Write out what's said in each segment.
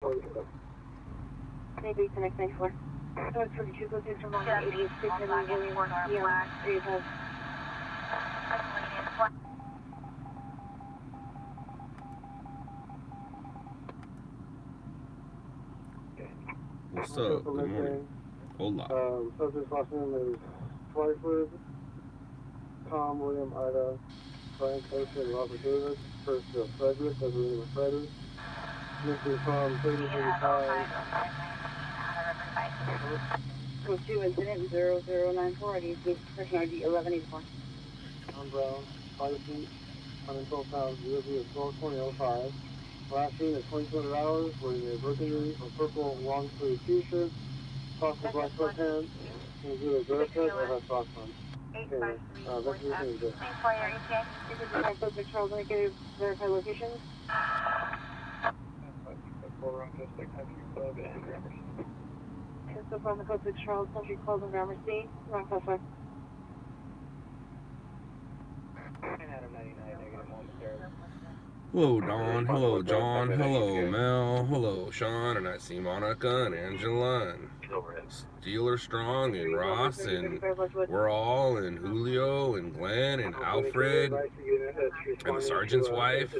Maybe to next 94. So it's 42, go 6 from 188, 6 and William, yeah, 35. What's up? Good morning. Hola. Subject's last name is Twyford, Tom, William, Ida, Brian Coach, and Robert Davis. First Frederick, as we name is Frederick. Missing from 3035. Code 2 incident 0094, ID person ID 1184. John Brown, 5 feet, 112 pounds, DOB is 122005. Last seen at 2200 hours, wearing a burgundy or purple long sleeve t-shirt, possible black sweatpants, and either a dress head or has socks on. Okay, that's your thing, good. This is the subject Charles, can I get a verified location? So from the code 6 Charles, Country Club in Gramercy, wrong customer. Hello, Don. Hello, John. Hello, Mel. Hello, Sean. And I see Monica and Angela and Steeler Strong and Ross and we're all and Julio and Glenn and Alfred and the sergeant's wife.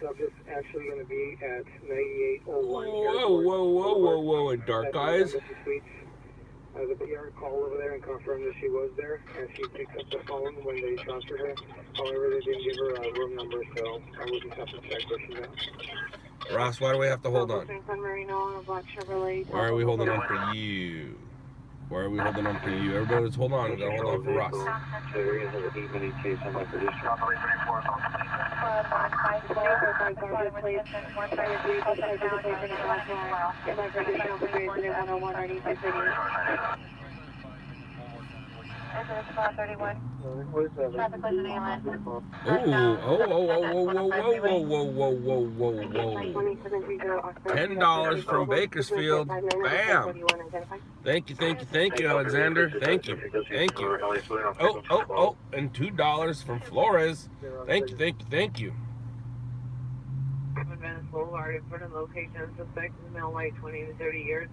Subject's actually going to be at 9801. Whoa, and dark eyes. The PR called over there and confirmed that she was there, and she picked up the phone when they transferred her. However, they didn't give her a room number, so I would just have to check where she's at. Ross, why do we have to hold on? Why are we holding on for you? Why are we holding on for you? Everybody, let's hold on. We gotta hold on for Ross. Whoa. $10 from Bakersfield. Bam. Thank you, Alexander. Thank you. Oh, and $2 from Flores. Thank you. Location suspect male white 20 to 30 years.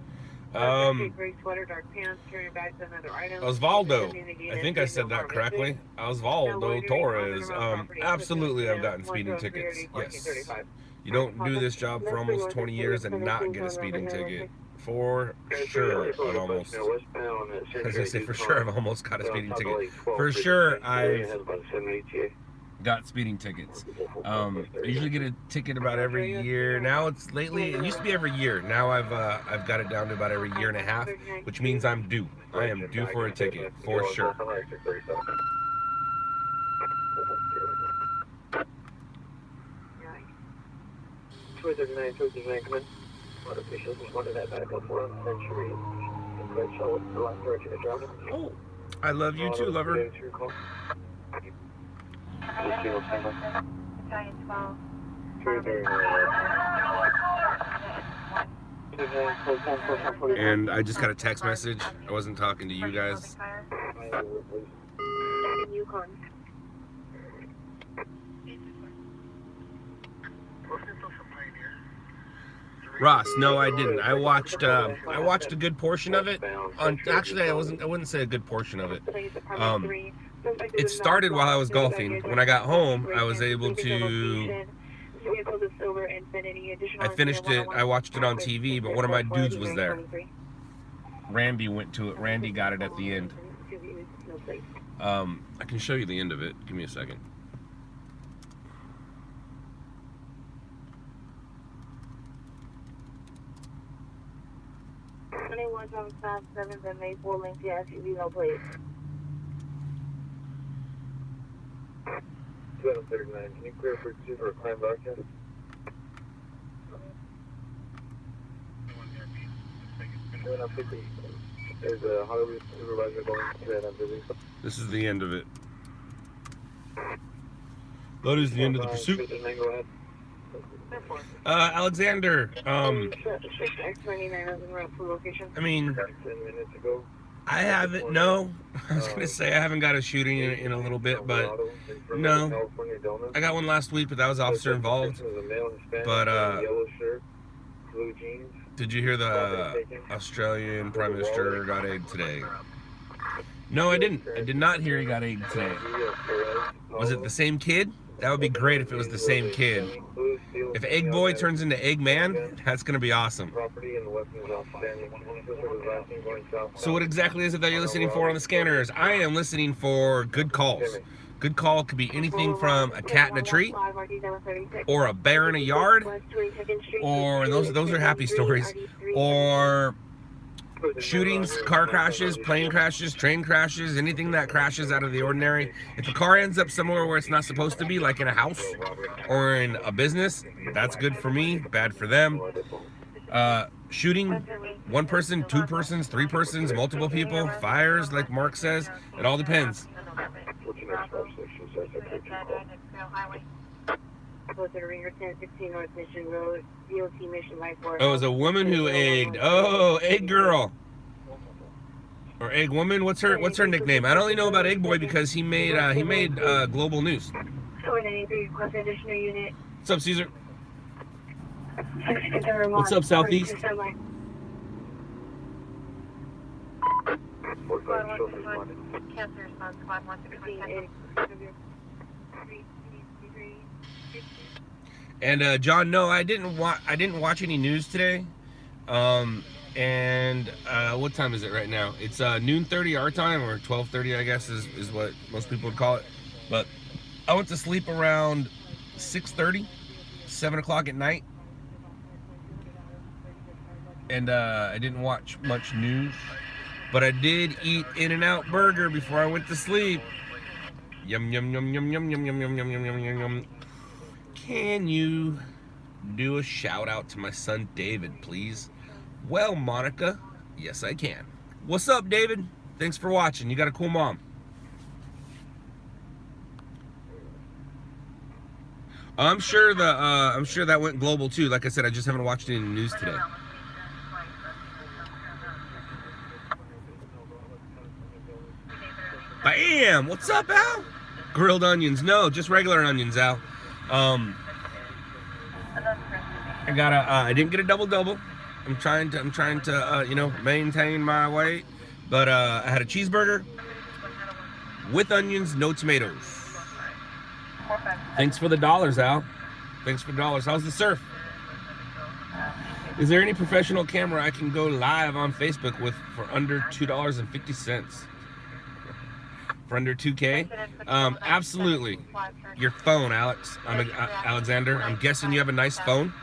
Gray sweater, dark pants, carrying bags and other items. Osvaldo, I think I said that correctly. Osvaldo Torres. Absolutely, I've gotten speeding tickets. Yes. You don't do this job for almost 20 years and not get a speeding ticket. For sure, I've almost. As I say, for sure, I've almost got a speeding ticket. For sure, I've got speeding tickets. I usually get a ticket about every year. Now it used to be every year. Now I've got it down to about every year and a half, which means I'm due. I am due for a ticket, for sure. Oh, I love you too, lover. And I just got a text message. I wasn't talking to you guys. Ross, no, I didn't. I watched a good portion of it. Actually, I wouldn't say a good portion of it. It started while I was golfing. When I got home, I was able to. I finished it. I watched it on TV, but one of my dudes was there. Randy went to it. Randy got it at the end. I can show you the end of it. Give me a second. And May 4 link to SUV, no plate. 239, can you clear for a crime broadcast? There's a Hollywood supervisor going to that, I'm busy. This is the end of it. That is the end of the pursuit. Go ahead. Alexander, I mean, 10 minutes ago. I haven't, no. I was going to say I haven't got a shooting in a little bit, but no. I got one last week, but that was officer involved. But, did you hear the Australian Prime Minister got aid today? No, I didn't. I did not hear he got aid today. Was it the same kid? That would be great if it was the same kid. If Egg Boy turns into Egg Man, that's going to be awesome. So what exactly is it that you're listening for on the scanners? I am listening for good calls. Good call could be anything from a cat in a tree, or a bear in a yard, or those are happy stories, or shootings, car crashes, plane crashes, train crashes, anything that crashes out of the ordinary. If a car ends up somewhere where it's not supposed to be, like in a house or in a business, that's good for me, bad for them. Shooting, one person, two persons, three persons, multiple people, fires, like Mark says, it all depends. Oh, it was a woman who egged. Oh, Egg Girl. Or Egg Woman. What's her nickname? I only know about Egg Boy because he made global news. What's up, Caesar? What's up, Southeast? And John, no, I didn't watch any news today. And what time is it right now? It's noon 30 our time, or 12:30, I guess is what most people would call it. But I went to sleep around 6:30, 7 o'clock at night, and I didn't watch much news. But I did eat In-N-Out Burger before I went to sleep. Yum yum yum yum yum yum yum yum yum yum yum yum yum. Can you do a shout out to my son David, please? Well, Monica, yes I can. What's up, David? Thanks for watching. You got a cool mom. I'm sure that went global too. Like I said, I just haven't watched any news today. Bam! What's up, Al? Grilled onions? No, just regular onions, Al. I didn't get a double. I'm trying to maintain my weight, but I had a cheeseburger with onions, no tomatoes. Thanks for the dollars, Al. Thanks for the dollars. How's the surf? Is there any professional camera I can go live on Facebook with for under $2.50? For under 2K? Absolutely. Your phone, Alex. Alexander. I'm guessing you have a nice phone.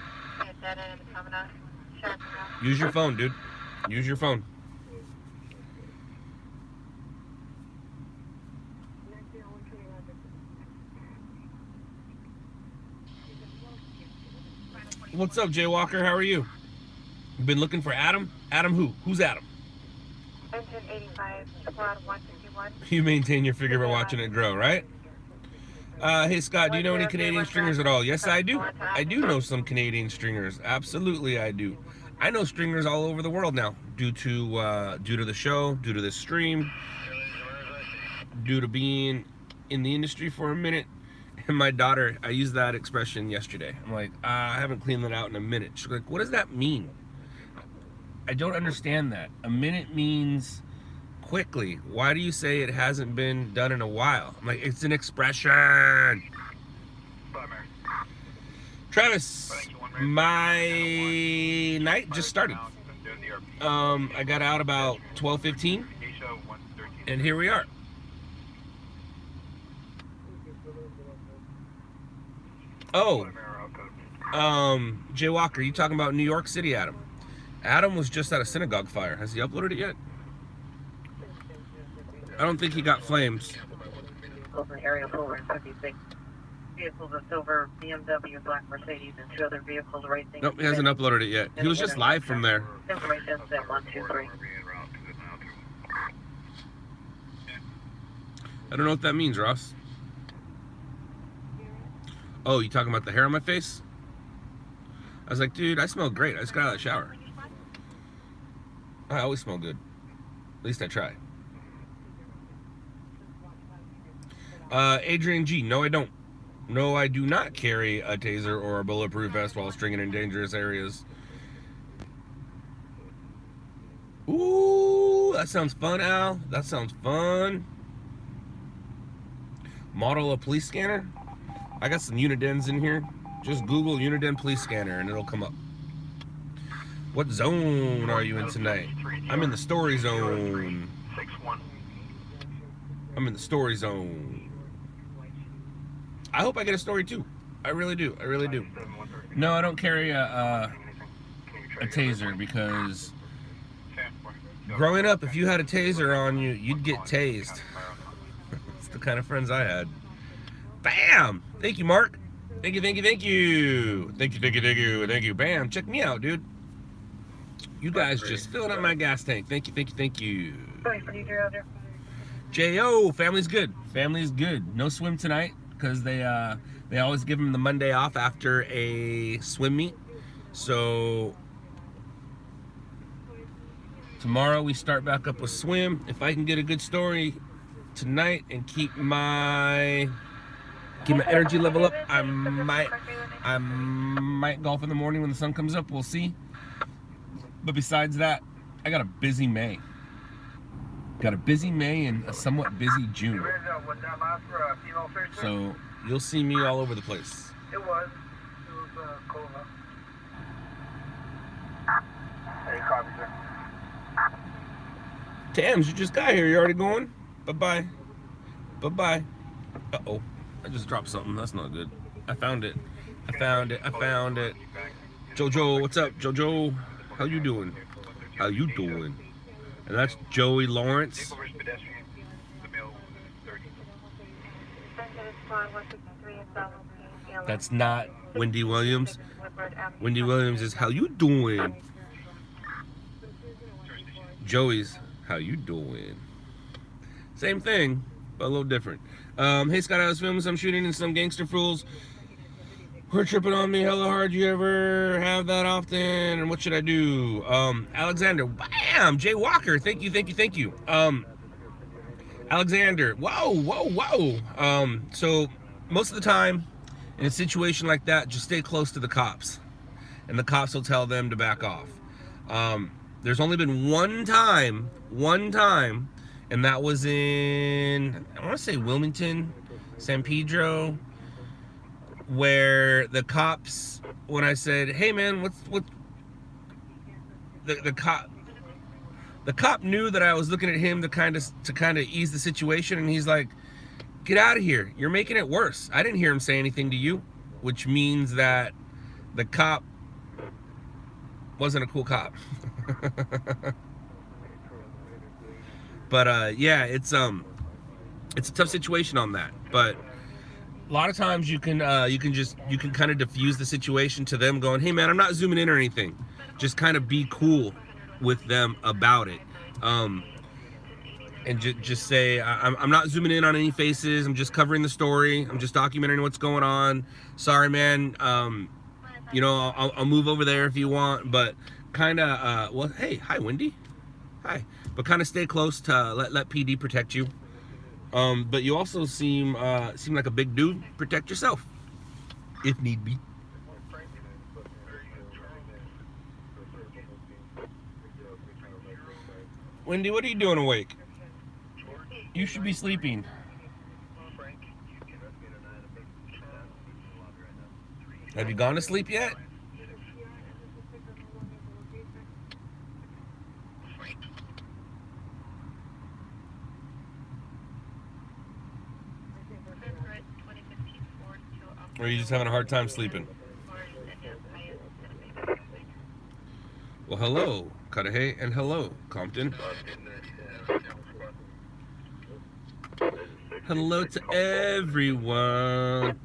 Use your phone, dude. Use your phone. What's up, Jay Walker? How are you? You been looking for Adam? Adam who? Who's Adam? Engine 85, 151. You maintain your figure by watching it grow, right? Hey Scott, do you know any Canadian stringers at all? Yes, I do. I do know some Canadian stringers. Absolutely, I do. I know stringers all over the world now, due to the show, due to this stream, due to being in the industry for a minute. And my daughter, I used that expression yesterday. I'm like, I haven't cleaned that out in a minute. She's like, what does that mean? I don't understand that. A minute means quickly. Why do you say it hasn't been done in a while? I'm like, it's an expression. Travis, my night just started. I got out about 12:15, and here we are. Oh, Jay Walker, you talking about New York City, Adam? Adam was just at a synagogue fire. Has he uploaded it yet? I don't think he got flames. Over area 456. Vehicles, a silver BMW, black Mercedes, and 2 other vehicles racing. Nope, he hasn't uploaded it yet. He was just live from there. Information at 123. I don't know what that means, Ross. Oh, you talking about the hair on my face? I was like, dude, I smell great. I just got out of the shower. I always smell good. At least I try. Adrian G, no I don't. No, I do not carry a taser or a bulletproof vest while stringing in dangerous areas. Ooh, that sounds fun, Al. That sounds fun. Model a police scanner. I got some Unidens in here. Just Google Uniden police scanner and it'll come up. What zone are you in tonight? I'm in the story zone. I'm in the story zone. I hope I get a story too. I really do. I really do. No, I don't carry a taser because growing up, if you had a taser on you, you'd get tased. It's the kind of friends I had. Bam! Thank you, Mark. Thank you, thank you, thank you. Thank you, thank you, thank you, thank you. Bam! Check me out, dude. You guys just filling up my gas tank. Thank you, thank you, thank you. J.O. Family's good. Family's good. No swim tonight because they always give them the Monday off after a swim meet. So tomorrow we start back up with swim. If I can get a good story tonight and keep my energy level up, I might golf in the morning when the sun comes up. We'll see. But besides that, I got a busy May. Got a busy May and a somewhat busy June. So you'll see me all over the place. It was cold enough. Hey, copy, sir. Tams, you just got here. You already going? Bye-bye. Bye-bye. Uh-oh. I just dropped something. That's not good. I found it. I found it. I found it. Jojo, what's up, Jojo? How you doing? How you doing? And that's Joey Lawrence. That's not Wendy Williams. Wendy Williams is how you doing? Joey's how you doing? Same thing, but a little different. Hey Scott, I was filming some shooting and some gangster fools were tripping on me hella hard. You ever have that often? And what should I do? Alexander, bam! Jay Walker, thank you, thank you, thank you. Alexander, whoa, whoa, whoa. So most of the time in a situation like that, just stay close to the cops, and the cops will tell them to back off. There's only been one time, and that was in, I want to say Wilmington, San Pedro, where the cops, when I said, hey man, what the cop knew that I was looking at him to kind of ease the situation, and he's like, get out of here, you're making it worse. I didn't hear him say anything to you, which means that the cop wasn't a cool cop. But yeah, it's a tough situation on that, but a lot of times you can kind of diffuse the situation to them going, hey man, I'm not zooming in or anything. Just kind of be cool with them about it. And just say, I'm not zooming in on any faces. I'm just covering the story. I'm just documenting what's going on. Sorry, man. You know, I'll move over there if you want, but kind of, well, hey, hi, Wendy. Hi. But kind of stay close to let PD protect you. But you also seem like a big dude. Protect yourself, if need be. Wendy, what are you doing awake? You should be sleeping. Have you gone to sleep yet? Or are you just having a hard time sleeping? Well, hello, Cudahy, and hello, Compton. Hello to everyone.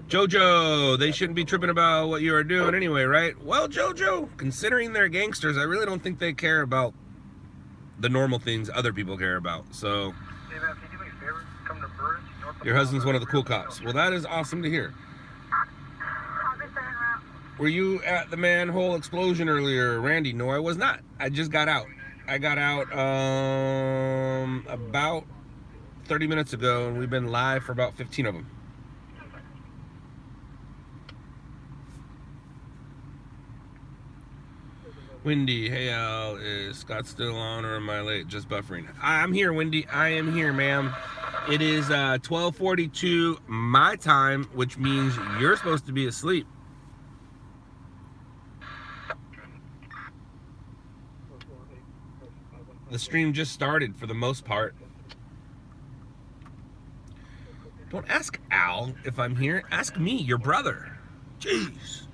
Jojo, they shouldn't be tripping about what you are doing anyway, right? Well, Jojo, considering they're gangsters, I really don't think they care about the normal things other people care about. So, your husband's one of the cool cops. Well, that is awesome to hear. Were you at the manhole explosion earlier, Randy? No, I was not. I just got out. I got out about 30 minutes ago, and we've been live for about 15 of them. Wendy, hey Al, is Scott still on or am I late? Just buffering. I'm here, Wendy. I am here, ma'am. It is 12:42 my time, which means you're supposed to be asleep. The stream just started for the most part. Don't ask Al if I'm here. Ask me, your brother. Jeez.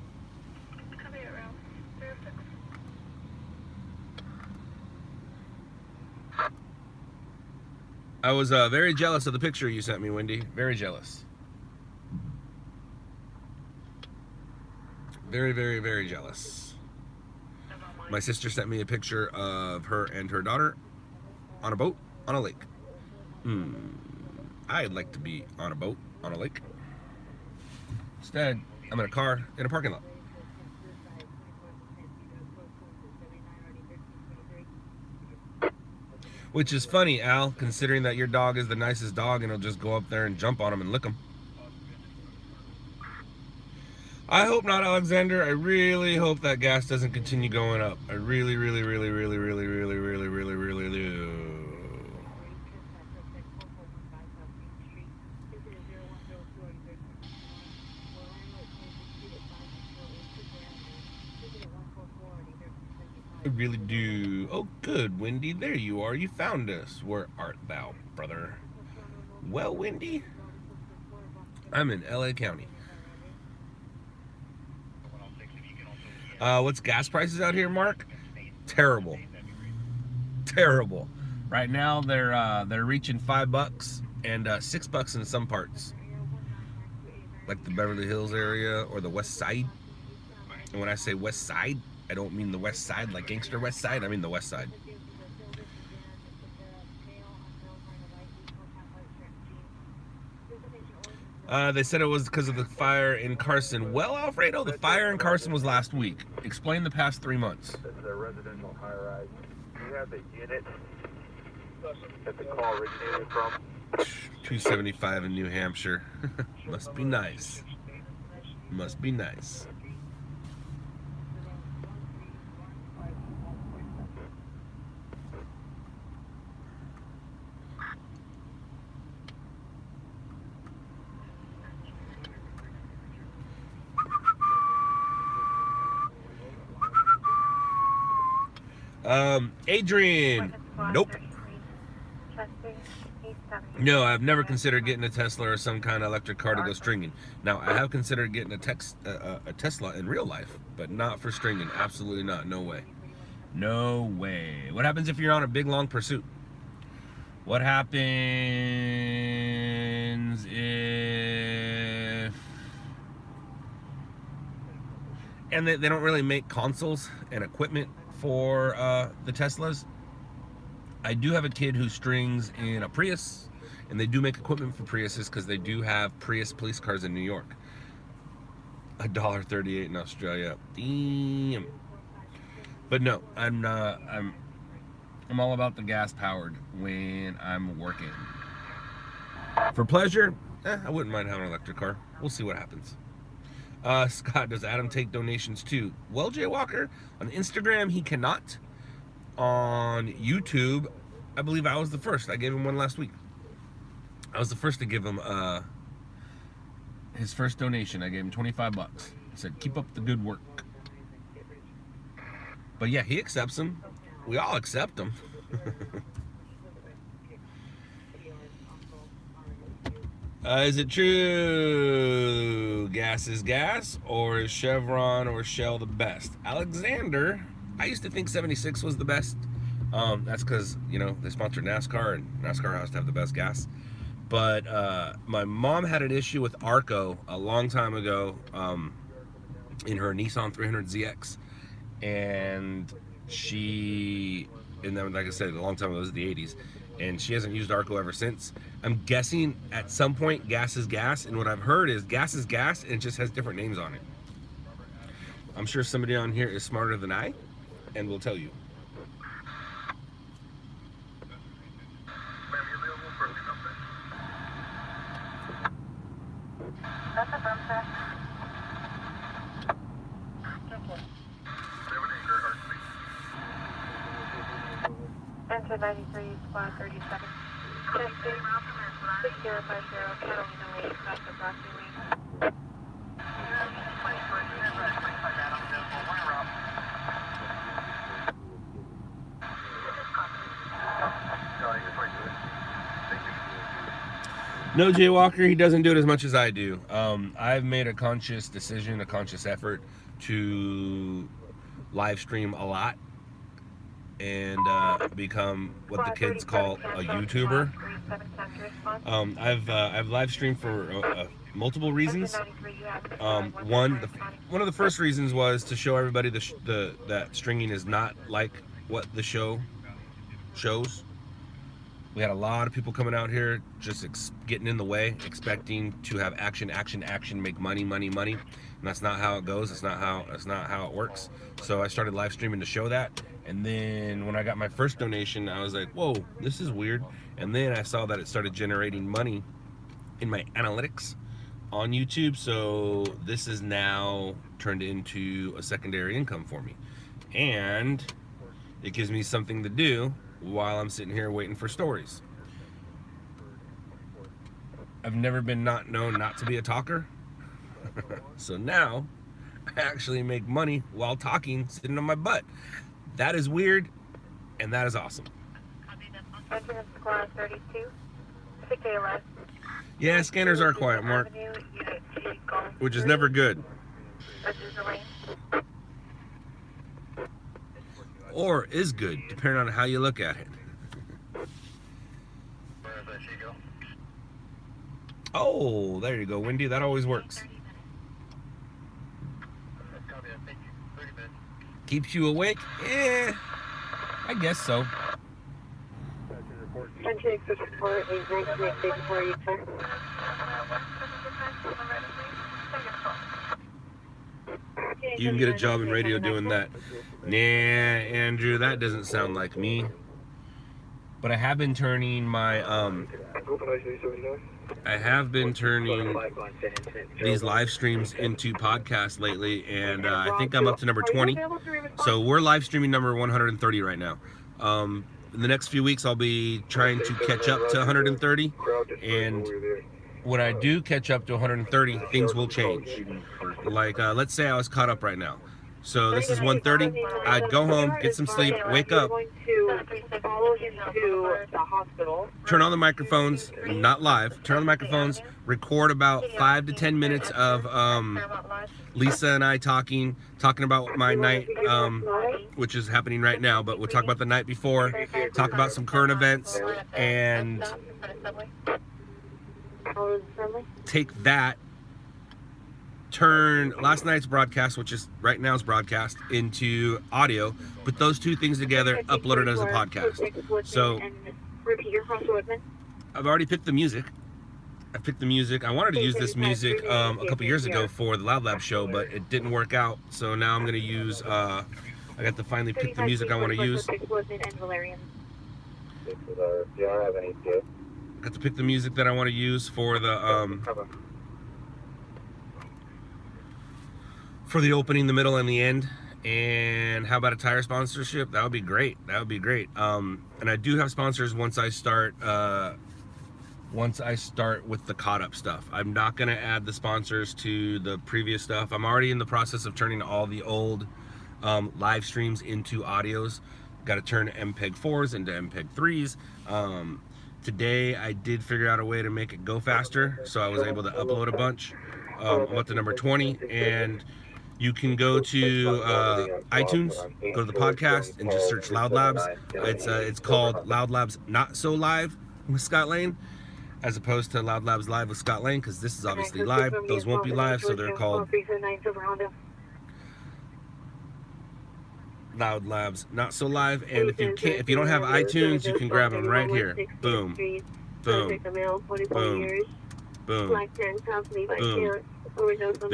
I was very jealous of the picture you sent me, Wendy. Very jealous. Very, very, very jealous. My sister sent me a picture of her and her daughter on a boat on a lake. I'd like to be on a boat on a lake. Instead, I'm in a car in a parking lot. Which is funny, Al, considering that your dog is the nicest dog and he'll just go up there and jump on him and lick him. I hope not, Alexander. I really hope that gas doesn't continue going up. I really, really, really, really, really, really, really, really, really do. I really do. Oh, good, Wendy. There you are. You found us. Where art thou, brother? Well, Wendy, I'm in LA County. What's gas prices out here, Mark? Terrible. Terrible. Right now they're reaching $5 and $6 in some parts, like the Beverly Hills area or the West Side. And when I say West Side, I don't mean the West Side like gangster West Side. I mean the West Side. They said it was because of the fire in Carson. Well, Alfredo, the fire in Carson was last week. Explain the past 3 months. This is a residential high-rise. Do you have the unit that the call originated from? 275 in New Hampshire. Must be nice. Must be nice. Adrian, nope. No, I've never considered getting a Tesla or some kind of electric car to go stringing. Now, I have considered getting a Tesla in real life, but not for stringing. Absolutely not. No way. No way. What happens if you're on a big, long pursuit? What happens if... And they don't really make consoles and equipment for the Teslas. I do have a kid who strings in a Prius, and they do make equipment for Priuses because they do have Prius police cars in New York. $1.38 in Australia. Damn. But no, I'm not. I'm all about the gas powered when I'm working. For pleasure, I wouldn't mind having an electric car. We'll see what happens. Scott, does Adam take donations too? Well, Jay Walker, on Instagram he cannot. On YouTube, I believe I was the first. I gave him one last week. I was the first to give him his first donation. I gave him $25. I said, keep up the good work. But yeah, he accepts them. We all accept them. Is it true gas is gas, or is Chevron or Shell the best? Alexander, I used to think 76 was the best. That's because, you know, they sponsored NASCAR, and NASCAR has to have the best gas. But my mom had an issue with Arco a long time ago in her Nissan 300ZX. And then, like I said, a long time ago, it was the 80s. And she hasn't used Arco ever since. I'm guessing at some point gas is gas, and what I've heard is gas is gas, and it just has different names on it. I'm sure somebody on here is smarter than I, and will tell you. Enter 93, squad 37. Testing 6050, Catalina Lake, across the Broccoli Lane. No, Jay Walker, he doesn't do it as much as I do. I've made a conscious decision, a conscious effort to live stream a lot and become what the kids call a YouTuber. I've live streamed for multiple reasons. One of the first reasons was to show everybody that stringing is not like what the show shows. We had a lot of people coming out here just getting in the way, expecting to have action, make money. And that's not how it goes. It's not how it works. So I started live streaming to show that. And then when I got my first donation, I was like, whoa, this is weird. And then I saw that it started generating money in my analytics on YouTube. So this is now turned into a secondary income for me. And it gives me something to do while I'm sitting here waiting for stories. I've never been known not to be a talker. So now I actually make money while talking, sitting on my butt. That is weird, and that is awesome. Enter squad 32. 6A left. Yeah, scanners are quiet, Mark, which is never good. Or is good, depending on how you look at it. Oh, there you go, Wendy. That always works. Keeps you awake? Yeah, I guess so. You can get a job in radio doing that. Nah, Andrew, that doesn't sound like me. But I have been turning my these live streams into podcasts lately, and I think I'm up to number 20. So we're live streaming number 130 right now. In the next few weeks, I'll be trying to catch up to 130, and when I do catch up to 130, things will change. Like, let's say I was caught up right now. So this is 1:30. I'd go home, get some sleep, wake up, turn on the microphones, not live, turn on the microphones, record about 5 to 10 minutes of Lisa and I talking about my night, which is happening right now, but we'll talk about the night before, talk about some current events, and take that, turn last night's broadcast, which is right now's broadcast, into audio, put those two things together, upload it as a podcast. So I've already picked the music. I wanted to use this music a couple years ago for the LOUDLABS show, but it didn't work out. So now I'm going to use, I got to finally pick the music I want to use. Got to pick the music that I want to use for the opening, the middle, and the end. And how about a tire sponsorship? That would be great. And I do have sponsors once I start with the caught up stuff. I'm not going to add the sponsors to the previous stuff. I'm already in the process of turning all the old live streams into audios. Got to turn MPEG 4s into MPEG 3s. Today I did figure out a way to make it go faster, so I was able to upload a bunch. I'm up to number 20, and you can go to iTunes, go to the podcast, and just search LOUDLABS. It's called LOUDLABS Not So Live with Scott Lane, as opposed to LOUDLABS Live with Scott Lane, because this is obviously live. Those won't be live, so they're called LOUDLABS Not So Live. And if you don't have iTunes, you can grab them right here. Boom, boom, boom, boom, boom. The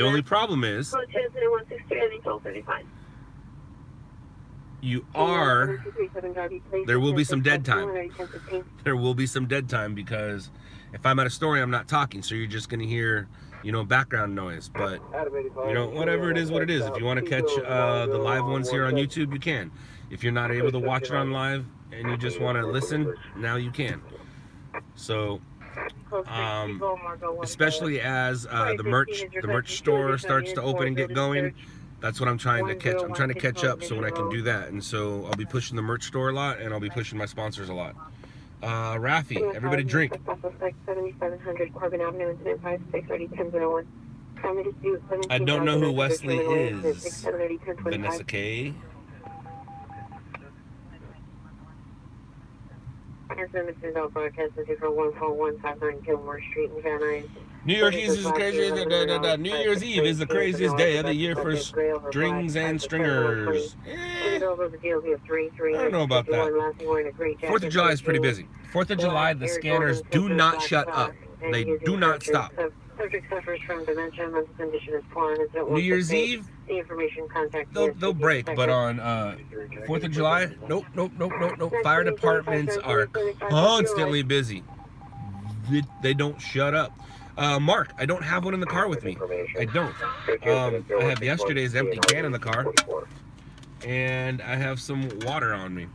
only problem is there will be some dead time. There will be some dead time because If I'm at a story, I'm not talking, so you're just gonna hear, you know, background noise. But you know, whatever it is, what it is. If you want to catch the live ones here on YouTube, you can. If you're not able to watch it on live and you just want to listen, now you can. So, especially as the merch store starts to open and get going, that's what I'm trying to catch. I'm trying to catch up so when I can do that. And so I'll be pushing the merch store a lot, and I'll be pushing my sponsors a lot. Rafi, everybody drink. 7700 Corbin Avenue, incident 5630-1001. I don't know who Wesley is. Vanessa K. New York Eve is the craziest. New Year's Eve is the craziest day of the year for strings and stringers. I don't know about that. 4th of July is pretty busy. 4th of July, the scanners do not shut up. They do not stop. Subject suffers from dementia, mental condition is poor, and New Year's Eve, they'll break, but on 4th of July, nope. Fire departments are constantly busy. They don't shut up. Mark, I don't have one in the car with me. I don't. I have yesterday's empty can in the car, and I have some water on me.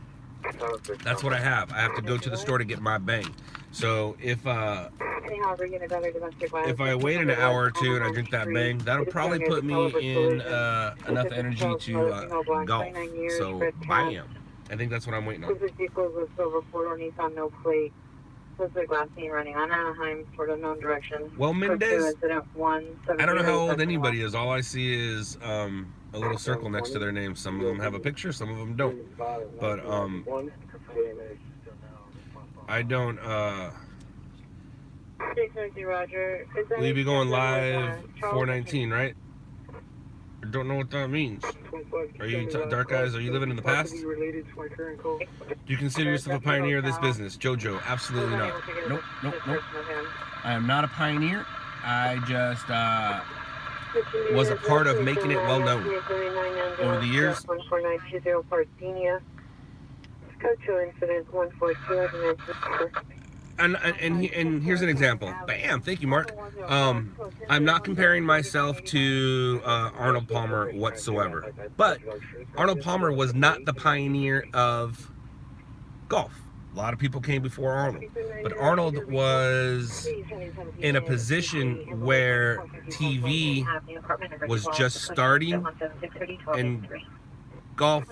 That's what I have. I have to go to the store to get my bang. So if I wait an hour or two and I drink that bang, that'll probably put me in enough energy to golf. So bam. I think that's what I'm waiting on. Well, Mendez, I don't know how old anybody is. All I see is a little circle next to their name. Some of them have a picture, some of them don't. But I don't. Will you be going live 419, right? I don't know what that means. Are you dark eyes? Are you living in the past? Do you consider yourself a pioneer of this business, JoJo? Absolutely not. Nope. I am not a pioneer. I just was a part of making it well known over the years. And here's an example. Bam! Thank you, Mark. I'm not comparing myself to Arnold Palmer whatsoever, but Arnold Palmer was not the pioneer of golf. A lot of people came before Arnold, but Arnold was in a position where TV was just starting and golf,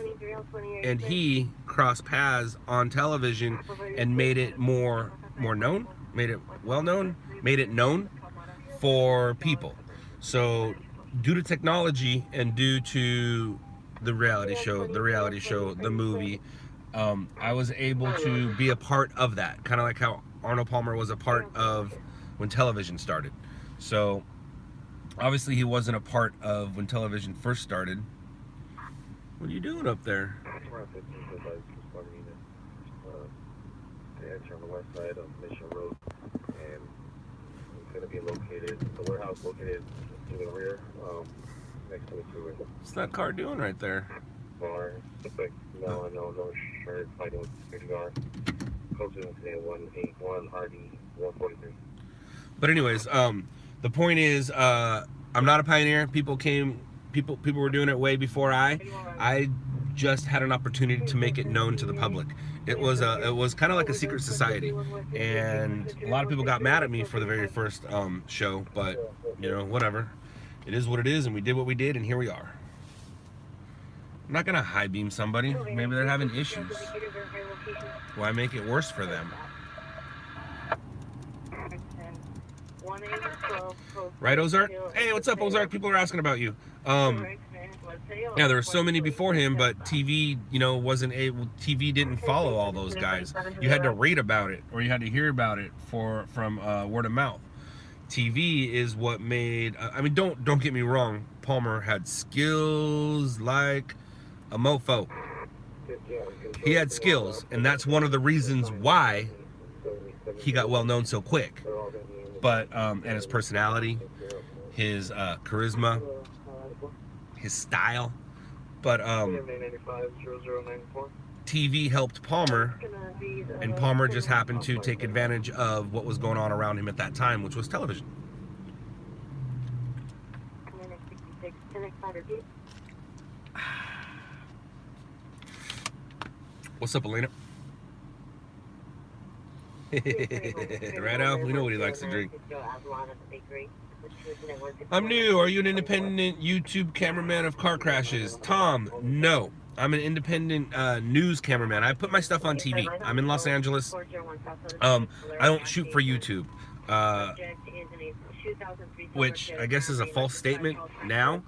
and he crossed paths on television and made it more known, made it well known, made it known for people. So due to technology and due to the reality show, the movie, I was able to be a part of that, kind of like how Arnold Palmer was a part of when television started. So obviously he wasn't a part of when television first started. What are you doing up there? On the west side of Mission Road, and it's going to be located, the warehouse located to the rear, next to the sewer. What's that car doing right there? Bar, looks like no shirt, fighting with security guard. Closer to 181 RD 143. But anyways, the point is, I'm not a pioneer. People were doing it way before I just had an opportunity to make it known to the public. It was kind of like a secret society, and a lot of people got mad at me for the very first show, but you know, whatever. It is what it is, and we did what we did, and here we are. I'm not gonna high beam somebody. Maybe they're having issues. Why make it worse for them? Right, Ozark? Hey, what's up, Ozark? People are asking about you. Yeah, there were so many before him, but TV, you know, TV didn't follow all those guys. You had to read about it, or you had to hear about it from word of mouth. TV is what made. I mean, don't get me wrong. Palmer had skills like a mofo. He had skills, and that's one of the reasons why he got well known so quick. But and his personality, his charisma, his style. But TV helped Palmer, and Palmer just happened to take advantage of what was going on around him at that time, which was television. What's up, Elena? Right, Al? We know what he likes to drink. I'm new. Are you an independent YouTube cameraman of car crashes? Tom, no. I'm an independent news cameraman. I put my stuff on TV. I'm in Los Angeles. I don't shoot for YouTube. Which I guess is a false statement now.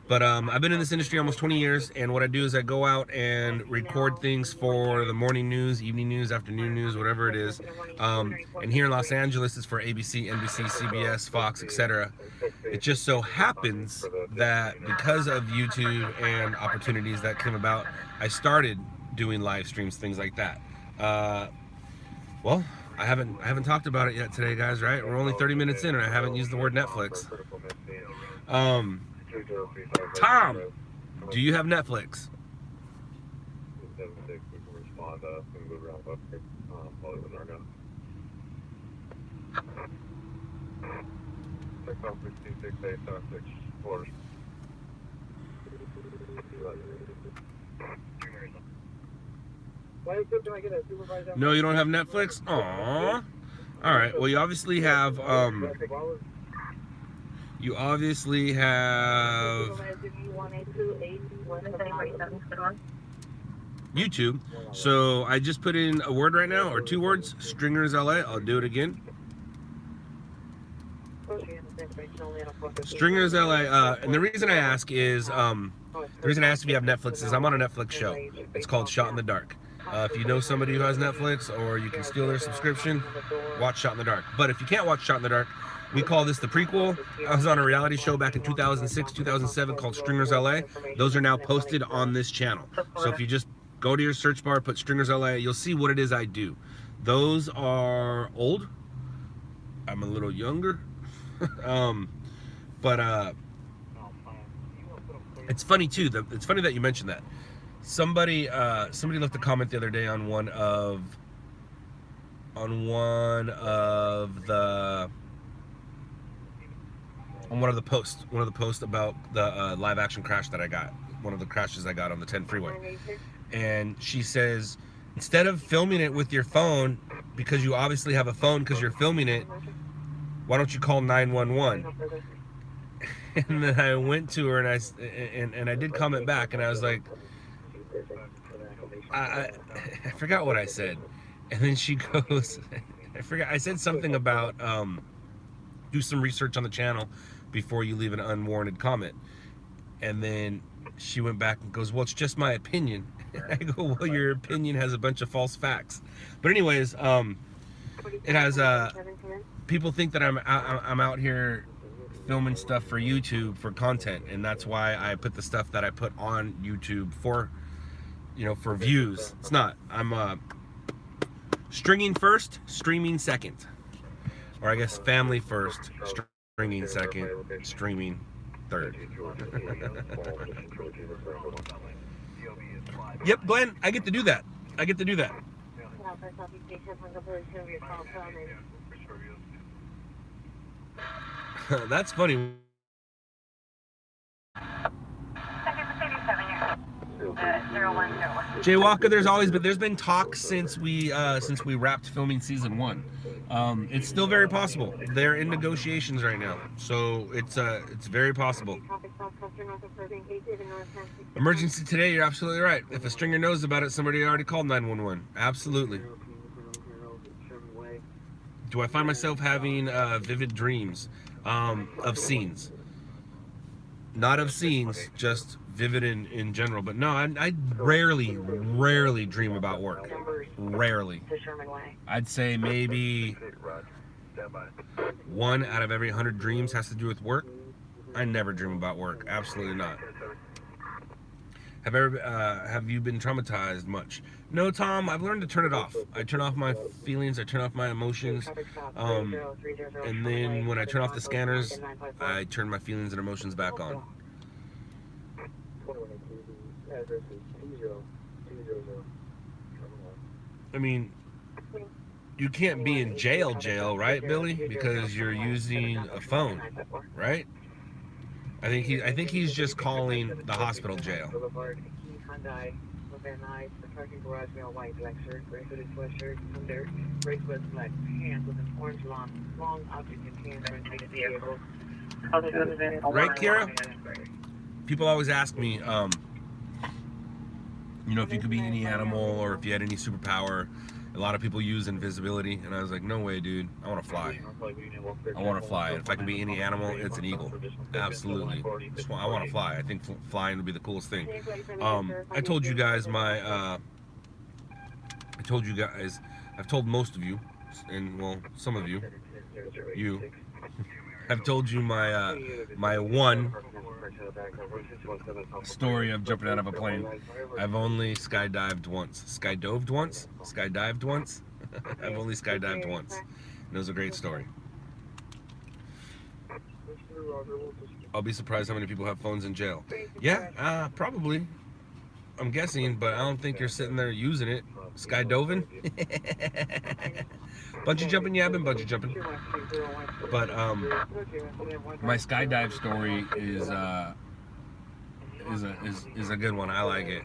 But I've been in this industry almost 20 years, and what I do is I go out and record things for the morning news, evening news, afternoon news, whatever it is. And here in Los Angeles, it's for ABC, NBC, CBS, Fox, etc. It just so happens that because of YouTube and opportunities that came about, I started doing live streams, things like that. Well, I haven't talked about it yet today, guys. Right? We're only 30 minutes in, and I haven't used the word Netflix. Tom, do you have Netflix? No, you don't have Netflix? Aww. All right. Well, you obviously have YouTube. So I just put in a word right now, or two words, Stringers LA. I'll do it again. Stringers LA. And the reason I ask is, the reason I ask if you have Netflix is I'm on a Netflix show. It's called Shot in the Dark. If you know somebody who has Netflix, or you can steal their subscription, watch Shot in the Dark. But if you can't watch Shot in the Dark, we call this the prequel. I was on a reality show back in 2006, 2007 called Stringers LA. Those are now posted on this channel. So if you just go to your search bar, put Stringers LA, you'll see what it is I do. Those are old. I'm a little younger. But it's funny too. It's funny that you mentioned that. Somebody left a comment the other day on one of the posts about the live action crash that I got, one of the crashes I got on the 10 freeway. And she says, instead of filming it with your phone, because you obviously have a phone because you're filming it, why don't you call 911? And then I went to her and I did comment back, and I was like, I forgot what I said. And then she goes, I said something about do some research on the channel before you leave an unwarranted comment. And then she went back and goes, well, it's just my opinion. I go, well, your opinion has a bunch of false facts. But anyways, it has people think that I'm out here filming stuff for YouTube for content, and that's why I put the stuff that I put on YouTube for, for views. It's not. I'm stringing first, streaming second, or I guess family first, stringing second, streaming third. Yep, Glenn, I get to do that. That's funny. Jay Walker, there's been talk since we wrapped filming season 1. It's still very possible. They're in negotiations right now, so it's very possible. Emergency today, you're absolutely right. If a stringer knows about it, somebody already called 911. Absolutely. Do I find myself having vivid dreams of scenes? Not of scenes, just vivid in general. But no, I rarely dream about work. Rarely. I'd say maybe 1 out of every 100 dreams has to do with work. I never dream about work. Absolutely not. Have you been traumatized much? No, Tom, I've learned to turn it off. I turn off my feelings, I turn off my emotions, and then when I turn off the scanners, I turn my feelings and emotions back on. I mean, you can't be in jail, right, Billy? Because you're using a phone, right? I think he's just calling the hospital jail. Van Nuys, the parking garage, male white, black shirt, gray hooded sweatshirt, under, gray sweats, black pants with an orange long object in hand, front seat of the vehicle. Right, Kira? People always ask me, you know, if you could be any animal or if you had any superpower. A lot of people use invisibility, and I was like, no way, dude. I want to fly. I want to fly. If I can be any animal, it's an eagle. Absolutely. I want to fly. I think flying would be the coolest thing. I told you guys I've told most of you, and well, some of you, I've told you my one story of jumping out of a plane. I've only skydived once. Skydove once? Skydived once? I've only skydived once. And it was a great story. I'll be surprised how many people have phones in jail. Yeah, probably. I'm guessing, but I don't think you're sitting there using it. Skydoving? Bungee jumping? Yeah, I've been bungee jumping. But my skydive story is a good one. I like it.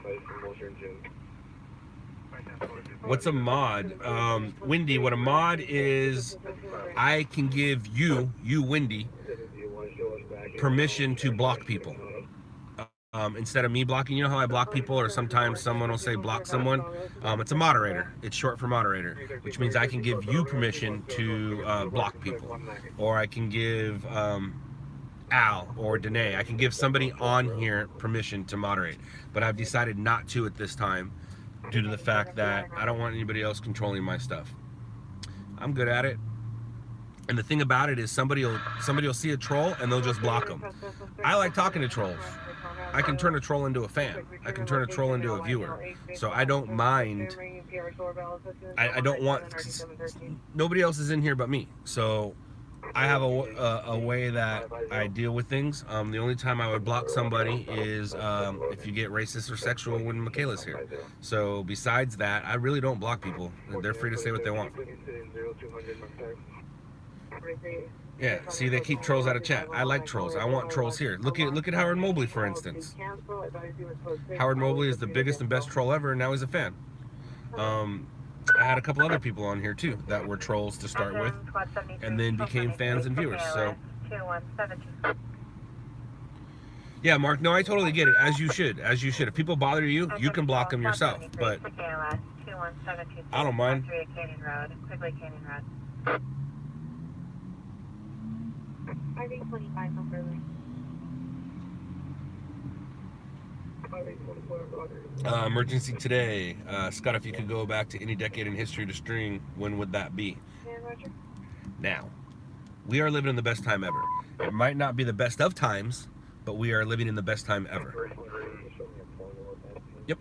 What's a mod? Wendy, what a mod is, I can give you Wendy, permission to block people. Instead of me blocking, you know how I block people, or sometimes someone will say block someone? It's a moderator. It's short for moderator, which means I can give you permission to block people. Or I can give Al or Danae, I can give somebody on here permission to moderate. But I've decided not to at this time due to the fact that I don't want anybody else controlling my stuff. I'm good at it. And the thing about it is somebody will see a troll and they'll just block them. I like talking to trolls. I can turn a troll into a fan. I can turn a troll into a viewer. So I don't mind. I don't want, nobody else is in here but me. So I have a way that I deal with things. The only time I would block somebody is if you get racist or sexual when Michaela's here. So besides that, I really don't block people. They're free to say what they want. Yeah, see, they keep trolls out of chat. I like trolls. I want trolls here. Look at Howard Mobley, for instance. Howard Mobley is the biggest and best troll ever, and now he's a fan. I had a couple other people on here too that were trolls to start with, and then became fans and viewers. So yeah, Mark, no, I totally get it. As you should. If people bother you, you can block them yourself, but I don't mind. I think 25 from Berlin. Emergency today. Scott, if you could go back to any decade in history to string, when would that be? Now. We are living in the best time ever. It might not be the best of times, but we are living in the best time ever. Yep.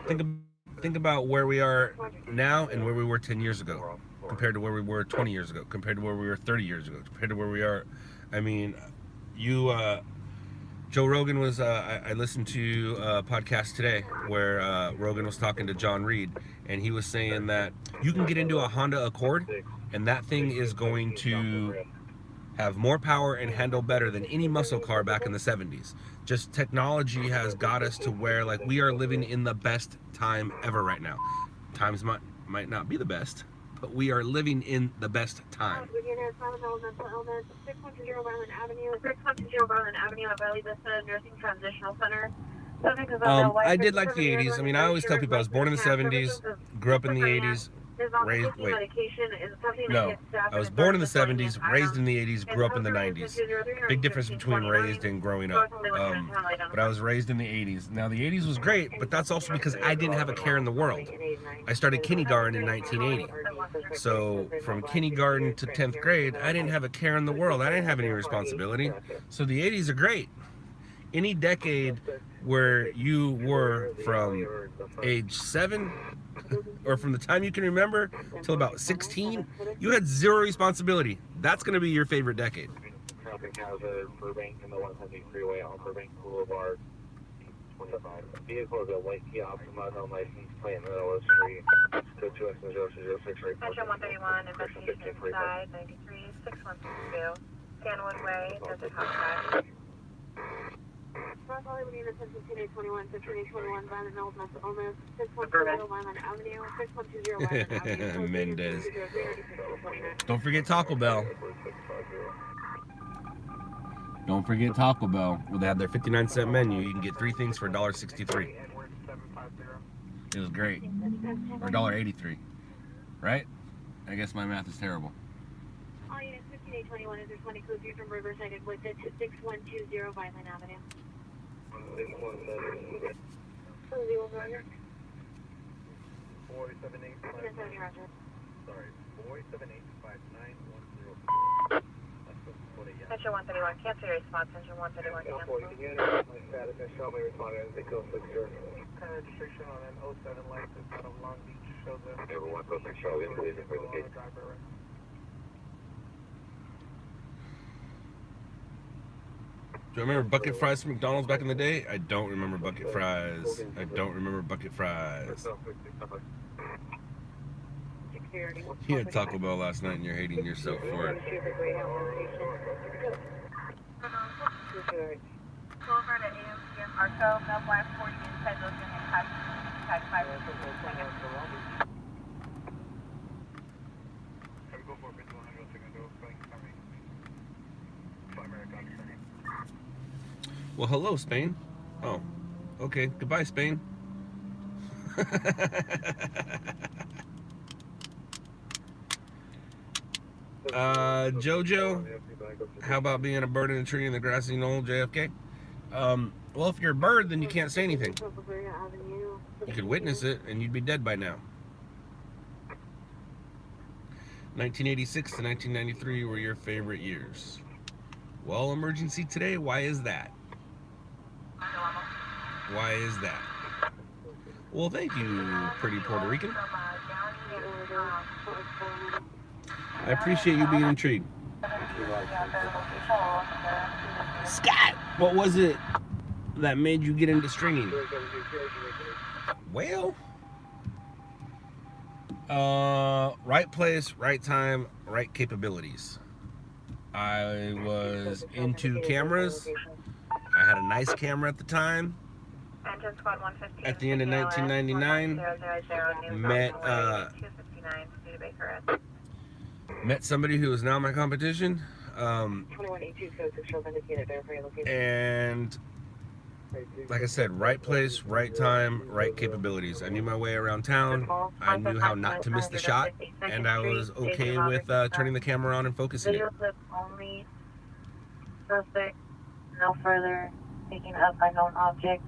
Think about where we are now and where we were 10 years ago, compared to where we were 20 years ago, compared to where we were 30 years ago, compared to where we are. I mean, Joe Rogan was, I listened to a podcast today where Rogan was talking to John Reed, and he was saying that you can get into a Honda Accord, and that thing is going to have more power and handle better than any muscle car back in the 70s. Just technology has got us to where, like, we are living in the best time ever right now. Times might not be the best, but we are living in the best time. 610 Garland Avenue at Valley Vista Nursing Transitional Center. I did like the 80s. I mean, I always tell people I was born in the 70s, grew up in the 80s, raised, I was born in the 70s, raised in the 80s, grew up in the 90s. Big difference between raised and growing up. But I was raised in the 80s. Now, the 80s was great, but that's also because I didn't have a care in the world. I started kindergarten in 1980. So from kindergarten to 10th grade, I didn't have a care in the world. I didn't have any responsibility. So the 80s are great. Any decade where you were from age 7 or from the time you can remember till about 16, you had zero responsibility. That's going to be your favorite decade. Traffic hazard, Burbank and the 170 freeway on Burbank Boulevard, 25 Vehicle is a white Kia Optima, no license plate, no LS free. Code 2X006 right. Metro 131, investigation inside, 93, 6162. Stanwood Way, there's a top side. North Hollywood Unit 1521, 1521, Violent Illness, Illness, 610 Violent Avenue, 6120 Violent Avenue. Mendez. Don't forget Taco Bell. Don't forget Taco Bell. Well, they have their 59-cent menu. You can get 3 things for $1.63. It was great. Or $1.83. Right? I guess my math is terrible. All units 15821 is there 20 codes here from Riverside and with it to 6120 Violent Avenue. 617. 478. Sorry, 4785910. Metro 131, cancel your response. Metro 131, cancel. My status and show me responding as they go 6 0. Registration on an 07 license out of Long Beach shows us. Everyone goes to show information for the case. Do you remember bucket fries from McDonald's back in the day? I don't remember bucket fries. I don't remember bucket fries. You had Taco Bell last night and you're hating yourself for it. Go over to AMCM Arco, Melbourne 40 inside those units, tag 5. Well, hello, Spain. Oh, okay. Goodbye, Spain. Jojo, how about being a bird in a tree in the grassy knoll, JFK? Well, if you're a bird, then you can't say anything. You could witness it, and you'd be dead by now. 1986 to 1993 were your favorite years. Well, emergency today, why is that? Why is that? Well, thank you, pretty Puerto Rican. I appreciate you being intrigued. Scott, what was it that made you get into stringing? Well, right place, right time, right capabilities. I was into cameras. I had a nice camera at the time. At the end of 1999, met somebody who is now my competition. And like I said, right place, right time, right capabilities. I knew my way around town. I knew how not to miss the shot, and I was okay with turning the camera on and focusing it. Video clip only. Suspect. No further taking up unknown object.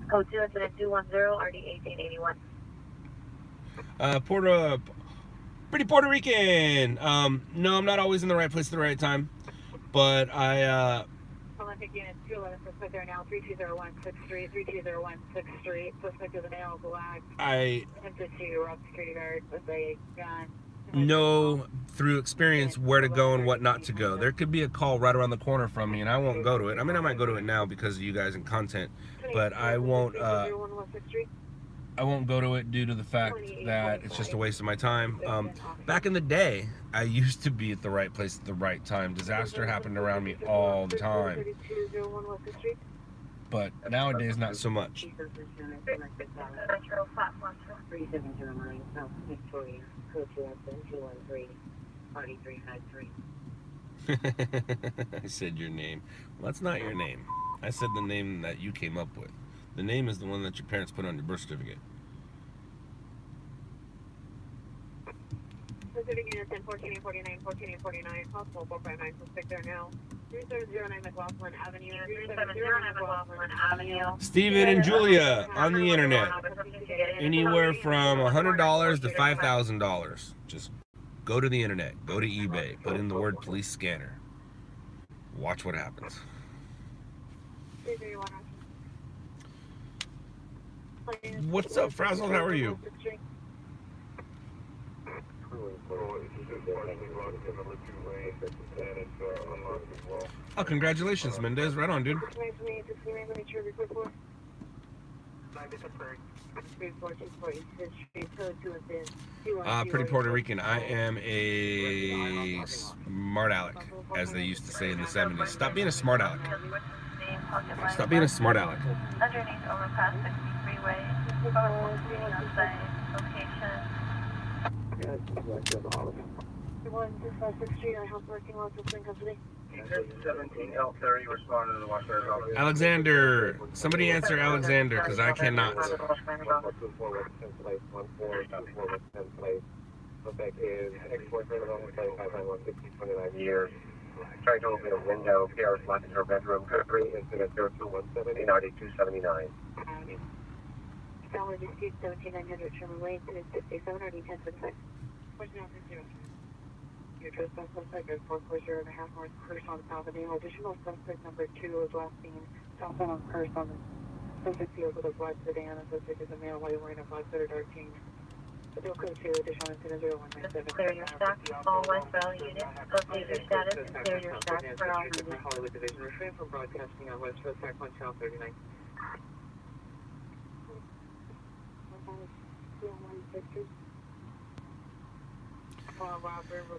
Code 2 incident 210 RD 1881. Pretty Puerto Rican. No, I'm not always in the right place at the right time, but I Olympic Unit 211, suspect there now, 320163, 320163, suspect is a male black. I Attempted to rob security guard with a gun. know through experience where to go and what not to go. There could be a call right around the corner from me, and I won't go to it. I mean, I might go to it now because of you guys and content, but I won't go to it due to the fact that it's just a waste of my time. Back in the day, I used to be at the right place at the right time. Disaster happened around me all the time. But nowadays, not so much. I said your name. Well, that's not your name. I said the name that you came up with. The name is the one that your parents put on your birth certificate. Pacific Unit 10, 1449, 1449, possible 459, suspect there now. 3709 McLaughlin Avenue. 3709 McLaughlin Avenue. Steven and Julia on the internet. Anywhere from $100 to $5,000. Just go to the internet. Go to eBay. Put in the word police scanner. Watch what happens. What's up, Frazzle? How are you? Oh, congratulations, Mendez. Right on, dude. Pretty Puerto Rican. I am a smart aleck, as they used to say in the 70s. Stop being a smart aleck. Stop being a smart aleck. Underneath overpass 60 freeway. Outside location. Yeah, it's exactly the house. 165 Street, I house working lots of swing company. 17L30 responded to the Washington office. Alexander. Somebody answer Alexander, because I cannot. 124 West 10th Place, 1424 West 10th Place. Suspect is ex-boyfriend of only 591 1629 years. Trying to open a window, Paris locked in her bedroom. Currently incident 0217 9279. Dollar dispute 17900 Sherman Lane, incident 67 RD 1066. Question officer 0. Your trespass suspect is 440 and a half north Curse on South Avenue. Additional suspect number 2 is last seen southbound on Curse on the suspect field with a black sedan. The suspect is a male while wearing a black hooded dark jeans. Additional code 2, additional incident 0197. Clear your stack. All West Valley units. Update your status and clear your stack for all units. Hollywood Division refrain from broadcasting on West Coast Track 1 Channel 39.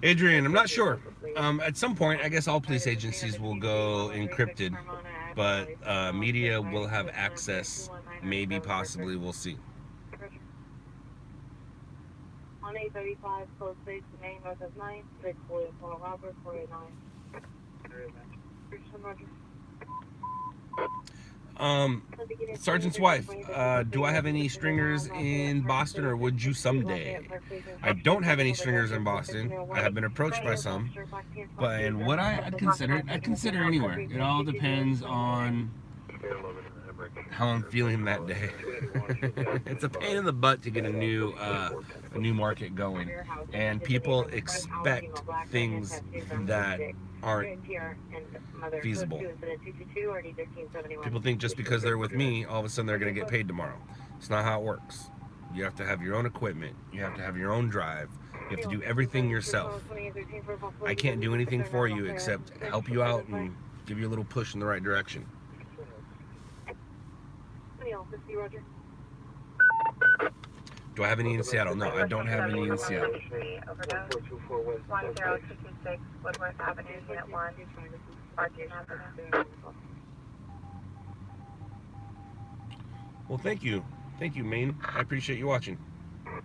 Adrian, I'm not sure. At some point, I guess all police agencies will go encrypted, but media will have access. Maybe, possibly, we'll see. On 835, close base, main north of 9, 6 William Paul Robert, 489. Sergeant's wife, do I have any stringers in Boston, or would you someday? I don't have any stringers in Boston. I have been approached by some, but and what I'd consider anywhere. It all depends on how I'm feeling that day. It's a pain in the butt to get a new market going, and people expect things that aren't feasible. People think just because they're with me, all of a sudden they're going to get paid tomorrow. It's not how it works. You have to have your own equipment. You have to have your own drive. You have to do everything yourself. I can't do anything for you except help you out and give you a little push in the right direction. Do I have any in Seattle? No, I don't have any in Seattle. 10226 Woodworth Avenue, Unit 1, Barton Avenue. Well, thank you. Thank you, Maine. I appreciate you watching. We're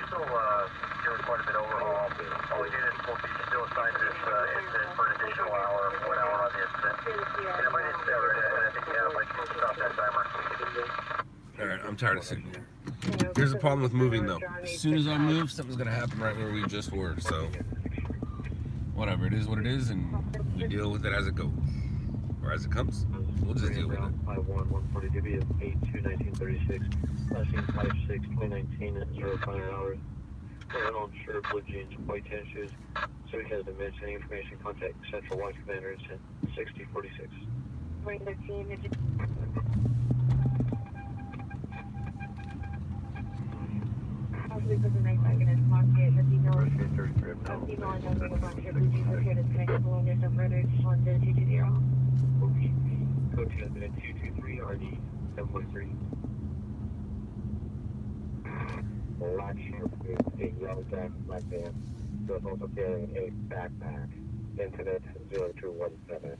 still doing quite a bit overhaul. All units will be still assigned this incident for an additional hour, 1 hour on the incident. And if I didn't say already, I think you have, like, stop that timer. Alright, I'm tired of sitting here. Here's the problem with moving, though. As soon as I move, something's going to happen right where we just were. So, whatever. It is what it is, and we deal with it as it goes. Or as it comes. We'll just deal with it. 51 140 DB is 8-2-1936. Last seen 5-6-2019 at 05 hours. Unknown shirt, blue jeans, white tennis shoes. So he has dimension. Any information, contact Central Watch Commanders at 6046. 13. Possibly for the night wagon is pocket. Has email and number of on here. Blue jeans located at connect along there's no further. 10220. Code 223 RD 713. Black shirt with a yellow jacket, black van. So it's also carrying a backpack. Incident 0217.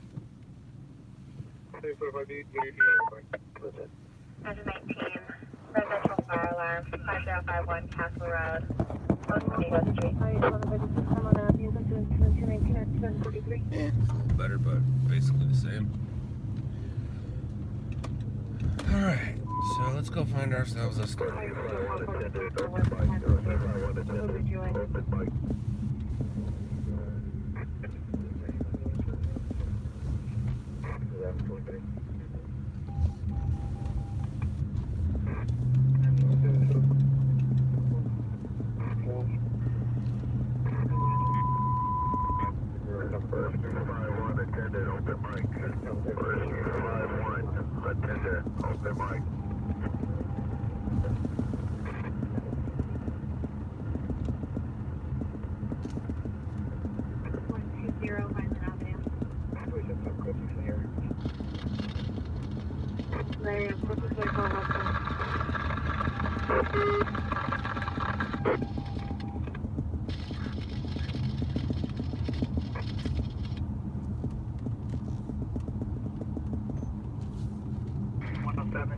119, residential fire alarm, 5051 Castle Road, West Street. Yeah, it's a little better, but basically the same. Alright, so let's go find ourselves a store.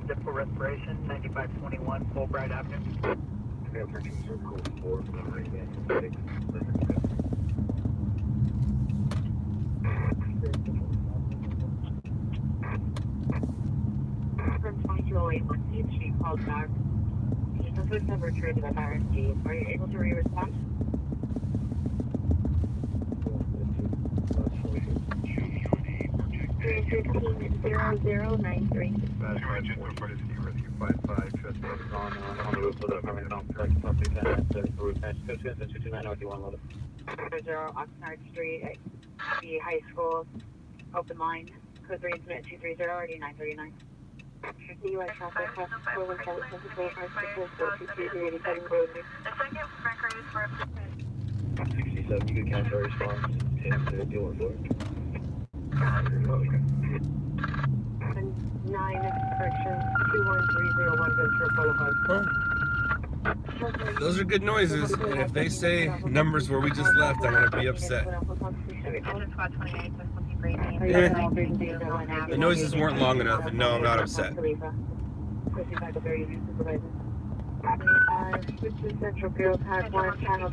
Dip for respiration, 9521 Fulbright Avenue. From 2208 West 8th Street called back. The food number traded at RSG. Are you able to re-respond? 315-0093. That's right, just for rescue 55, just on the roof of the permanent on correct property 10, 34 dash 229 North, you want to load it. 0 Oxnard Street at the high school. Open line. Code 3 incident 230 already 939. The U.S. Southwest West 417 227 code. The second record is for 67, you can count our response to deal with it. 9 correction 21301 Ventura Boulevard. Those are good noises, and if they say numbers where we just left, I'm gonna be upset. The noises weren't long enough, and no, I'm not upset. Central Bureau Pad 1 channel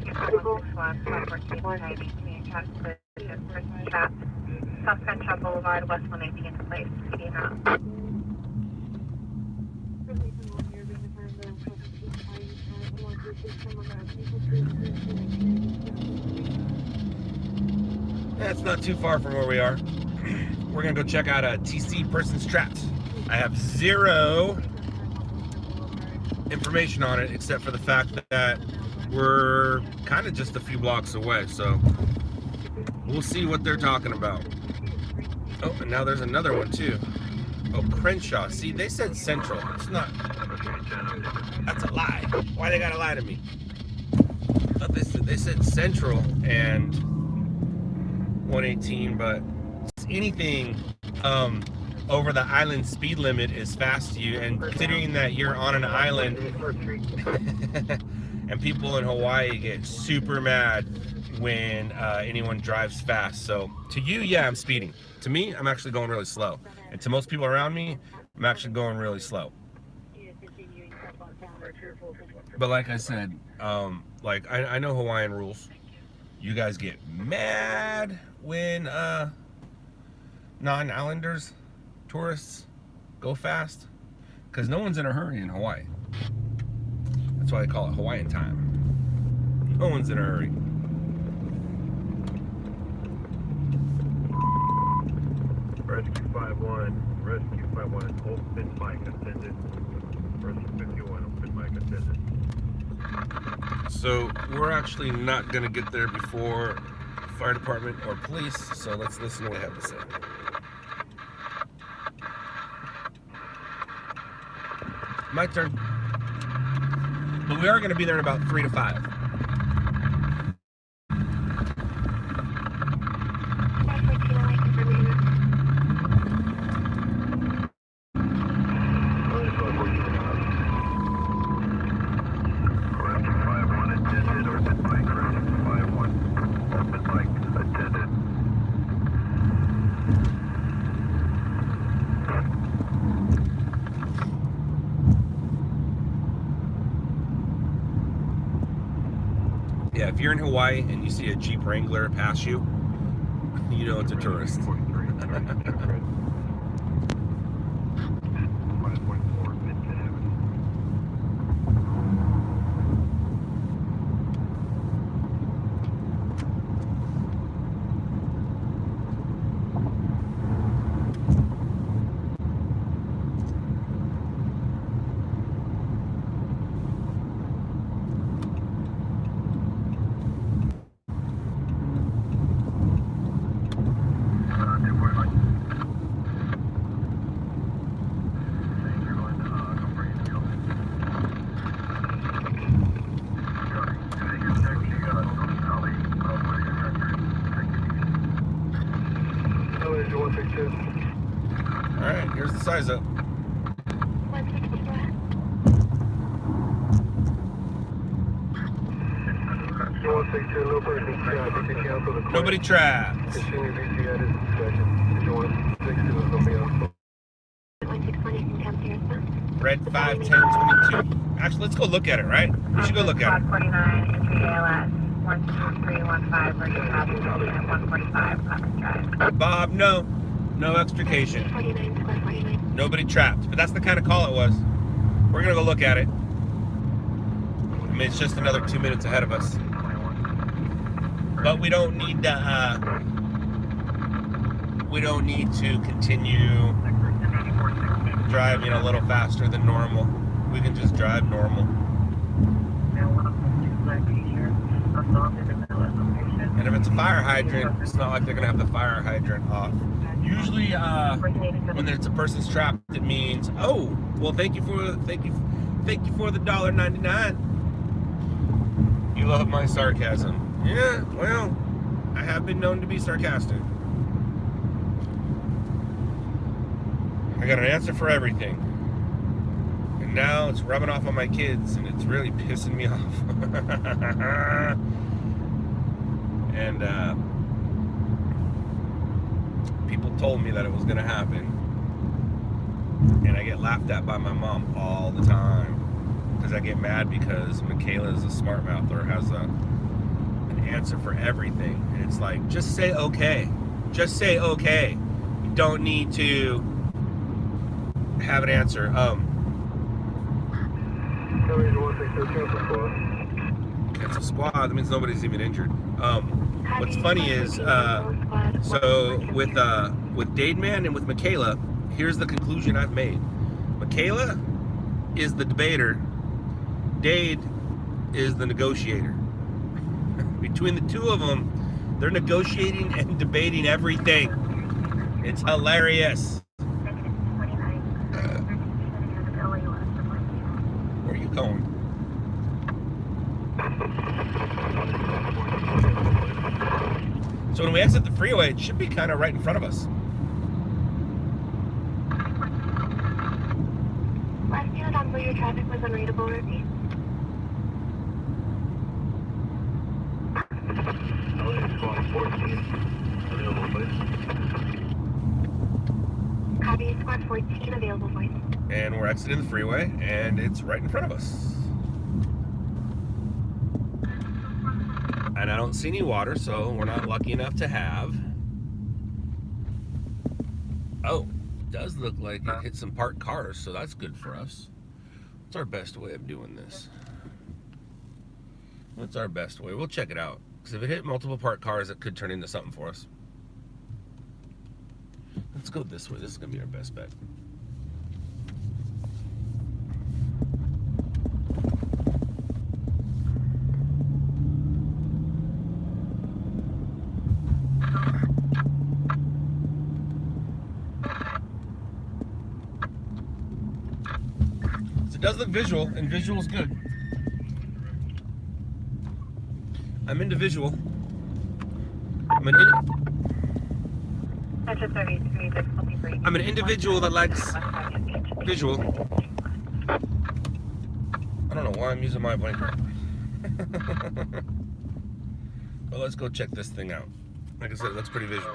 South Central Boulevard, West 118th Place, PD now. That's not too far from where we are. We're gonna go check out a TC person's traps. I have zero information on it except for the fact that we're kind of just a few blocks away, so we'll see what they're talking about. Oh, and now there's another one too. Oh, Crenshaw. See, they said Central. It's not. That's a lie. Why they gotta lie to me? I thought they said Central and 118, but anything over the island speed limit is fast to you, and considering that you're on an island and people in Hawaii get super mad when anyone drives fast. So to you, yeah, I'm speeding. To me, I'm actually going really slow, and to most people around me, I'm actually going really slow. But like I said, like I know Hawaiian rules. You guys get mad when non-islanders, tourists, go fast, because no one's in a hurry in Hawaii. That's why I call it Hawaiian time. No one's in a hurry. Rescue 51, open mic attended. Rescue 51, open mic attended. So we're actually not gonna get there before fire department or police, so let's listen to what they have to say. My turn. But we are gonna be there in about 3 to 5. Yeah, if you're in Hawaii and you see a Jeep Wrangler pass you, you know it's a tourist. Alright, here's the size up. Nobody trapped. Red 51022. Actually, let's go look at it, right? We should go look at it. 49, entry ALS, 12315, where you have at 145 Cotton Drive. Bob, no. No extrication. Nobody trapped. But that's the kind of call it was. We're going to go look at it. I mean, it's just another 2 minutes ahead of us. But we don't need to, continue driving a little faster than normal. We can just drive normal. And if it's a fire hydrant, it's not like they're gonna have the fire hydrant off. Usually, when it's a person's trapped, it means, oh, well, thank you for the $1.99. You love my sarcasm. Yeah, well, I have been known to be sarcastic. I got an answer for everything. And now it's rubbing off on my kids, and it's really pissing me off. And people told me that it was going to happen. And I get laughed at by my mom all the time. Because I get mad because Michaela is a smart mouther, has an answer for everything. And it's like, just say okay. Just say okay. You don't need to have an answer. Cancel squad. That means nobody's even injured. What's funny is, so with Dade Man and with Michaela, here's the conclusion I've made. Michaela is the debater. Dade is the negotiator. Between the two of them, they're negotiating and debating everything. It's hilarious. Where are you going? So when we exit the freeway, it should be kind of right in front of us. Last unit on your traffic was unreadable, repeat. Copy, squad 14 available, voice. And we're exiting the freeway, and it's right in front of us. And I don't see any water, so we're not lucky enough to have. Oh, it does look like it hit some parked cars, so that's good for us. What's our best way of doing this? What's our best way? We'll check it out. Because if it hit multiple parked cars, it could turn into something for us. Let's go this way. This is going to be our best bet. So it does look visual, and visual is good. I'm into visual. I'm an individual that likes visual. I don't know why I'm using my blinker. But let's go check this thing out. Like I said, it looks pretty visual.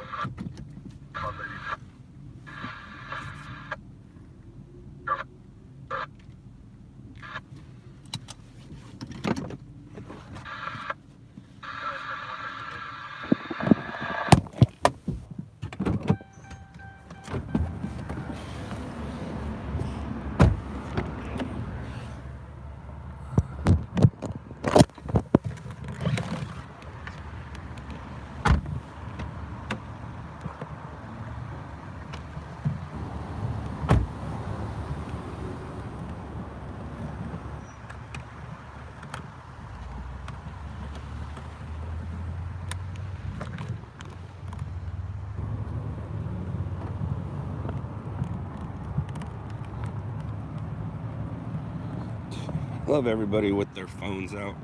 Love everybody with their phones out.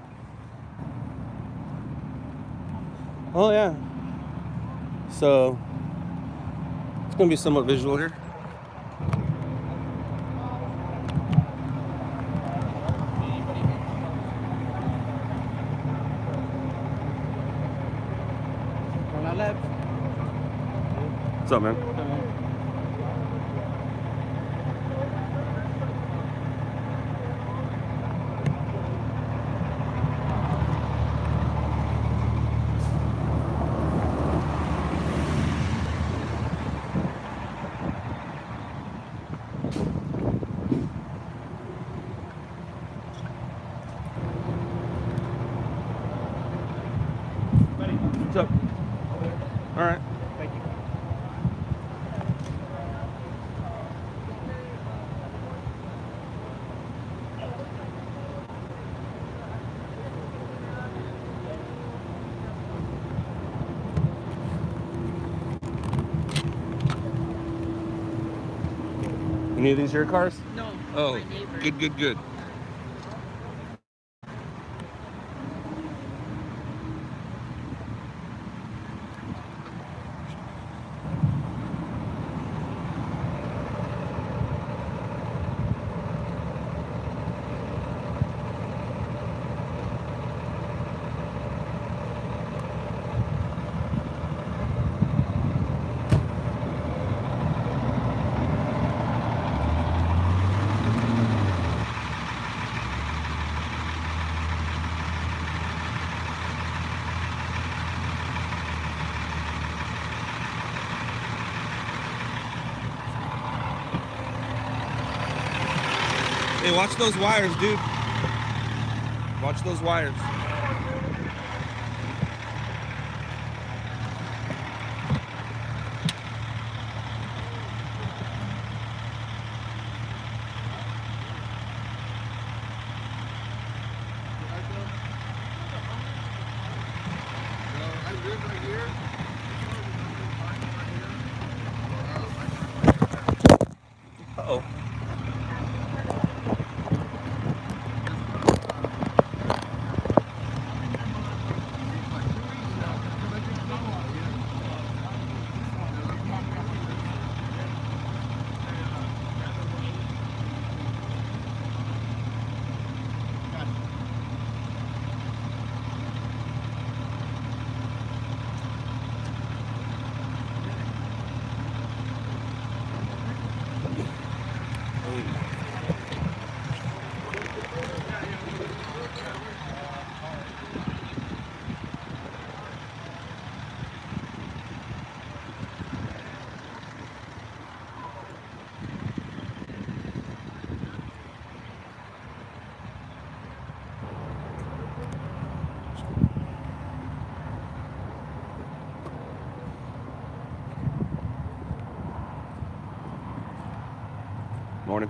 Oh yeah. So it's gonna be somewhat visual here. What's up, man? What's up? All right. Thank you. Any of these your cars? No. Oh, My neighbor. good, good, good. Hey, watch those wires, dude. Watch those wires. Uh-oh. Morning.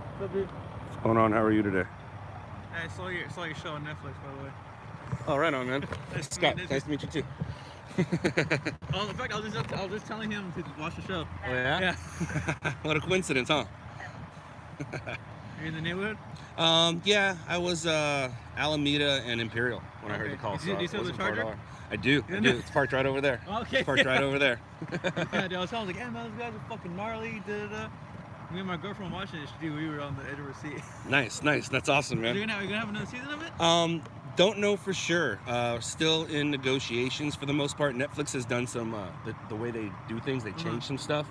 What's up, dude? What's going on? How are you today? Hey, I saw your show on Netflix, by the way. Oh, right on, man. Nice to Scott, meet- nice to meet you too. Oh, in fact, I was just telling him to watch the show. Oh, yeah? Yeah. What a coincidence, huh? You're in the neighborhood? Yeah, I was Alameda and Imperial when I heard the call. Do you so still have the it wasn't far at Charger? all. I do. It's parked right over there. Okay. It's parked right over there. Yeah, dude, I was like, hey, man, those guys are fucking gnarly. Da, da, da. Me and my girlfriend watching it, dude, we were on the edge of our seat. Nice. That's awesome, man. Are you gonna have another season of it? Don't know for sure. Still in negotiations for the most part. Netflix has done some the way they do things. They changed some stuff,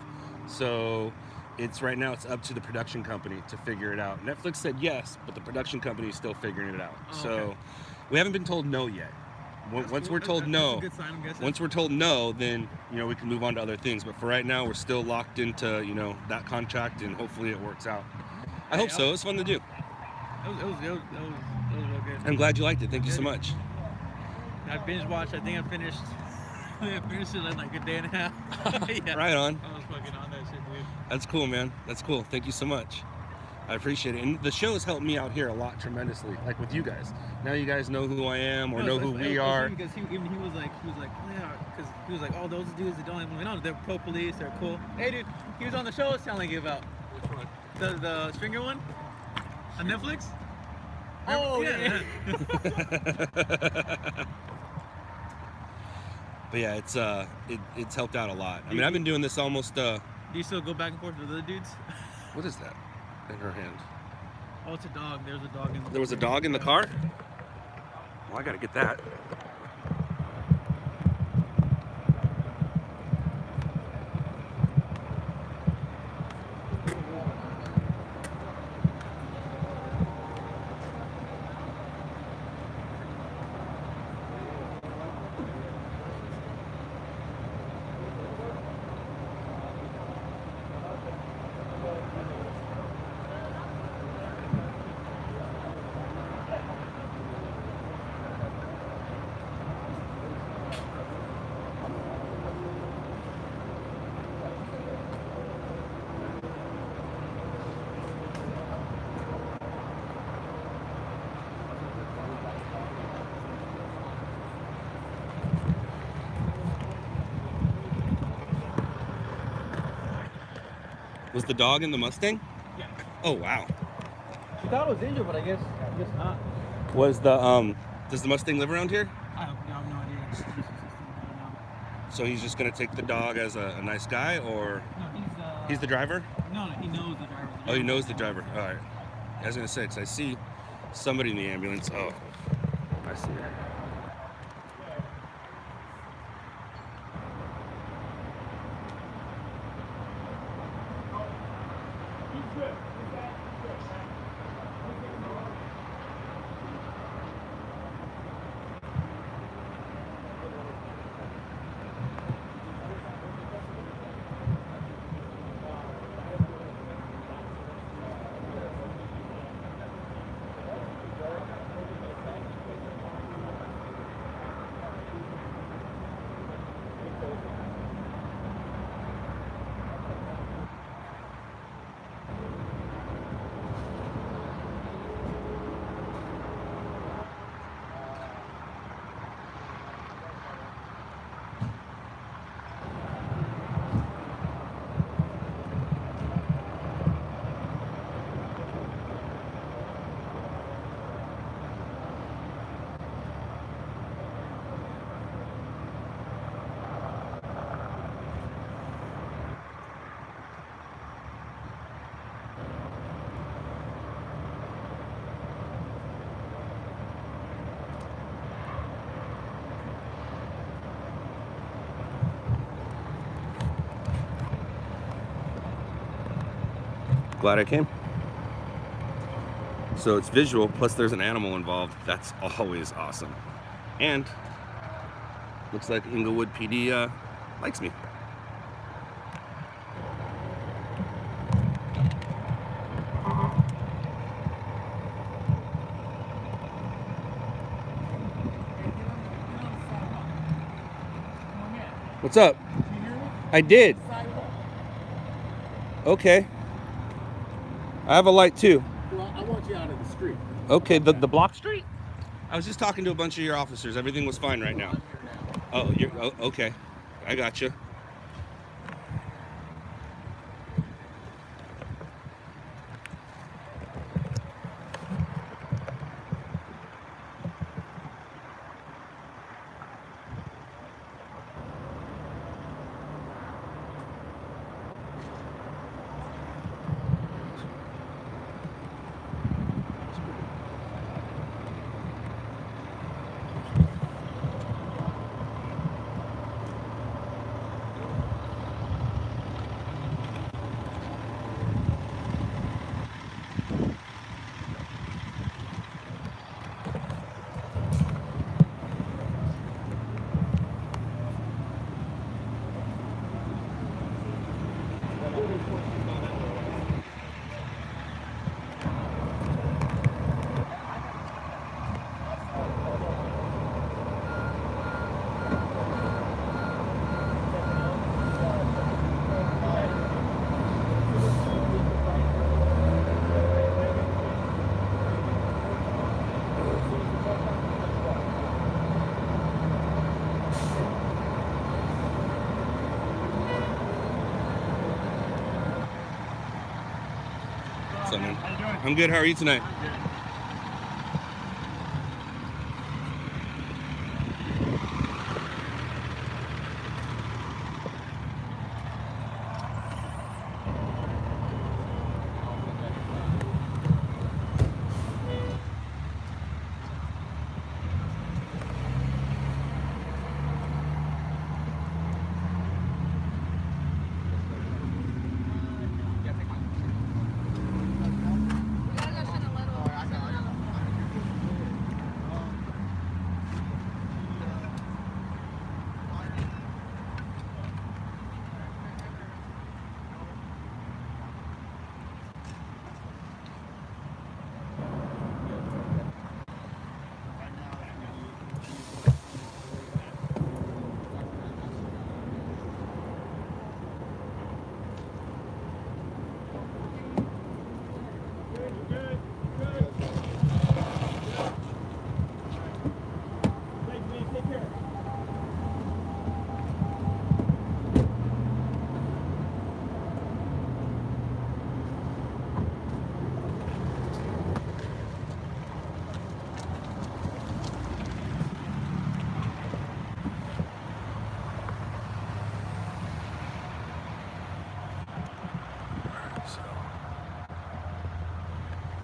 so it's right now it's up to the production company to figure it out. Netflix said yes, but the production company is still figuring it out. Oh, so okay. we haven't been told no yet. Once we're told no, that's a good sign, I'm guessing. once we're told no, then we can move on to other things. But for right now, we're still locked into that contract, and hopefully it works out. I hope so. It's fun to do. It was real good. I'm glad you liked it. Thank you so much. I binge watched. I think I finished it in like a day and a half. Yeah. Right on. I was fucking on that shit, dude. That's cool, man. That's cool. Thank you so much. I appreciate it. And the show has helped me out here a lot tremendously, like with you guys. Now you guys know who I am or know who we are. Because he was like, oh yeah, because he was like, oh, those dudes that don't even know, they're pro police, they're cool. Hey, dude, he was on the show I was telling you about. Which one? The stringer one on Netflix. Oh yeah. But yeah, it's helped out a lot. I mean, I've been doing this almost Do you still go back and forth with other dudes? What is that in her hand? Oh, it's a dog. There's a dog in the There was a dog in the car? Well, I gotta get that. Was the dog in the Mustang? Yeah. Oh, wow. She thought it was injured, but I guess not. Was the, does the Mustang live around here? I have no idea. I don't know. So he's just gonna take the dog as a nice guy, or? No, He's the driver? No, he knows the driver. Oh, he knows the driver. All right. I was gonna say, because I see somebody in the ambulance. Oh, I see it. Glad I came. So it's visual, plus there's an animal involved. That's always awesome. And looks like Inglewood PD likes me. What's up? I did. Okay. I have a light too. Well, I want you out of the street. Okay, the block street? I was just talking to a bunch of your officers. Everything was fine right now. Oh, okay. I got you. What's up, man? How you doing? I'm good. How are you tonight?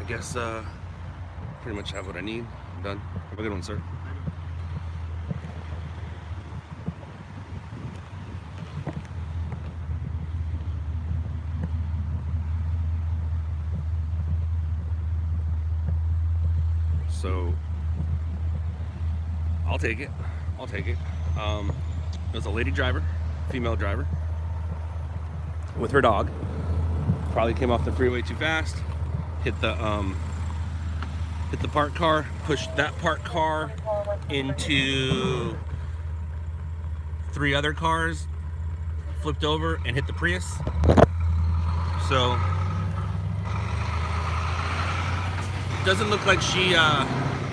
guess pretty much have what I need. I'm done. Have a good one, sir. So I'll take it. I'll take it. It was a lady driver, female driver, with her dog. Probably came off the freeway too fast. Hit the parked car. Pushed that parked car into 3 other cars. Flipped over and hit the Prius. So doesn't look like she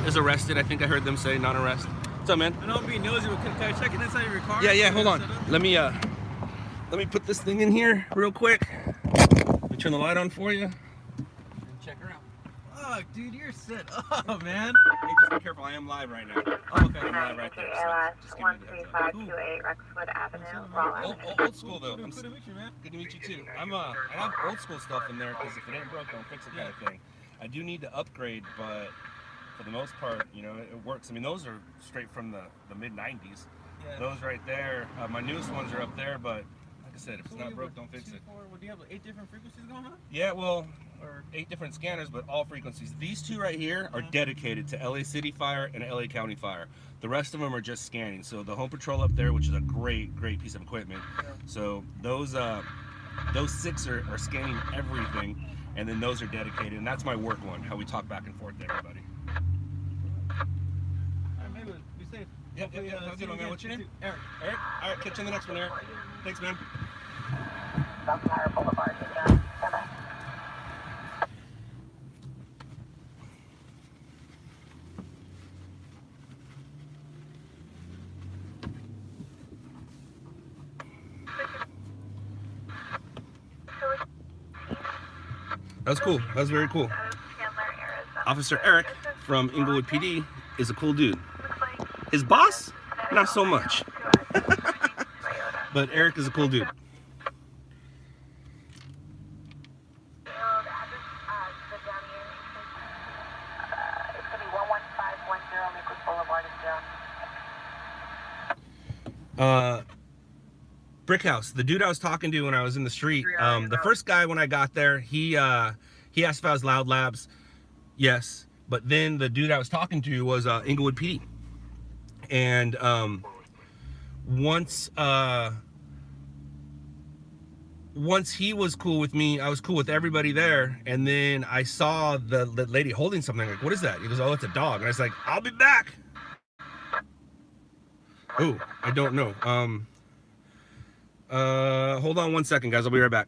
is arrested. I think I heard them say non-arrest. What's up, man? I know I'm being nosy, but can I check it inside of your car? Yeah, hold on. Let me put this thing in here real quick. Let me turn the light on for you. And check her out. Oh, dude, you're set up, man. Hey, just be careful. I am live right now. Oh, okay. I'm live right there. So just give me the heads up. 13528 Rexwood Avenue, Old school though. Good to meet you, man. Good to meet you too. I have old school stuff in there because if it ain't broke, don't fix it kind of thing. I do need to upgrade, but for the most part, you know, it works. I mean, those are straight from the mid 90s. Yeah. Those right there. My newest ones are up there, but like I said, if it's not broke, don't fix it. What do you have, like 8 different frequencies going on? Yeah, well, or 8 different scanners, but all frequencies. These 2 right here are dedicated to LA City Fire and LA County Fire. The rest of them are just scanning. So the Home Patrol up there, which is a great piece of equipment. Yeah. So those 6 are scanning everything, and then those are dedicated, and that's my work one. How we talk back and forth to everybody. All right, maybe be safe. Yep. Have a good one, man. What's your name? Eric. Eric. All right, catch you in the next one, Eric. Thanks, man. Bellflower Boulevard, Bye-bye. That was cool. That was very cool. Officer Eric from Inglewood PD is a cool dude. His boss, not so much. But Eric is a cool dude. Brick House, the dude I was talking to when I was in the street. The first guy when I got there, he asked if I was LOUDLABS. Yes, but then the dude I was talking to was Inglewood PD. And once he was cool with me, I was cool with everybody there. And then I saw the lady holding something. Like, what is that? He goes, oh, it's a dog. And I was like, I'll be back. Oh, I don't know. Hold on 1 second, guys. I'll be right back.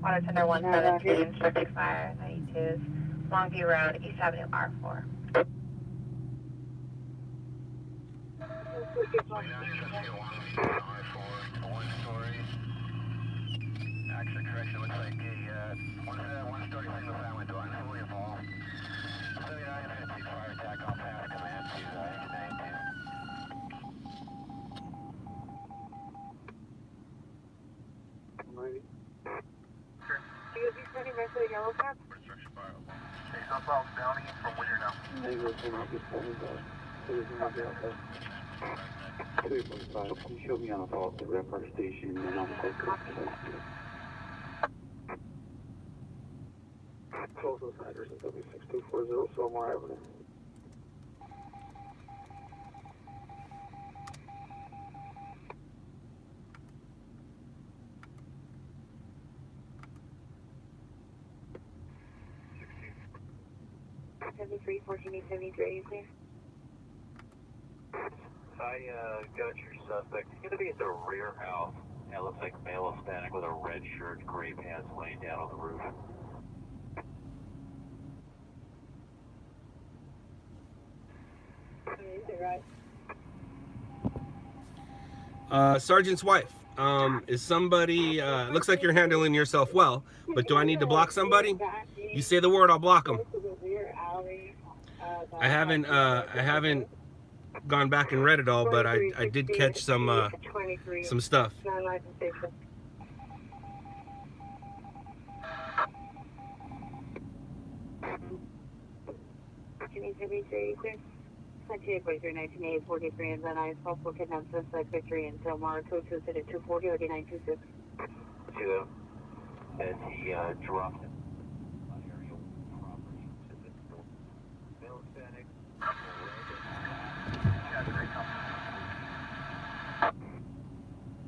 Water Tender 117, subject fire 92s, Longview Road, East Avenue, R4. Actually, correction, looks like a one-story single family dwelling, fully involved. 7950 fire attack on path command to engine 92. Do you be running back to the yellow cab? Restriction fire. Hey, no problem, Downey, from where you're now. You showed me on the phone at the Red Park Station, and I'm like, close those address at W6240 Fillmore Avenue. Three 1473, please. I got your suspect. He's going to be at the rear house. It looks like male Hispanic with a red shirt, gray pants, laying down on the roof. Right. Sergeant's wife. Is somebody, looks like you're handling yourself well, but do I need to block somebody? You say the word, I'll block them. I haven't gone back and read it all, but I did catch some stuff. Clear 1943 and then I possible kidnap suspect Victory and Delmar code 2 at 240 or 926. As he dropped on aerial property to the north. Mill static.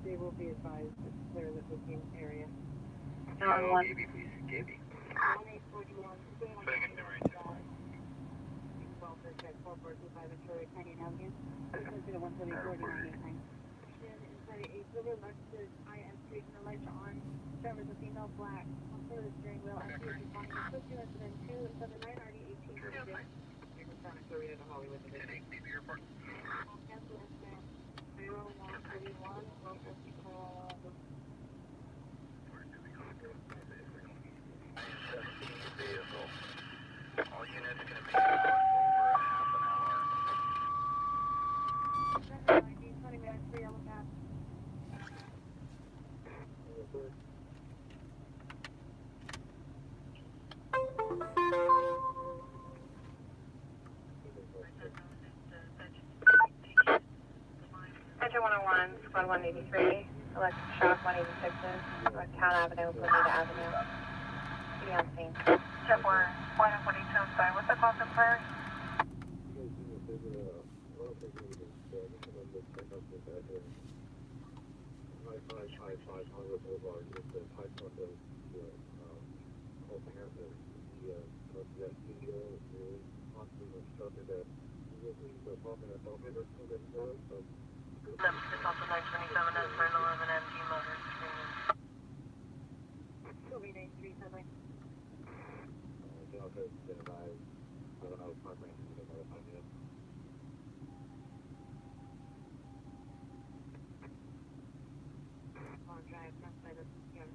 They will be advised to clear the booking area. 911. Gaby. 1841. Welfare check 4425 and Troy Canyon Avenue. Consider 174 I am taking the lights on. Driver's a female black. On for the steering wheel. I see you calling the 279 RD 18. Sonic Florida to Hollywood Division. Cancel incident 0131. Local call. All units going to be over half an hour. 20 minutes for yellow pass. Enter 101, squad 183, electric shock 186, North Town Avenue, Bermuda Avenue. Be on scene. Step 1, 142, sorry, what's the call for prayer? It's also 927 S for 11 MG Motors. Kobe 937. Long drive, not by the yard.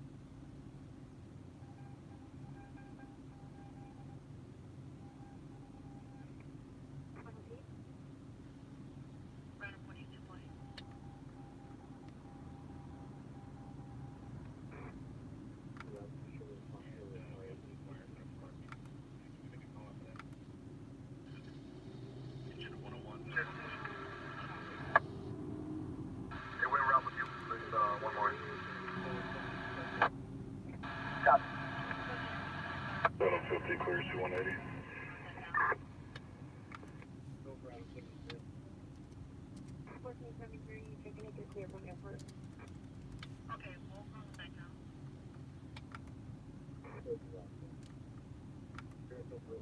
Clears to 180. Taking it clear from airport. Okay, we'll call it back now. For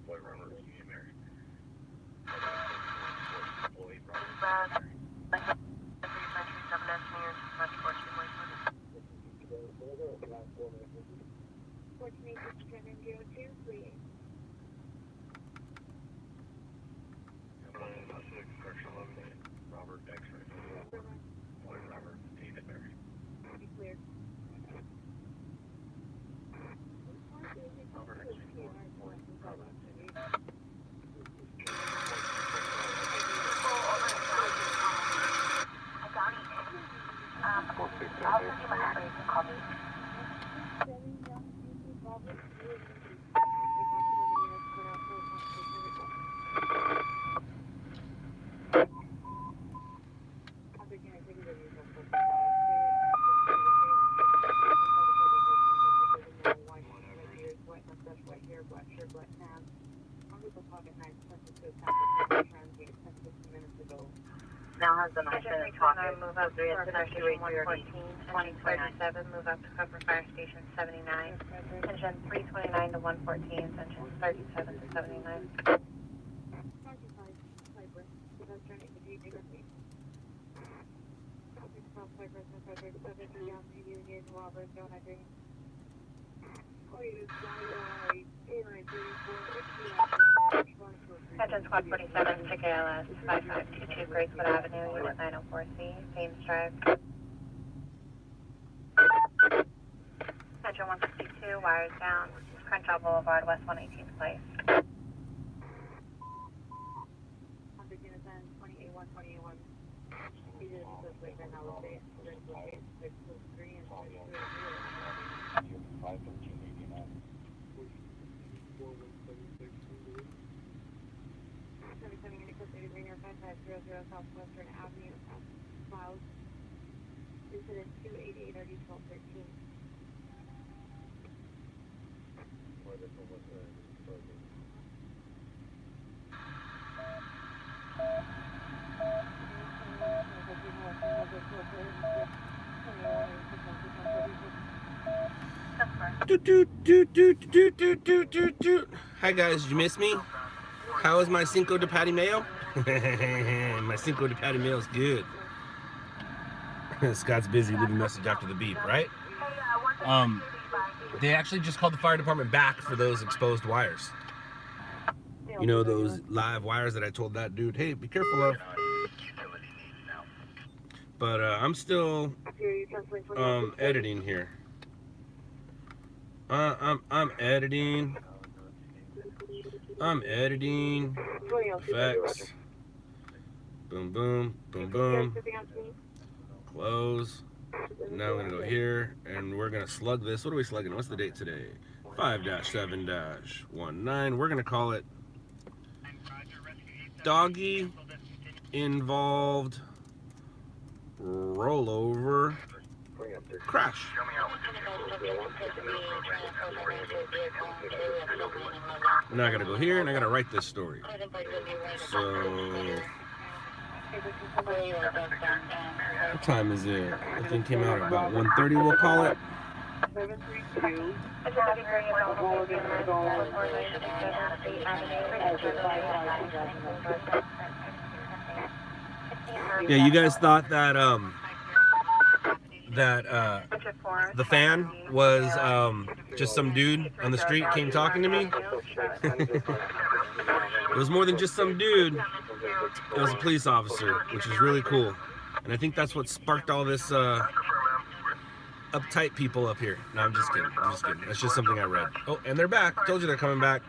Boy Robert, Union Mary. Robert X-ray. Boy Robert, David Mary. Clear. Robert X-ray. Robert. I'll send you my number, you can call me. Now has the nice move up to International 114, 2037, move up to cover fire station 79, engine 329 to 114, engine 37 to 79. Union, Robert, don't agree. Attention Squad 47, ticket LS 5522 Gracewood Avenue, Unit 904C, James Drive. Attention 162, wires down, Crenshaw Boulevard, West 118th Place. 28-1. These are the suspects right now, let's say, 623 and 51389. 77 Unit Code 5500 Southwestern Avenue, Clouds. Incident 288 RD 1213. Hi guys, did you miss me? How is my Cinco de Patty Mayo? My Cinco de Patty Mayo is good. Scott's busy leaving a message after the beep, right? They actually just called the fire department back for those exposed wires. You know, those live wires that I told that dude, hey, be careful of. But I'm still editing here. I'm editing. Effects. Boom, boom, boom, boom. Close. Now I'm gonna go here and we're gonna slug this. What are we slugging? What's the date today? 5-7-19. We're gonna call it Doggy Involved Rollover Crash. Now I gotta go here and I gotta write this story. So what time is it? I think it came out at about 1:30, we'll call it. Yeah, you guys thought that the fan was just some dude on the street came talking to me. It was more than just some dude. It was a police officer, which is really cool. And I think that's what sparked all this uptight people up here. No, I'm just kidding. That's just something I read. Oh, and they're back. I told you they're coming back.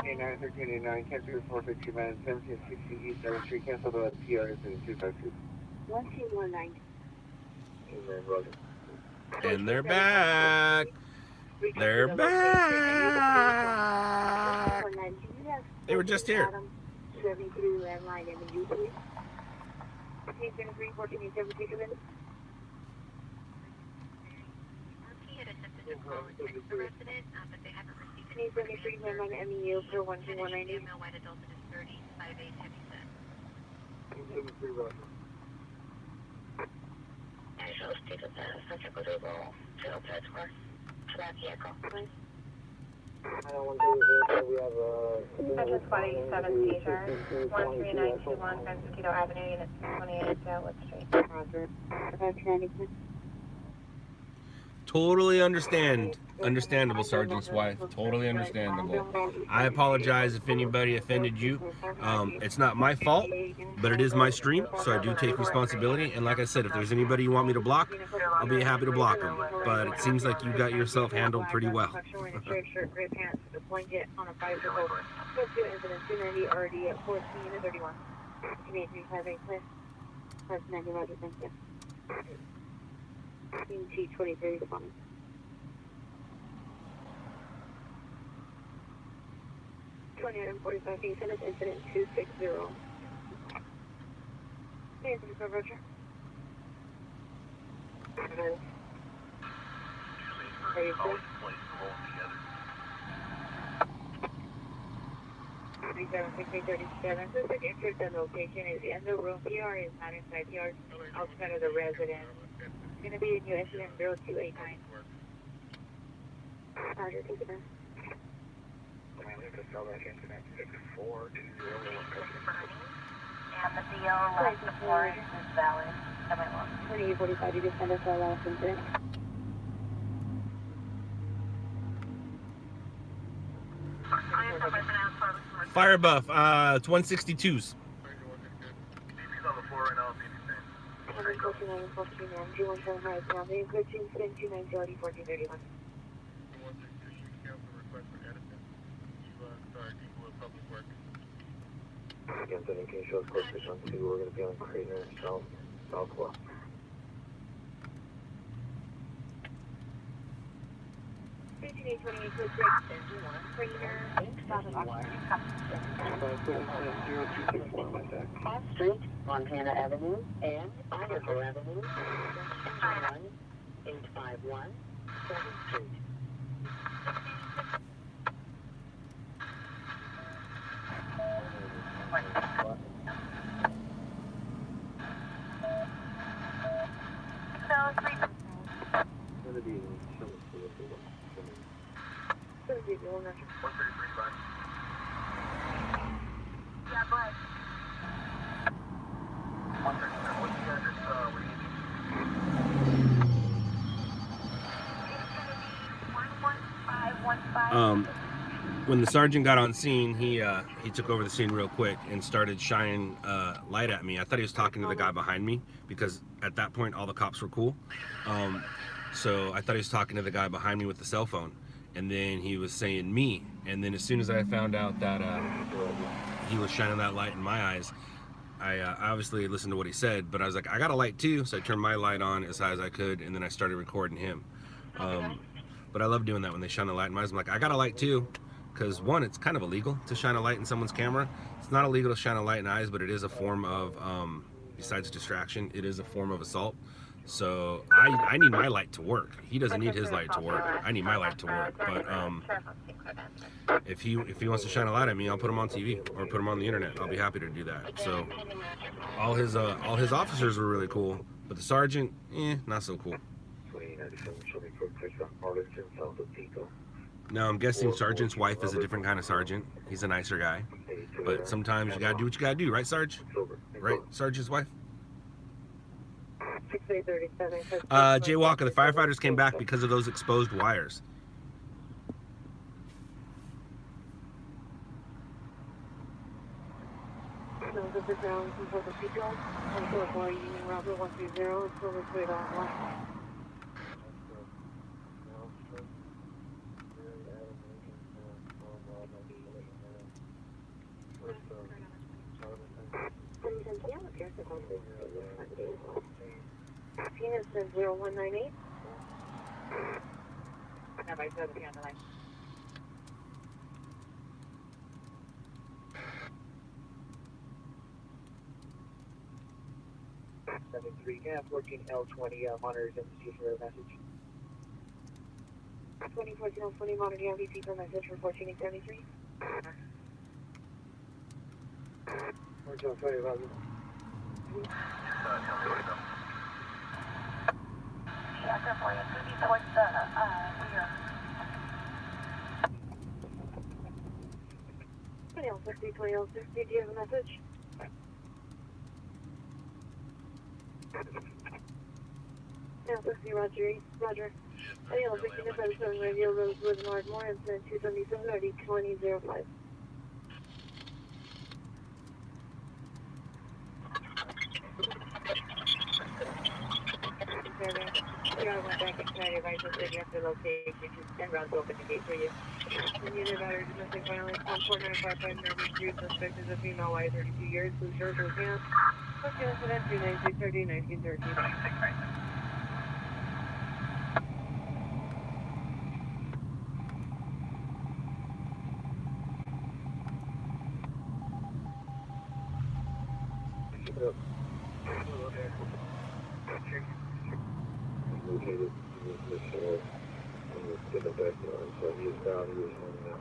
Hey, 91389, cancel 450 man, 1760 East 7th Street, cancel the PR incident 252. 1219. And they're back. They're back. They were just here. 72 landline MU, please. 1473, landline MEU for 12190. Attention 27 seizure, 13921 Grand Mosquito Avenue, Unit 628, Outlet Street. Totally understandable, Sergeant's wife. Totally understandable. I apologize if anybody offended you. It's not my fault, but it is my stream, so I do take responsibility. And like I said, if there's anybody you want me to block, I'll be happy to block them. But it seems like you got yourself handled pretty well. T23 responding. 2845 incident 260. Hey, Roger. Ready, please? 37. Suspect entered the location is in the room. PR is not inside. PR outside of the residence. It's going to be a new incident 0289. Roger, take it in. And the DO left the floor is valid. 2845, you just send us our last incident. Fire buff, it's 162s. On the floor right now, Again, can you show us course position on 2? We're going to be on Crater, southwest. Cross Street, Montana Avenue, and Idaho Avenue, 851 7th Street. Yeah, but When the sergeant got on scene, he took over the scene real quick and started shining light at me. I thought he was talking to the guy behind me because at that point all the cops were cool. So I thought he was talking to the guy behind me with the cell phone, and then he was saying me. And then as soon as I found out that he was shining that light in my eyes, I obviously listened to what he said, but I was like, I got a light too, so I turned my light on as high as I could, and then I started recording him. But I love doing that when they shine a light in my eyes. I'm like, I got a light too, because one, it's kind of illegal to shine a light in someone's camera. It's not illegal to shine a light in eyes, but it is a form of, besides distraction, it is a form of assault. So I need my light to work. He doesn't need his light to work. I need my light to work. But if he wants to shine a light at me, I'll put him on TV or put him on the internet. I'll be happy to do that. So all his officers were really cool, but the sergeant, not so cool. Now I'm guessing sergeant's wife is a different kind of sergeant. He's a nicer guy, but sometimes you gotta do what you gotta do, right, Sarge? Right, Sarge's wife. Jay Walker, the firefighters came back because of those exposed wires. Penis says 0198. Have I said the on the line? 73, can I have 14L20 monitors MVC for a message? 2014L20 monitor MVC for message for 14873. 14L20, Roger. yeah, definitely. It's going to be towards the rear. 20L60, 20L60, do you have a message? L60, Roger. 20L60, Nevada 7 Radio, Rosewood, and Ardmore, incident 277, RD 2005. You went back and tried to advise us that you have to locate and rounds open the gate for you. The unit about her domestic violence, 14955 Nervous Street, suspect is a female, Y 32 years, blue shirt, blue pants. First incident 39630 1913. Located in the shore in the backyard, so he is down, he is home now.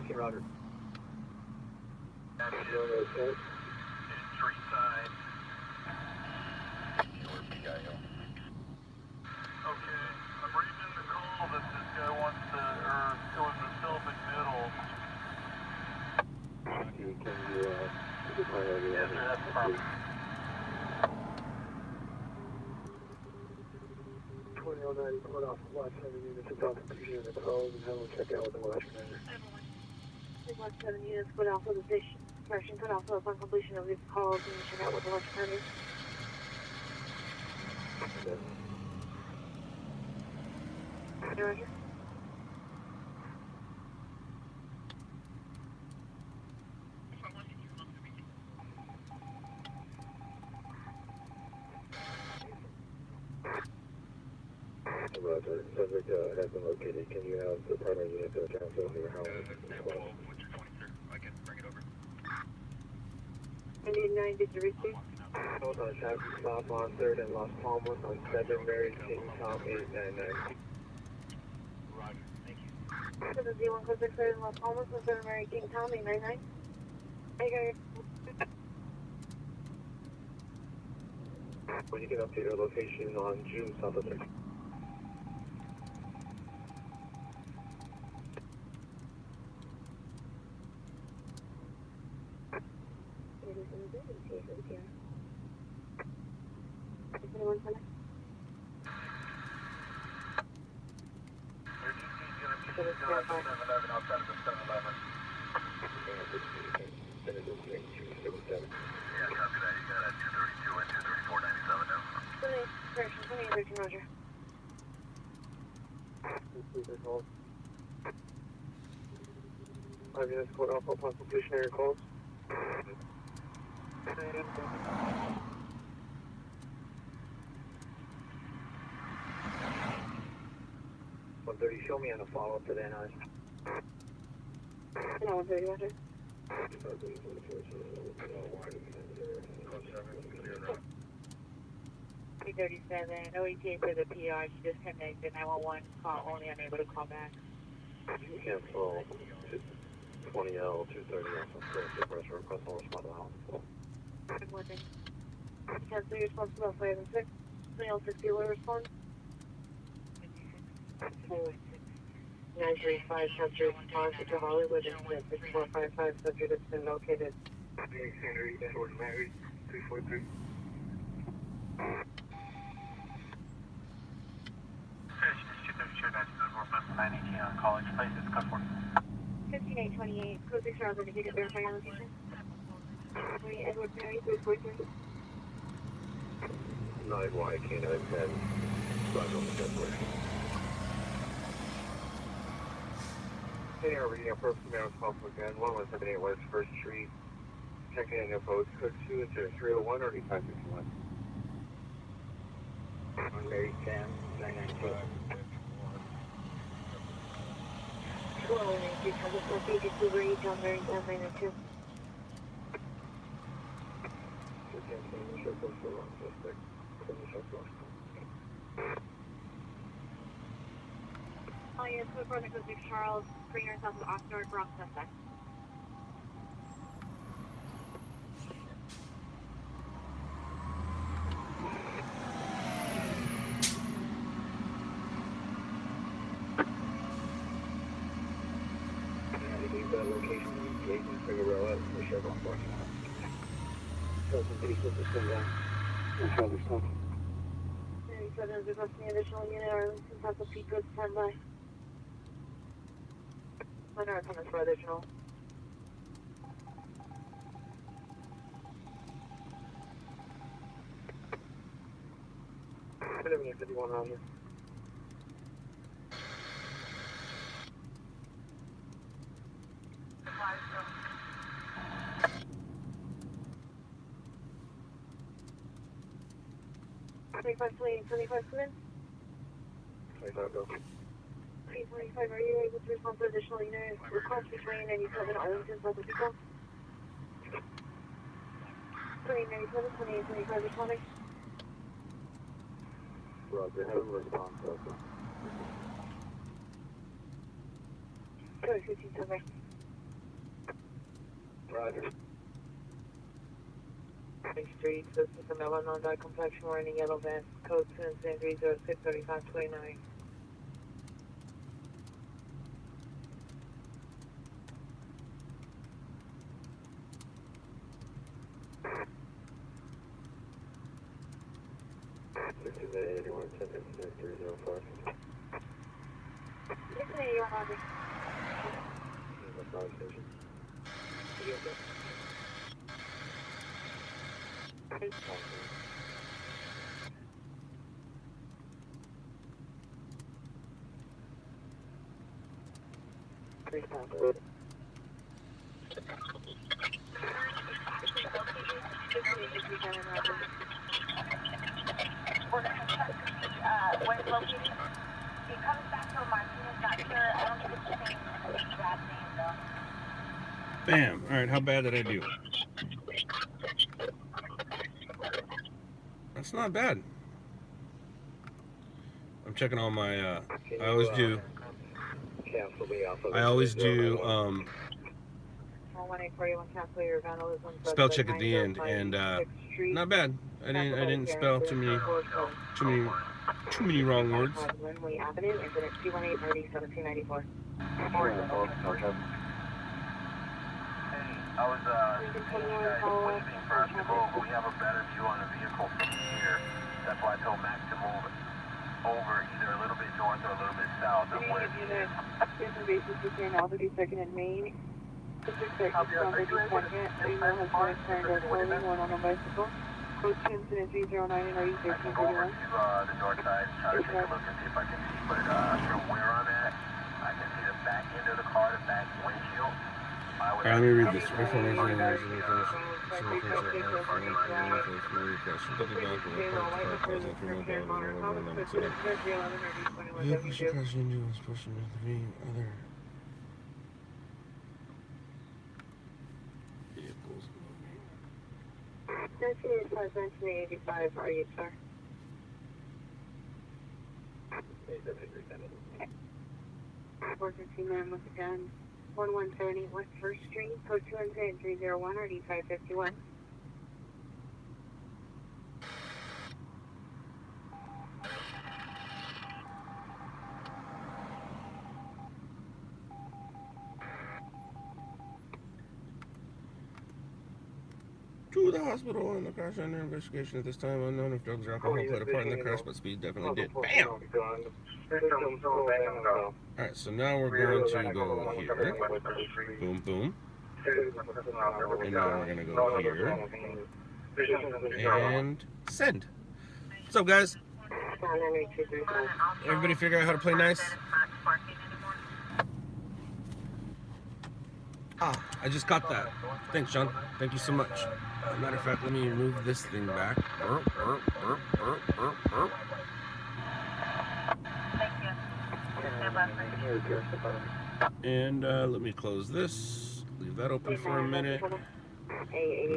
Okay, Roger. Okay. Street side. Okay, I'm reading the call that this guy wants to, or it was a Sylvan middle. Can you, Yes, sir, that's the problem. 20 2090, put off the last 7 units of Delta Fusion in the close and have them check out with the West Commander. 7 units, put off of the station. Correction, put off upon completion of these calls and check out with the West Commander. Roger. Roger. Subject has been located. Can you have the primary unit to account for your house? I can bring it over. 99, did you receive? Hold on, traffic stop on 3rd and Las Palmas on 7 Mary King Tom 899. Roger, thank you. 701 code 6 3rd and Las Palmas on 7 Mary King Tom 899. I got it. When you can update your location on June south of 3rd. Outside of the 7-Eleven. Yeah, copy that. You got 232 and 234.97 now. Correction, 2813, Roger. Five units code off upon completion of your calls. 130, show me on a follow-up to the NI. No, 130, Roger. 337, OETA for the PR, she disconnected, 911, call only, unable to call back. Cancel 20L 230 off of pressure request on respond to the house. Good morning. Cancel your response to 506. 2060 will respond. 935, cancel response to Hollywood incident 6455, subject has been located. Alexander Edward Mary 343. Station is 232, 918 on College Place. It's code 4. 15828, code 6 rounds indicated, verify your location. Edward Mary 343. 9Y Canine 10. Roger on the declaration. Hey, reading our purpose of responsible again. 1178 West 1st Street. Checking in your post code 2 into 301 or 8551. On Mary 10, 992. Well, because it's located to where you tell Mary 10, 992. Oh, yes, code 4, code 6 Charles, bring yourself to Oxnard, Bronx, suspect. Is requesting additional unit or since the peak good standby. Minor comments for additional. 51 Roger. Twenty-five, come in. 25 go. 25, are you able to respond to additional unit request between 97 Arlington, South of Pico? 2097, 2825 responding. Roger, have a response, okay. Code 15 Roger. Street, this is a Melanon complexion wearing a yellow vest, code 10-306-3529. 81, 304. Yes, 8100. Power station. We're going to check where it's located. He comes back to Martinez, not sure. I don't think it's the same exact name, though. Bam. All right, how bad did I do? That's not bad. I'm checking all my, I always do spell check at the end, and not bad. I didn't spell too many wrong words. Lindley Avenue, incident 218-30-1794. I was waving for us to go, but we have a better view on the vehicle from here. That's why I told Max to move over either a little bit north or a little bit south of where he is. Information between Albany 2nd and Main. District 2nd, Albany 2nd. Female has been turned or clothing, one on a bicycle. Code 2 incident 309 and RE 1331. I can go over to the north side and try to take a look and see if I can see, but from where I'm at, I can see the back end of the car, the back windshield. Alright, let me read this. This is 1985, are you, sir? Worker man with a gun. 1178 West 1st Street, code 2 incident 301 or D551. To the hospital in the crash under investigation at this time. Unknown if drugs or alcohol played a part in the crash, but speed definitely did. Bam! Alright, so now we're going to go here. Boom, boom. And now we're going to go here. And send. What's up, guys? Everybody figure out how to play nice? Ah, I just got that. Thanks, Sean. Thank you so much. Matter of fact, let me move this thing back. And let me close this. Leave that open for a minute.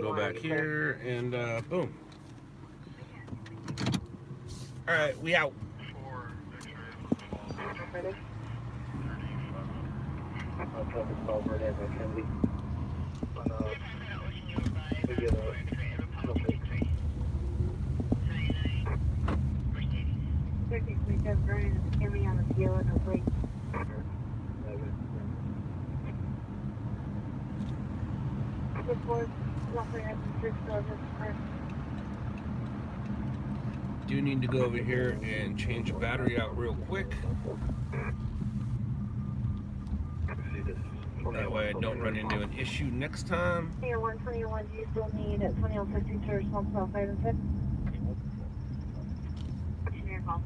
Go back here and boom. All right, we out. Do need to go over here and change the battery out real quick. That way I don't run into an issue next time. Here, 121, do you still need 2015 to response call 5 and 6? Engineer call.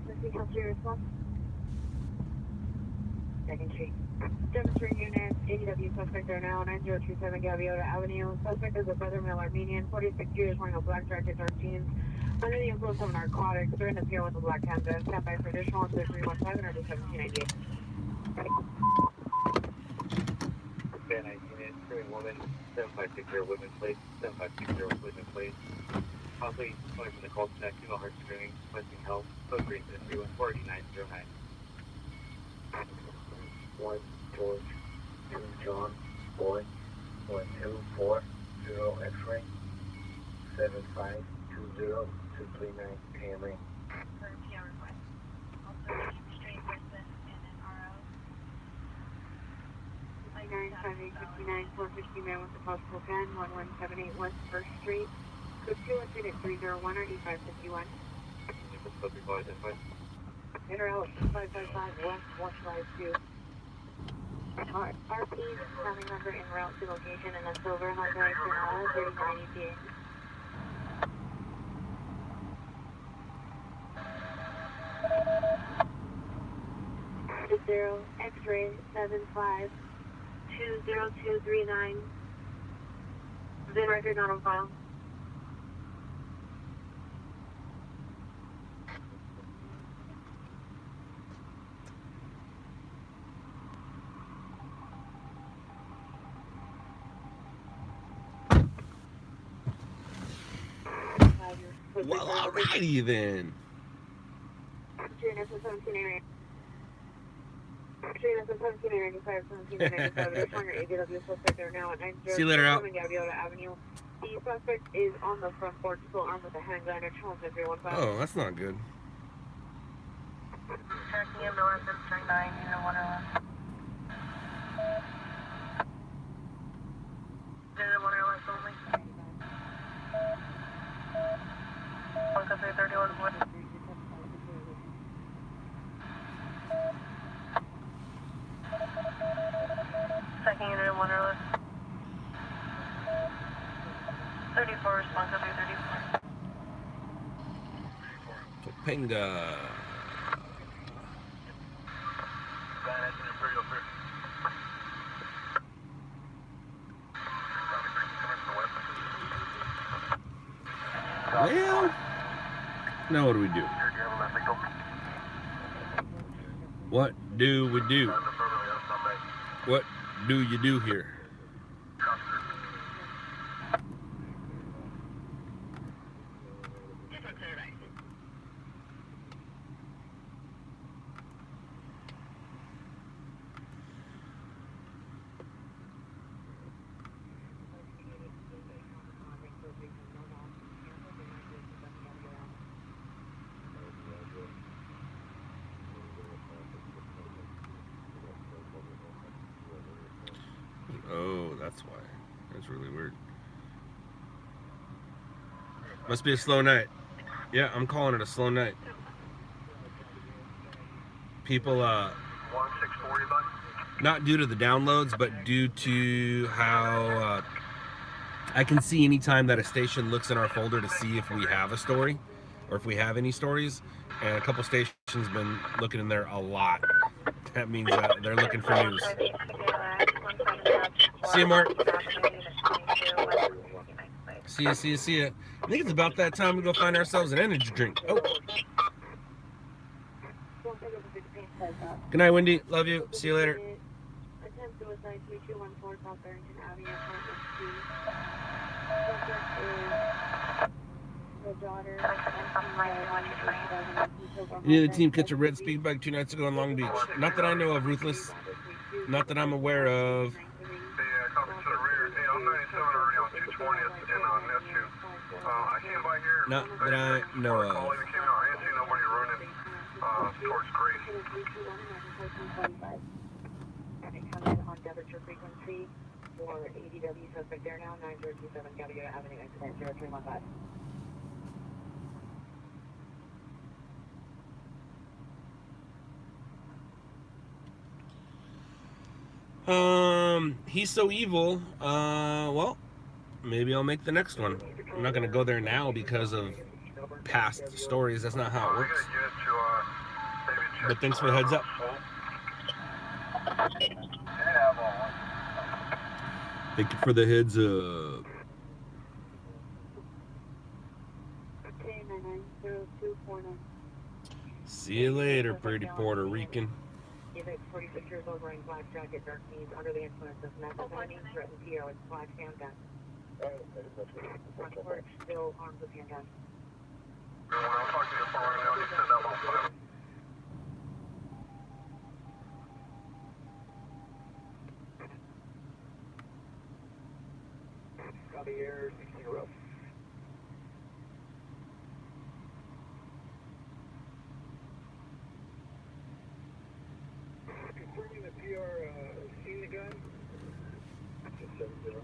Anything else to your response? Second Street. Demonstrating unit, ADW suspect there now, 9037 Gaviota Avenue. Suspect is a Brother-Mill Armenian, 46 years, wearing a black jacket, dark jeans. Under the influence of narcotics, they're in the field with a black canvas. Stand by for additional 317 or 1798. Van 19 unit, screaming woman, 7560 Woodman Place, 7560 Woodman Place. Possibly coming from the cul de female heart screaming, requesting help, code green to 314-8909. 1 George 2 John Boy 1240 X-ray 7520239 Camry. For PR request. Also, straight person and an RO. 59, 58, 59, 450 man with a possible pen, 1178 West 1st Street. Code 2 at 301 or E551. Inter out 555 West 152. RP family member en route to location in a silver Hyundai Sonata 39 ETA. 0 X-ray 75 20239. VIN record not on file. Well, alrighty then. See you later, out. The suspect is on the front porch, still armed with a handgun or challenge 315. Oh, that's not good. Tracking him north of 39, unit 101. Unit 101 only. 131 Wood. Second unit 101. 34, responsive 34. Topanga. Well, now what do we do? What do we do? What do you do here? Oh, that's why. That's really weird. Must be a slow night. Yeah, I'm calling it a slow night. People, not due to the downloads, but due to how I can see anytime that a station looks in our folder to see if we have a story or if we have any stories. And a couple stations been looking in there a lot. That means that they're looking for news. See you, Mark. See ya, see ya, see ya. I think it's about that time we go find ourselves an energy drink. Oh. Good night, Wendy. Love you. See you later. Attempt suicide 3214 South Barrington Avenue, apartment 2. The daughter. Any of the team catch a red speed bike 2 nights ago in Long Beach? Not that I know of, Ruthless. Not that I'm aware of. Not that I know of. Coming on Devonshire frequency for ADW suspect there now, 9027 Gaviota Avenue, incident 0315. He's so evil. Well, maybe I'll make the next one. I'm not gonna go there now because of past stories. That's not how it works. But thanks for the heads up. Thank you for the heads up. See you later, pretty Puerto Rican. He's 46 years old, wearing black jacket, dark jeans, under the influence of methamphetamine, threatened PO with black handgun. Front porch, still armed with handgun. I'll talk to you for right now. You said that one time. Copy air 60. Confirming the PR seen the gun? Just 70.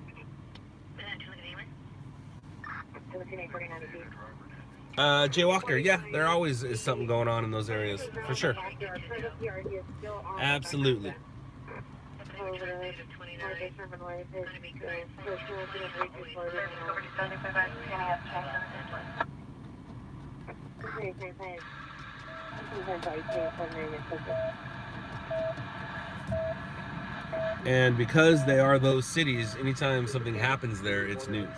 Jay Walker, yeah, there always is something going on in those areas, for sure. Absolutely. And because they are those cities, anytime something happens there, it's news,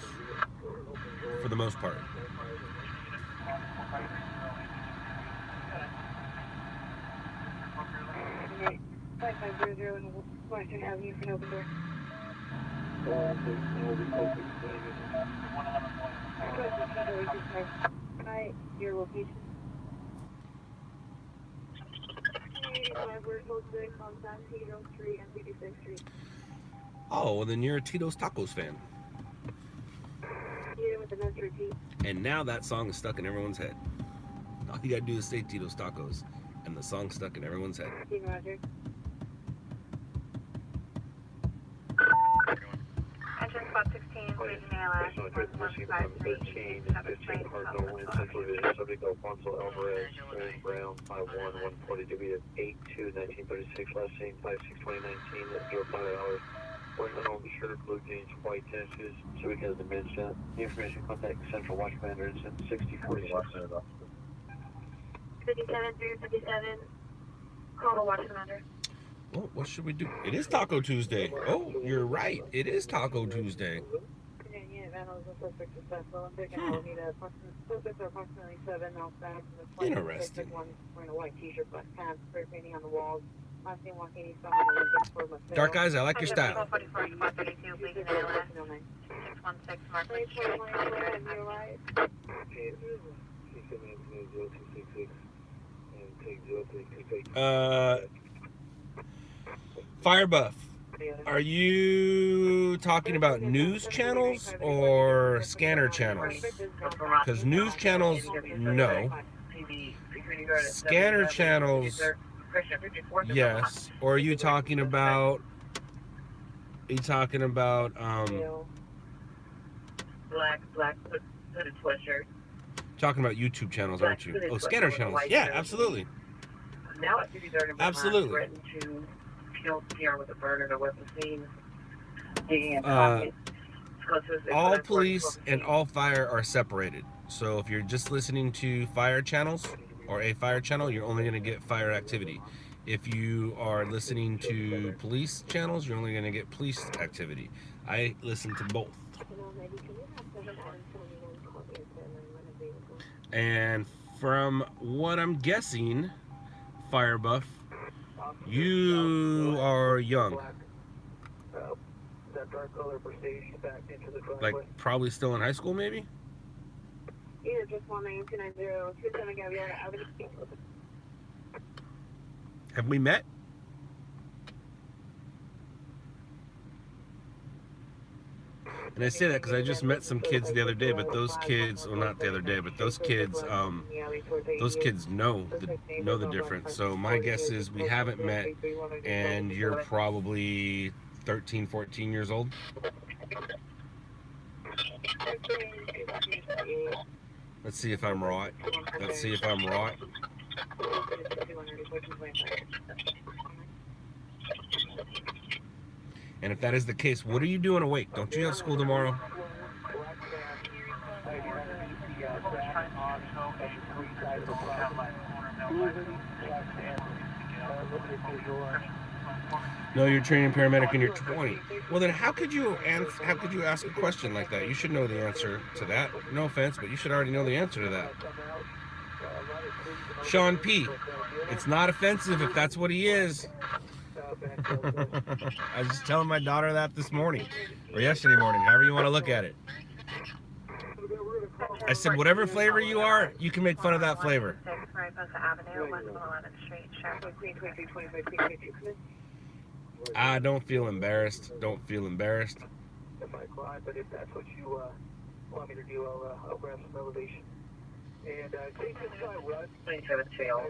for the most part. Western Avenue for open door. Your location. 85, we're close to on San Pedro Street and 56th Street. Oh, well then you're a Tito's Tacos fan. Yeah, with the next repeat. And now that song is stuck in everyone's head. All you gotta do is say Tito's Tacos, and the song's stuck in everyone's head. Roger. Engine spot 16, please mail at 1153. Cardinal Wind, Central Division, subject Alfonso Alvarez, Brown, 5140 to 82, 1936, last seen 562019 at 05 hours. Working on the shirt, blue jeans, white tennis, so we can have the mid-set. The information, contact Central Watch Commander, it's at 6046. 57-57, call the Watch Commander. Well, what should we do? It is Taco Tuesday. Oh, you're right. It is Taco Tuesday. Interesting. Dark Eyes, I like your style. Firebuff, are you talking about news channels or scanner channels? Because news channels, no. Scanner channels, yes. Or are you talking about? Black hooded sweatshirt. Talking about YouTube channels, aren't you? Oh, scanner channels. Yeah, absolutely. Now at 5030, Absolutely. threatened to kill Pierre with a burner or weapon scene. Digging in Uh, pockets. All police and all fire are separated. So if you're just listening to fire channels or a fire channel, you're only going to get fire activity. If you are listening to police channels, you're only going to get police activity. I listen to both. And from what I'm guessing, Firebuff, you are young. Like probably still in high school, maybe? Either just 1929027 Gabriel Avenue. Have we met? And I say that because I just met some kids the other day, but those kids, well, not the other day, but those kids know the difference. So my guess is we haven't met, and you're probably 13, 14 years old. Let's see if I'm right. And if that is the case, what are you doing awake? Don't you have school tomorrow? No, you're training paramedic and you're 20. Well, then how could you ask a question like that? You should know the answer to that. No offense, but you should already know the answer to that. Sean P. It's not offensive if that's what he is. I was just telling my daughter that this morning, or yesterday morning, however you want to look at it. I said, whatever flavor you are, you can make fun of that flavor. Don't feel embarrassed. Don't feel embarrassed. If I cry, but if that's what you want me to do, I'll grab some elevation. And take this guy, run. 27 tail.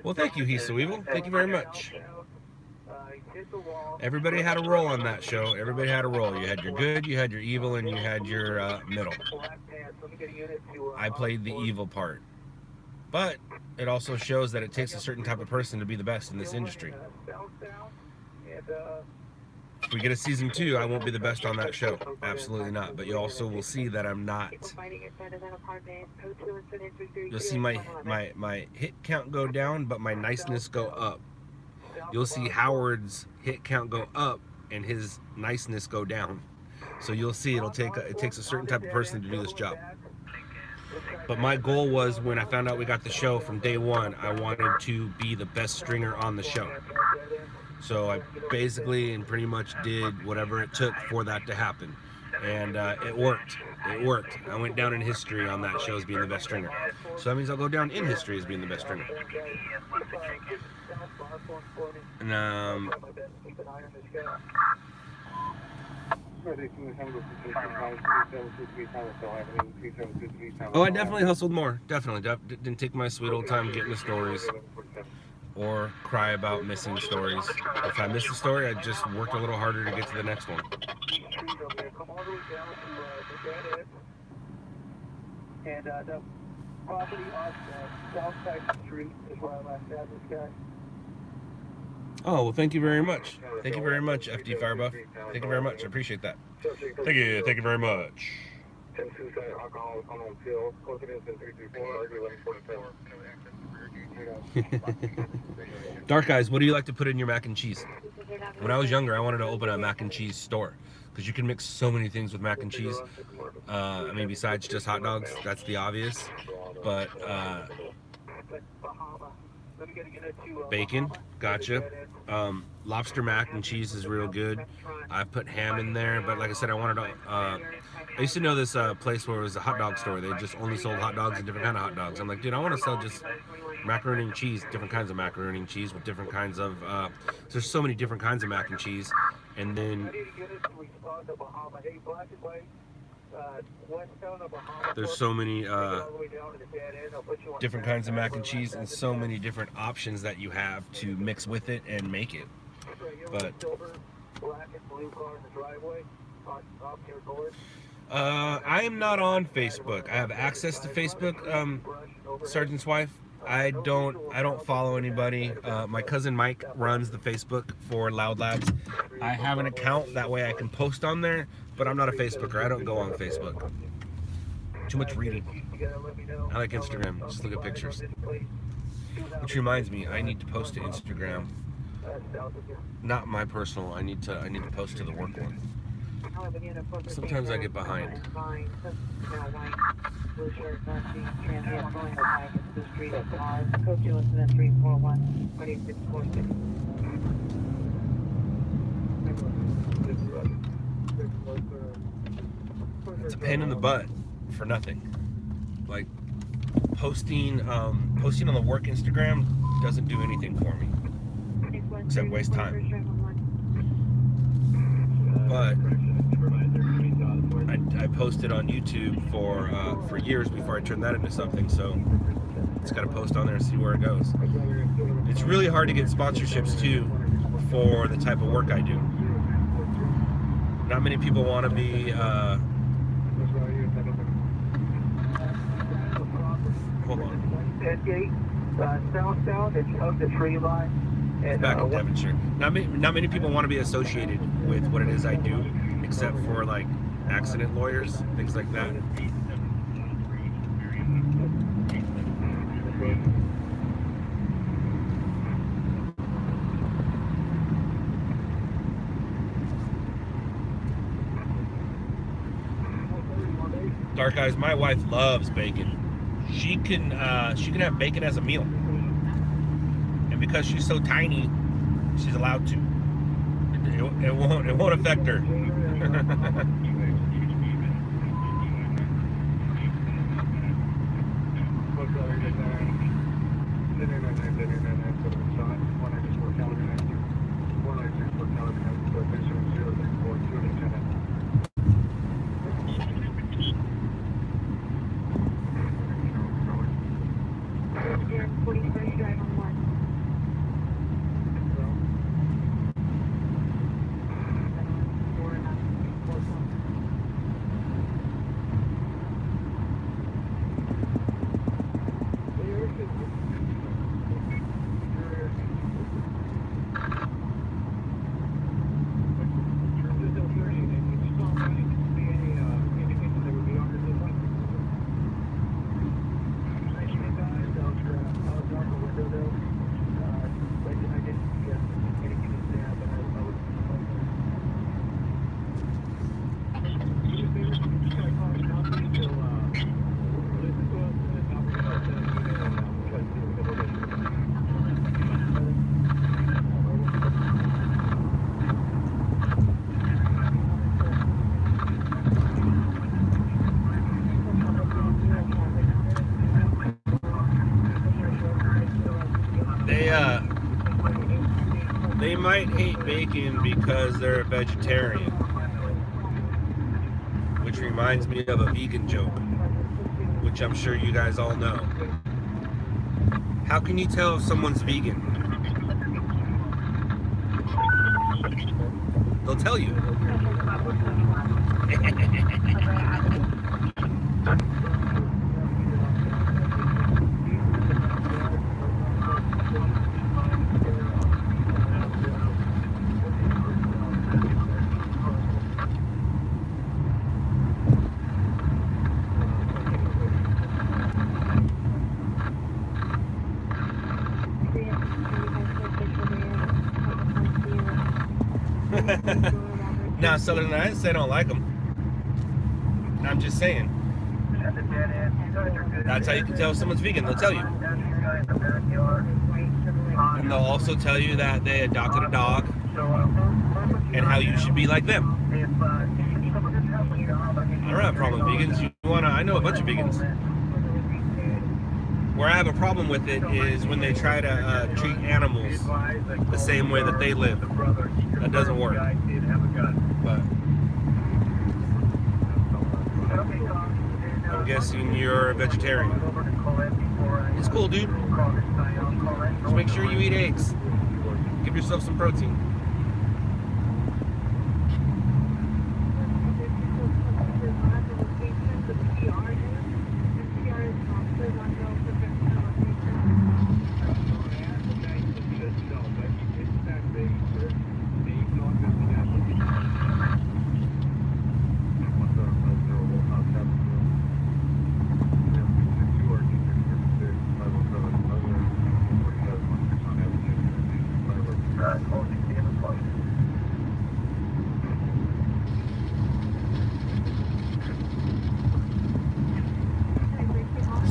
Well, thank you, He's So Evil. Thank you very much. Everybody had a role on that show. Everybody had a role. You had your good, you had your evil, and you had your middle. I played the evil part. But it also shows that it takes a certain type of person to be the best in this industry. If we get a season 2, I won't be the best on that show. Absolutely not. But you also will see that I'm not. You'll see my hit count go down, but my niceness go up. You'll see Howard's hit count go up and his niceness go down. So you'll see it takes a certain type of person to do this job. But my goal was, when I found out we got the show, from day one, I wanted to be the best stringer on the show. So I basically and pretty much did whatever it took for that to happen. And it worked. It worked. I went down in history on that show as being the best stringer. So that means I'll go down in history as being the best stringer. And oh, I definitely hustled more. Definitely. Didn't take my sweet old time getting the stories or cry about missing stories. If I missed a story, I just worked a little harder to get to the next one. And the property off the south side of the street is where I last had this guy. Oh, well, thank you very much. Thank you very much, FD Firebuff. Thank you very much. I appreciate that. Thank you. Thank you very much. Dark Eyes, what do you like to put in your mac and cheese? When I was younger, I wanted to open a mac and cheese store, because you can mix so many things with mac and cheese. I mean, besides just hot dogs, that's the obvious. But bacon, gotcha. Lobster mac and cheese is real good. I've put ham in there, but like I said, I wanted to. I used to know this place where it was a hot dog store. They just only sold hot dogs and different kind of hot dogs. I'm like, dude, I want to sell just macaroni and cheese, different kinds of macaroni and cheese with different kinds of. There's so many different kinds of mac and cheese, and then there's so many different kinds of mac and cheese and so many different options that you have to mix with it and make it. But I am not on Facebook. I have access to Facebook, Sergeant's wife. I don't follow anybody. My cousin Mike runs the Facebook for LOUDLABS. I have an account, that way I can post on there, but I'm not a Facebooker. I don't go on Facebook. Too much reading. I like Instagram. Just look at pictures. Which reminds me, I need to post to Instagram. Not my personal. I need to post to the work one. Sometimes I get behind. It's a pain in the butt for nothing. Like posting on the work Instagram doesn't do anything for me except waste time. But I posted on YouTube for years before I turned that into something, so just gotta post on there and see where it goes. It's really hard to get sponsorships too for the type of work I do. Not many people want to be hold on. South it's of the tree line. It's back in Devonshire. Not many people want to be associated with what it is I do, except for like accident lawyers, things like that. Dark Eyes, my wife loves bacon. She can have bacon as a meal. And because she's so tiny, she's allowed to. It won't affect her. They might hate bacon because they're a vegetarian, which reminds me of a vegan joke, which I'm sure you guys all know. How can you tell if someone's vegan? They'll tell you. Now, Southern, I didn't say I don't like them. I'm just saying. That's how you can tell if someone's vegan. They'll tell you. And they'll also tell you that they adopted a dog and how you should be like them. I don't have a problem with vegans. I know a bunch of vegans. Where I have a problem with it is when they try to treat animals the same way that they live. That doesn't work. But I'm guessing you're a vegetarian. It's cool, dude. Just make sure you eat eggs. Give yourself some protein.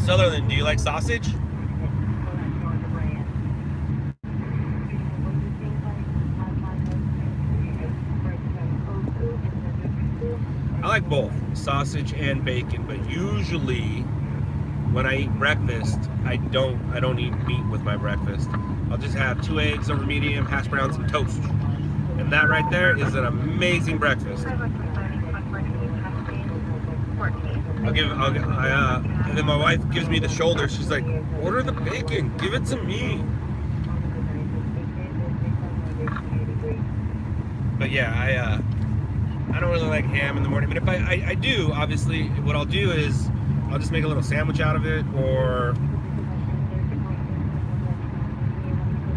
Sutherland, do you like sausage? I like both, sausage and bacon, but usually when I eat breakfast, I don't eat meat with my breakfast. I'll just have 2 eggs over medium, hash browns, and toast. And that right there is an amazing breakfast. And then my wife gives me the shoulder. She's like, order the bacon, give it to me. But yeah, I don't really like ham in the morning. But if I do, obviously, what I'll do is I'll just make a little sandwich out of it, or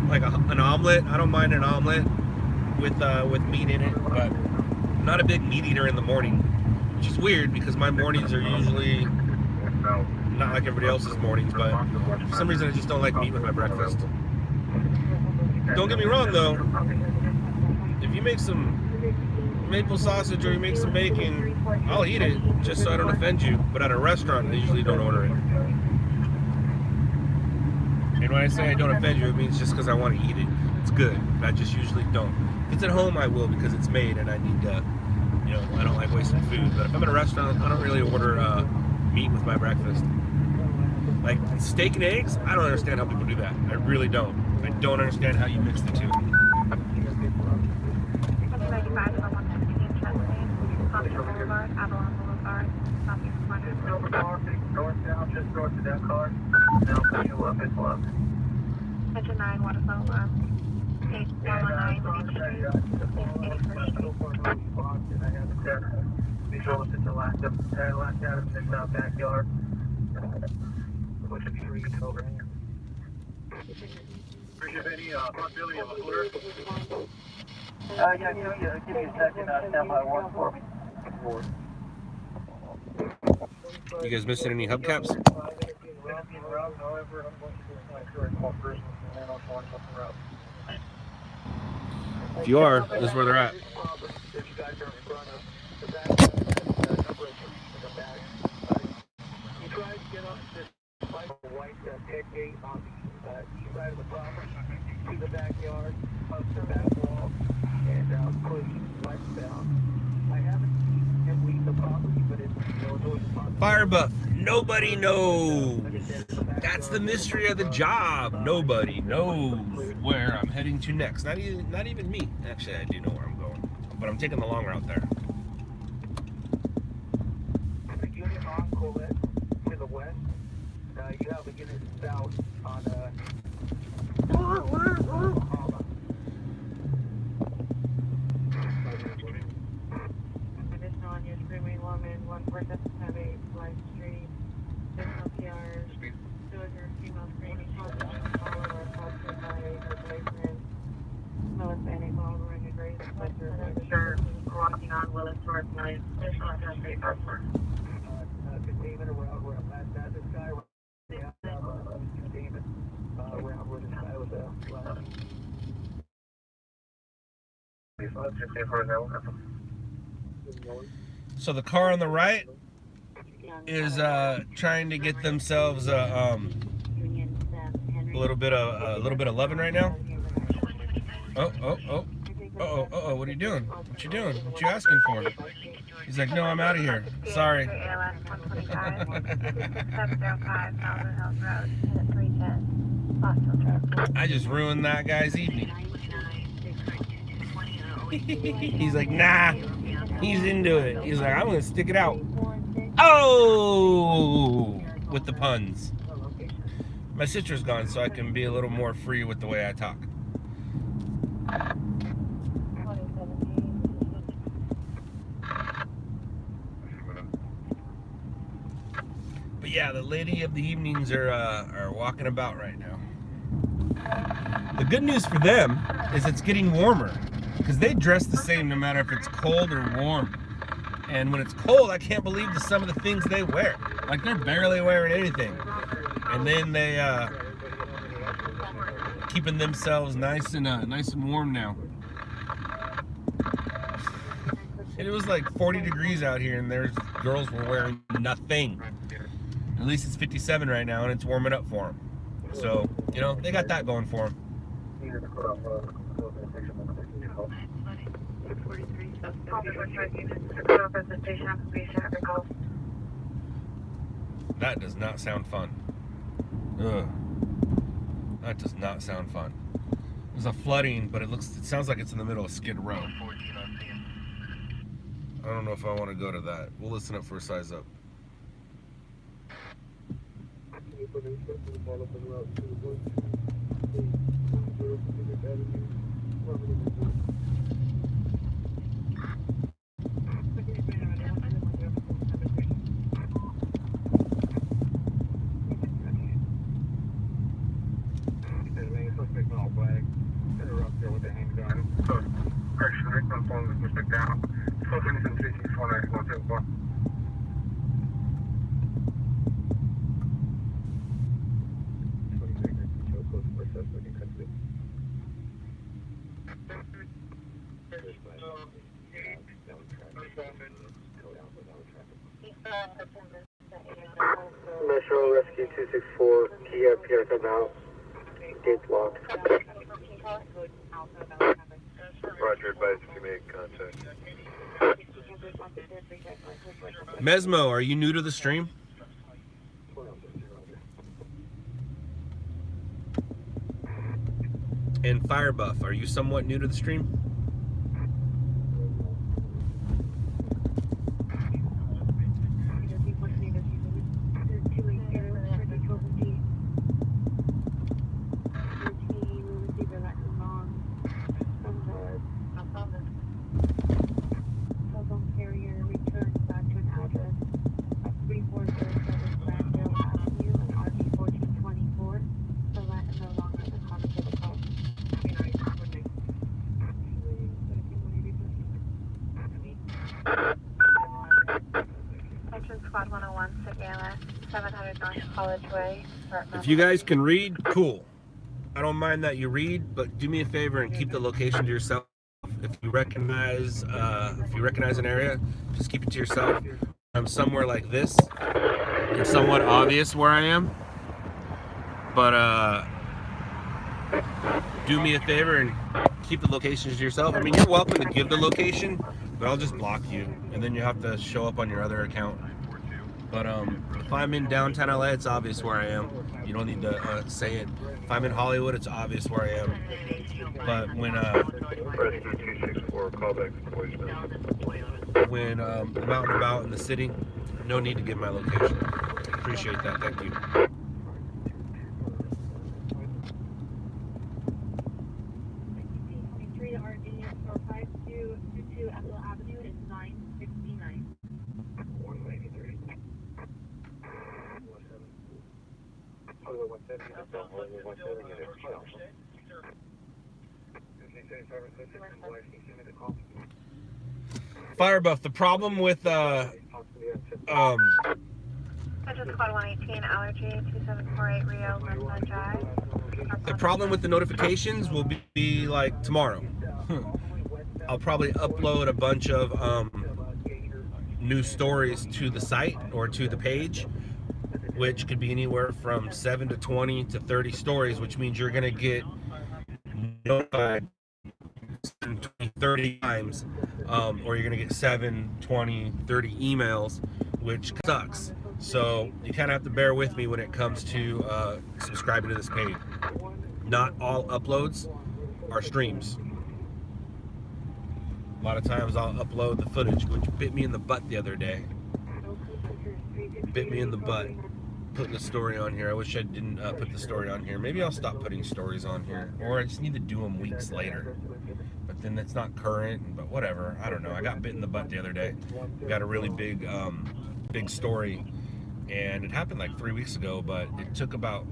like an omelet. I don't mind an omelet with meat in it, but I'm not a big meat eater in the morning, which is weird because my mornings are usually not like everybody else's mornings, but for some reason I just don't like meat with my breakfast. Don't get me wrong though, if you make some maple sausage or you make some bacon, I'll eat it just so I don't offend you, but at a restaurant I usually don't order it. And when I say I don't offend you, it means just because I want to eat it. It's good. I just usually don't. If it's at home, I will because it's made and I need to, I don't like wasting food. But if I'm at a restaurant, I don't really order meat with my breakfast. Like steak and eggs, I don't understand how people do that. I really don't. I don't understand how you mix the two. Just north of that car. Now put you up at Bluff. Engine 9, Waterfall, 819, Visual is the last out of this backyard, which would be 3 over here. Appreciate any possibility of a clear? Yeah, give me a second. Stand by 1 4. You guys missing any hubcaps? If you are, this is where they're at. The backyard, up the back wall, and push westbound. I haven't seen him Fire buff. Nobody knows. That's the mystery of the job. Nobody knows where I'm heading to next. Not even me. Actually, I do know where I'm going, but I'm taking the long route there. Unit on Colette to the west. You have a unit south on Additional on your screaming woman, 147 Live Street, additional PR, 200 female screaming follower, posted by her boyfriend, Melissa Annie Baldwin, and Grace Fletcher. Sure, walking on Willis North Line, additional on Street Parkward. containment around where I'm at. This guy containment around where this guy was at last. So the car on the right is trying to get themselves a little bit of loving right now. Oh! What are you doing? What you doing? What you asking for? He's like, no, I'm out of here. Sorry. I just ruined that guy's evening. He's like, nah. He's into it. He's like, I'm gonna stick it out. Oh, with the puns. My sister's gone, so I can be a little more free with the way I talk. But yeah, the lady of the evenings are walking about right now. The good news for them is it's getting warmer, because they dress the same no matter if it's cold or warm. And when it's cold, I can't believe some of the things they wear. Like, they're barely wearing anything. And then they keeping themselves nice and warm now. And it was like 40 degrees out here, and there's girls were wearing nothing. At least it's 57 right now, and it's warming up for them. So, you know, they got that going for them. That does not sound fun. Ugh. That does not sound fun. There's a flooding, but it sounds like it's in the middle of Skid Row. I don't know if I want to go to that. We'll listen up for a size up. Metro Rescue 264, Kia PR come out. Gates locked. Roger, advise if you make contact. Mesmo, are you new to the stream? And Firebuff, are you somewhat new to the stream? If you guys can read, cool. I don't mind that you read, but do me a favor and keep the location to yourself. If you recognize an area, just keep it to yourself. I'm somewhere like this. It's somewhat obvious where I am, but do me a favor and keep the locations to yourself. I mean, you're welcome to give the location, but I'll just block you, and then you have to show up on your other account. But if I'm in downtown LA, it's obvious where I am. You don't need to say it. If I'm in Hollywood, it's obvious where I am. But when I'm out and about in the city, no need to give my location. Appreciate that. Thank you. 23 RD or 5222 Ethel Avenue is 969. 193. Hollywood 170, that's all. Hollywood 170, unit 12. Firebuff, the problem with I just called 118 Allergy 2748 Rio Northside Drive. the problem with the notifications will be like tomorrow. I'll probably upload a bunch of new stories to the site or to the page, which could be anywhere from 7 to 20 to 30 stories, which means you're gonna get notified 30 times, or you're gonna get 7, 20, 30 emails, which sucks. So you kind of have to bear with me when it comes to subscribing to this page. Not all uploads are streams. A lot of times I'll upload the footage, which bit me in the butt the other day. Bit me in the butt putting the story on here. I wish I didn't put the story on here. Maybe I'll stop putting stories on here, or I just need to do them weeks later. But then it's not current, but whatever. I don't know. I got bit in the butt the other day. Got a really big story, and it happened like 3 weeks ago, but it took about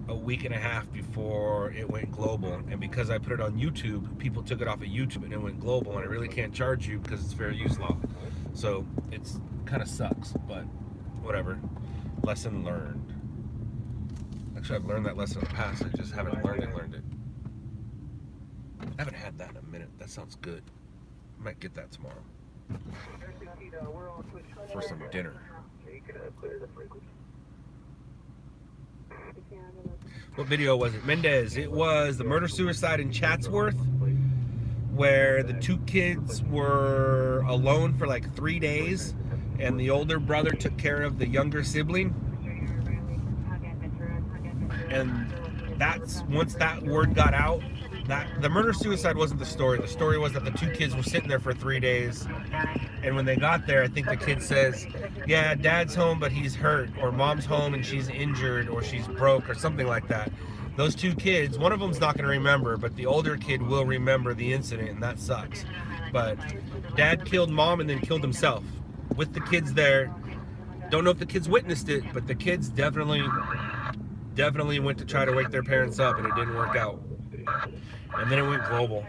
a week and a half before it went global. And because I put it on YouTube, people took it off of YouTube and it went global, and I really can't charge you because it's fair use law. So it's kind of sucks, but whatever. Lesson learned. Actually, I've learned that lesson in the past. I just haven't learned it. I haven't had that in a minute. That sounds good. I might get that tomorrow for some dinner. What video was it? Mendez. It was the murder-suicide in Chatsworth, where the two kids were alone for like 3 days, and the older brother took care of the younger sibling. And that's, once that word got out, that the murder-suicide wasn't the story. The story was that the two kids were sitting there for 3 days, and when they got there, I think the kid says, yeah, dad's home, but he's hurt, or mom's home and she's injured, or she's broke, or something like that. Those two kids, one of them's not going to remember, but the older kid will remember the incident, and that sucks. But dad killed mom and then killed himself with the kids there. Don't know if the kids witnessed it, but the kids definitely went to try to wake their parents up, and it didn't work out. And then it went global.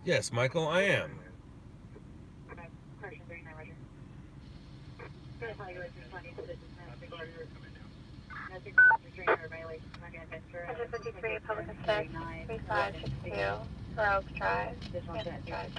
Yes, Michael, I am. Engine 53, Public Inspect, 3562, Rogue Drive, Hampton Drive.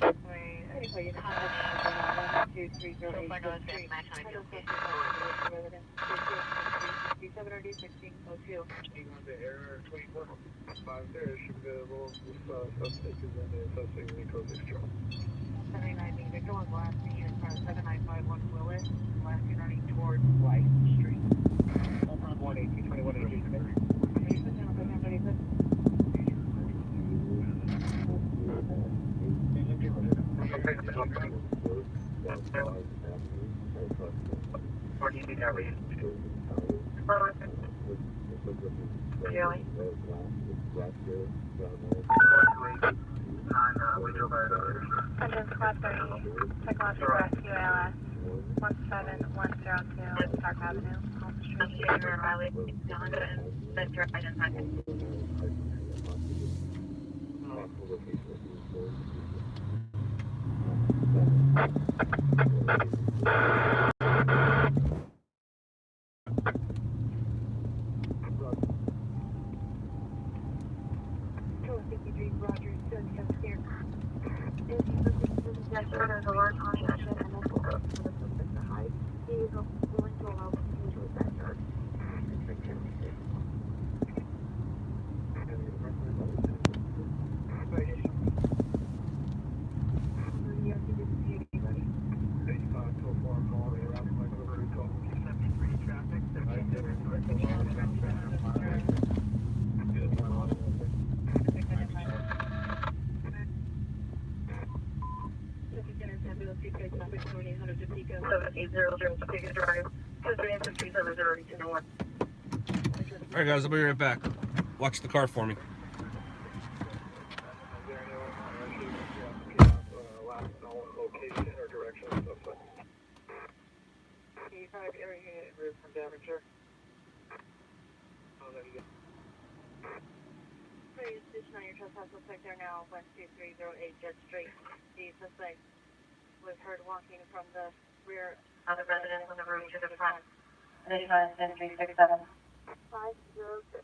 Engine Squad 30, Technological Rescue ALS, 17102 Park Avenue, Home Street. There's a large on the engine and this will go to the height. He is willing to allow passengers Alright guys, I'll be right back. Watch the car for me. They're now 12308 Jet Street. The suspect was heard walking from the rear of the residence on the road to the front. Identify as 367. 506.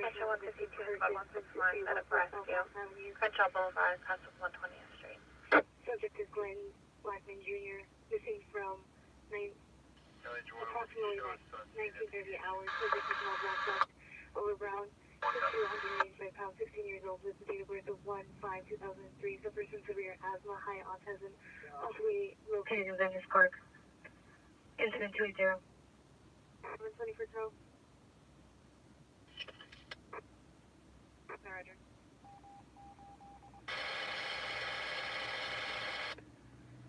Metro 152, 5169, Meadowcrest, Crenshaw Boulevard, Castle 120th Street. Subject is Glenn Blackman Jr., missing from approximately 1930 hours. Subject is Mel Black over Brown, 285 pounds, 16 years old, with the date of birth of 1/5/2003. Suffers from severe asthma, high autism, possibly located in Venice Park. Incident 280. 120 for tow. Roger.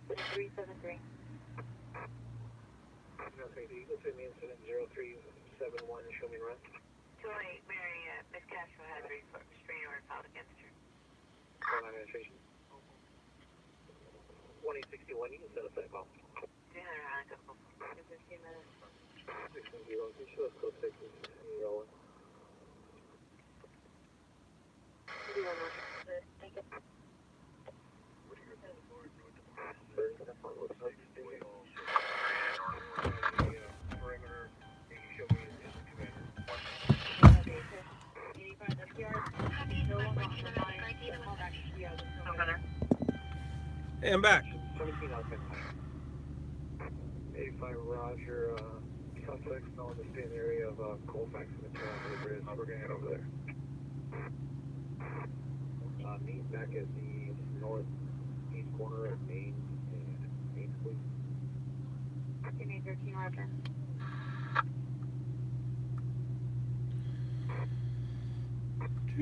It's 373. Eagle to the incident 0371, show me run. 208, Mary, Miss Castro had a restraining order filed against her. Call administration. 1861, you can set aside call. 15 minutes. 610, show us code 6 is rolling. Thank you. Perimeter, you show me the commander. 85 yards. No one on the line. Hey, I'm back. 17 out of 85 Roger, suspects now in the same area of Colfax and the Toronto Bridge. We're gonna head over there. Meet back at the northeast corner of Main and Main Street. 13 Roger. I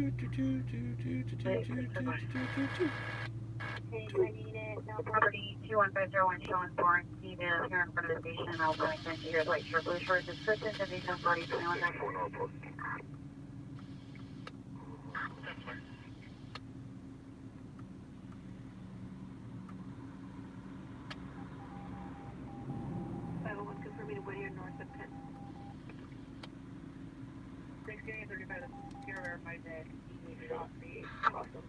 need it. Now property 21501 showing foreign female here in front of the station. I'll go and to your light short blue short description. Division 40 21. Confirming Whittier north of 10. 1635. You're verified that he shot the awesome.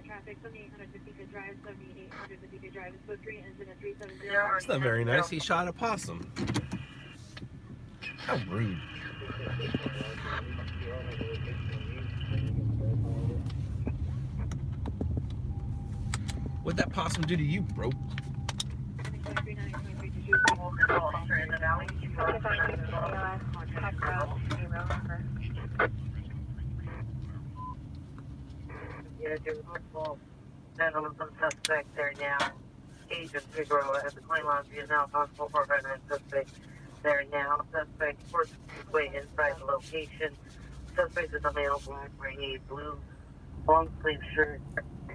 Traffic 7850 Drive, 7850 Drive, is code 3, incident 370. That's not very nice. He shot a possum. How rude. What'd that possum do to you, bro? Yeah, there's multiple gentlemen suspect there now. Agent Figueroa at the claim lounge is now possible for veteran suspect there now. Suspect forced his way inside the location. Suspect is a male black wearing a blue long sleeve shirt.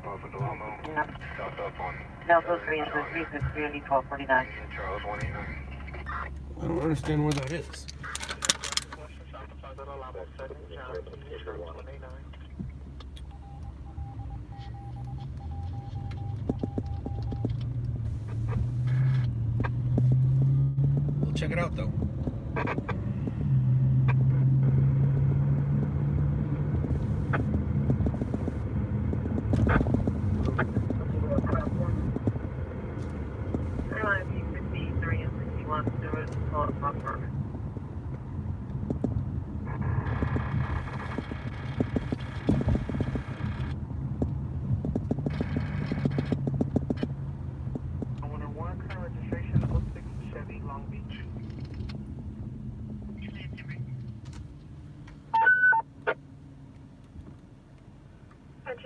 Yeah. Delta 3 and 363 1249. Charles 189. I don't understand where that is. We'll check it out though.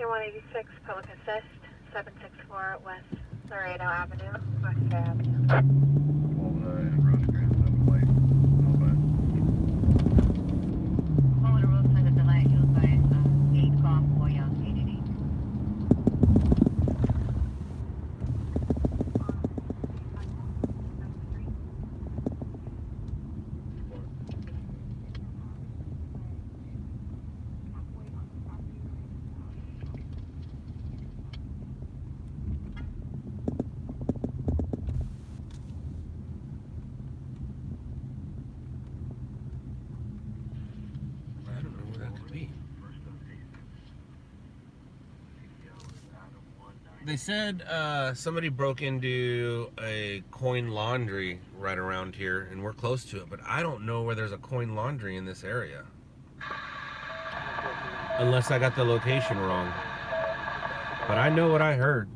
Attention 186, public assist, 764 West Laredo Avenue, West Avenue. I don't know where that could be. They said somebody broke into a coin laundry right around here, and we're close to it, but I don't know where there's a coin laundry in this area. Unless I got the location wrong. But I know what I heard.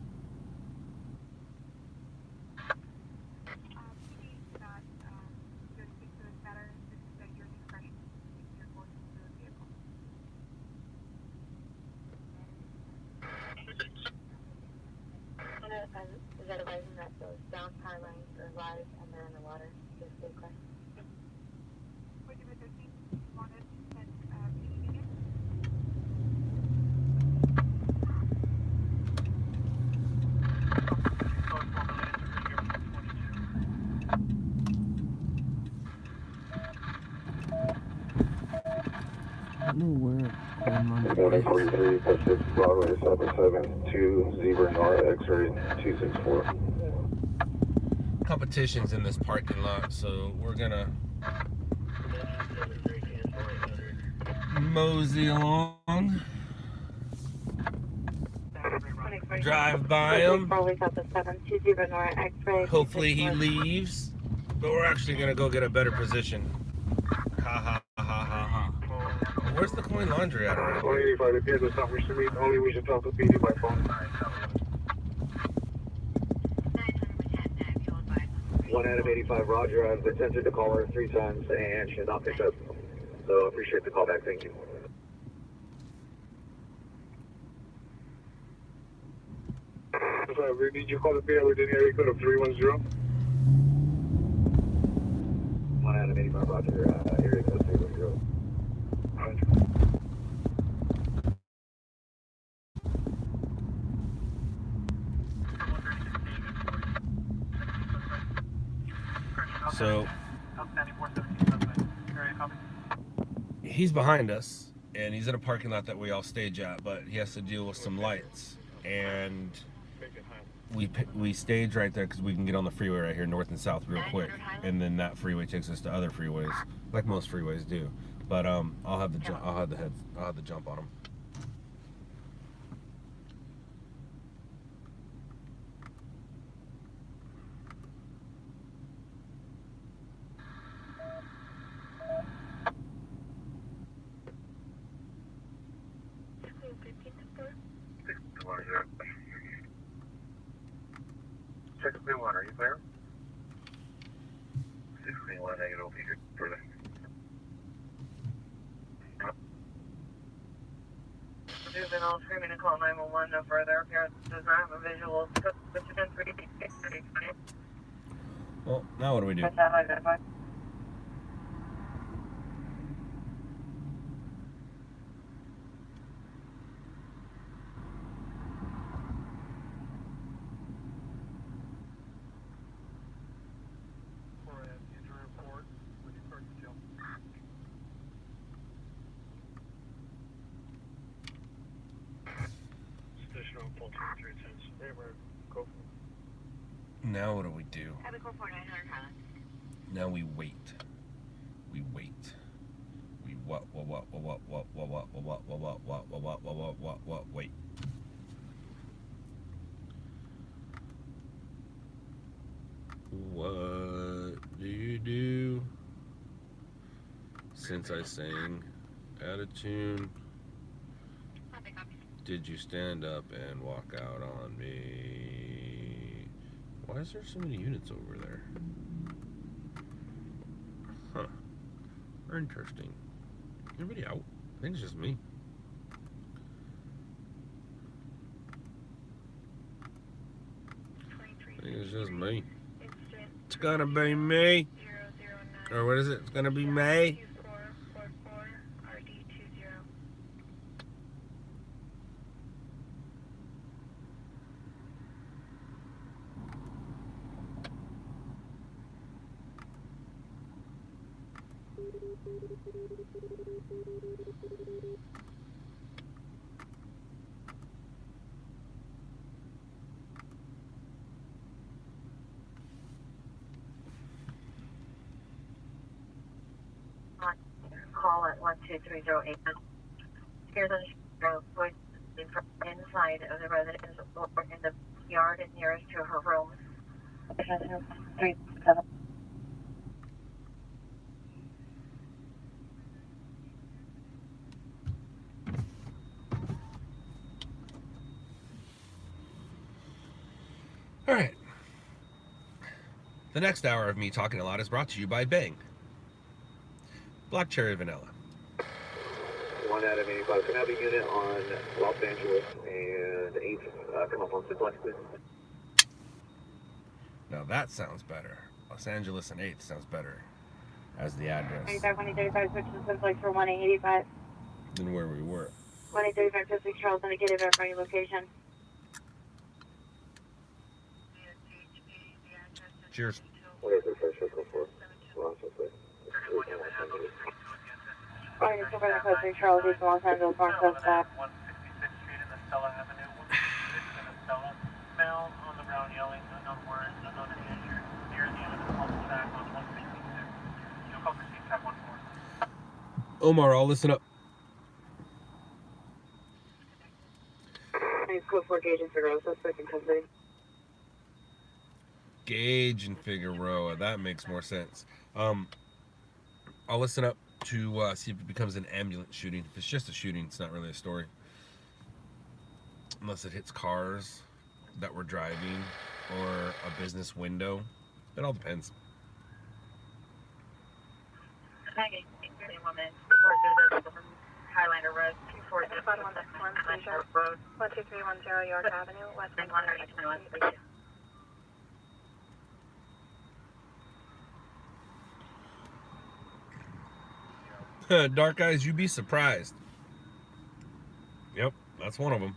Is that advising that those down power lines are live and they're in the water? Just stay clear. I don't know where. Morning 43, 6 Broadway, 772, Zebra Nora, X-ray 264. Competition's in this parking lot, so we're gonna mosey along, drive by him. Hopefully he leaves, but we're actually gonna go get a better position. Ha ha ha ha ha. Where's the coin laundry at around here? 185, if you have something to meet, only we should talk to PD by phone. 1 out of 85, Roger. I've attempted to call her 3 times and she did not pick up. So I appreciate the call back. Thank you. Did you call the PA within area code of 310? 1 out of 85, Roger. Area code 310. So he's behind us, and he's in a parking lot that we all stage at, but he has to deal with some lights, and we stage right there because we can get on the freeway right here, north and south, real quick, and then that freeway takes us to other freeways, like most freeways do. But I'll have the jump on him. Check 3-1, are you clear? 631 negative, be good further. Moving all screaming to call 911 no further. Appearance does not have a visual. Switch again 3. Well, now what do we do? That's how I identify. Now what do we do? Now we wait. We wait. We what wait. What do you do? Since I sang out of tune, did you stand up and walk out on me? Why is there so many units over there? Huh. Interesting. Everybody out? I think it's just me. It's just me. It's gonna be me. Or what is it? It's gonna be May. Call at 12308. Here's a voice inside of the residence or in the yard and nearest to her room. 37. All right. The next hour of me talking a lot is brought to you by Bang. Black cherry vanilla. 1 out of 85. Can I have a unit on Los Angeles and 8 come up on 6 please? Now that sounds better. Los Angeles and 8th sounds better as the address 25, switch to Simplex for 1885. than where we were. 1835, Pacific Charles, indicated verify your location. Cheers. What is the first circle for Los Angeles? Alright, so for the Pacific Charles, East Los Angeles, North Coast stop. 166th Street in the Stella Avenue. 166 in the Stella. Male on the ground yelling unknown words, unknown in nature. Near the end of the cul-de-sac on 166. You'll call for CTAC 14. Omar, I'll listen up. Thanks, code 4 Gage and Figueroa, suspect in custody. Gage and Figueroa. That makes more sense. I'll listen up to see if it becomes an ambulance shooting. If it's just a shooting, it's not really a story. Unless it hits cars that were driving or a business window. It all depends. Highlander Road, 1231 York Avenue, West 131. Dark Eyes, you'd be surprised. Yep, that's one of them.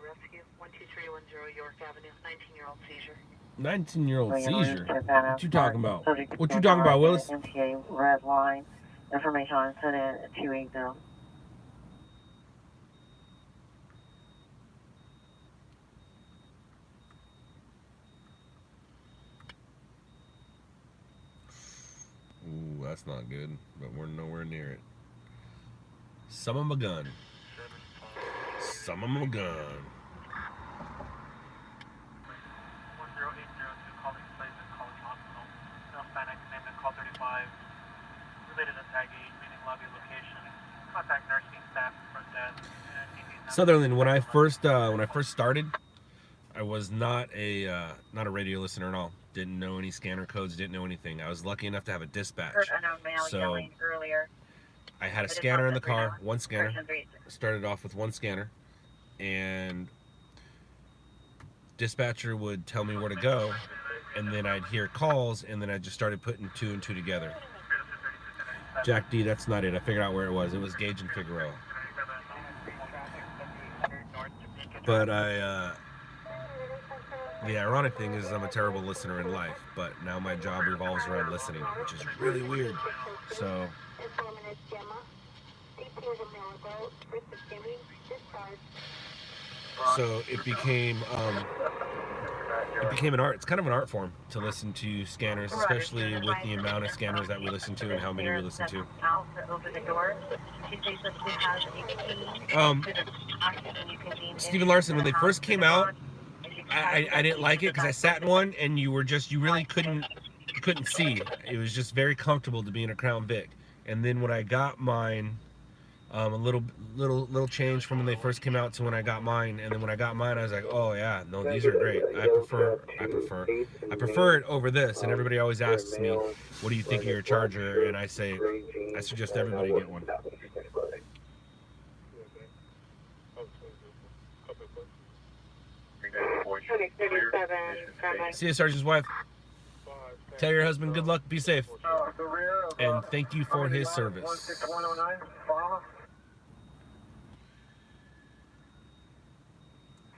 Rescue 12310 York Avenue, 19-year-old seizure. 19-year-old seizure? What you talking about? What you talking about, Willis? MTA red line. Information on incident at 280. Ooh, that's not good, but we're nowhere near it. Some of 'em a gun. Some of 'em a gun. 10802 calling place at College Hospital. No Hispanic named in call 35. Related to tag 8, meaning lobby location. Contact nursing staff front desk. Sutherland, when I first started, I was not a radio listener at all. Didn't know any scanner codes, didn't know anything. I was lucky enough to have a dispatch. So I had a scanner in the car, one scanner. Started off with one scanner, and dispatcher would tell me where to go, and then I'd hear calls, and then I just started putting 2 and 2 together. Jack D, that's not it. I figured out where it was. It was Gage and Figueroa. But the ironic thing is I'm a terrible listener in life, but now my job revolves around listening, which is really weird. So it became an art. It's kind of an art form to listen to scanners, especially with the amount of scanners that we listen to and how many we listen to. Stephen Larson, when they first came out, I didn't like it because I sat in one and you really couldn't see. It was just very comfortable to be in a Crown Vic. And then when I got mine, A little change from when they first came out to when I got mine, and then when I got mine, I was like, oh yeah, no, these are great. I prefer it over this. And everybody always asks me, what do you think of your charger? And I say, I suggest everybody get one. See you, Sergeant's wife. Tell your husband good luck, be safe, and thank you for his service.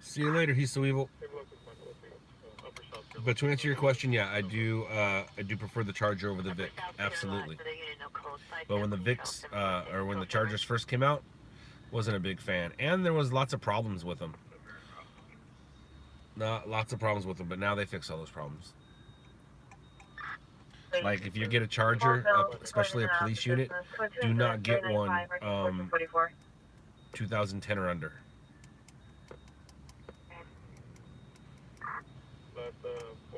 See you later, he's so evil. But to answer your question, yeah, I do prefer the Charger over the Vic, absolutely. But when the Vics, or when the Chargers first came out, wasn't a big fan, and there was lots of problems with them. Lots of problems with them, but now they fix all those problems. Like if you get a Charger, especially a police unit, do not get one 2010 or under.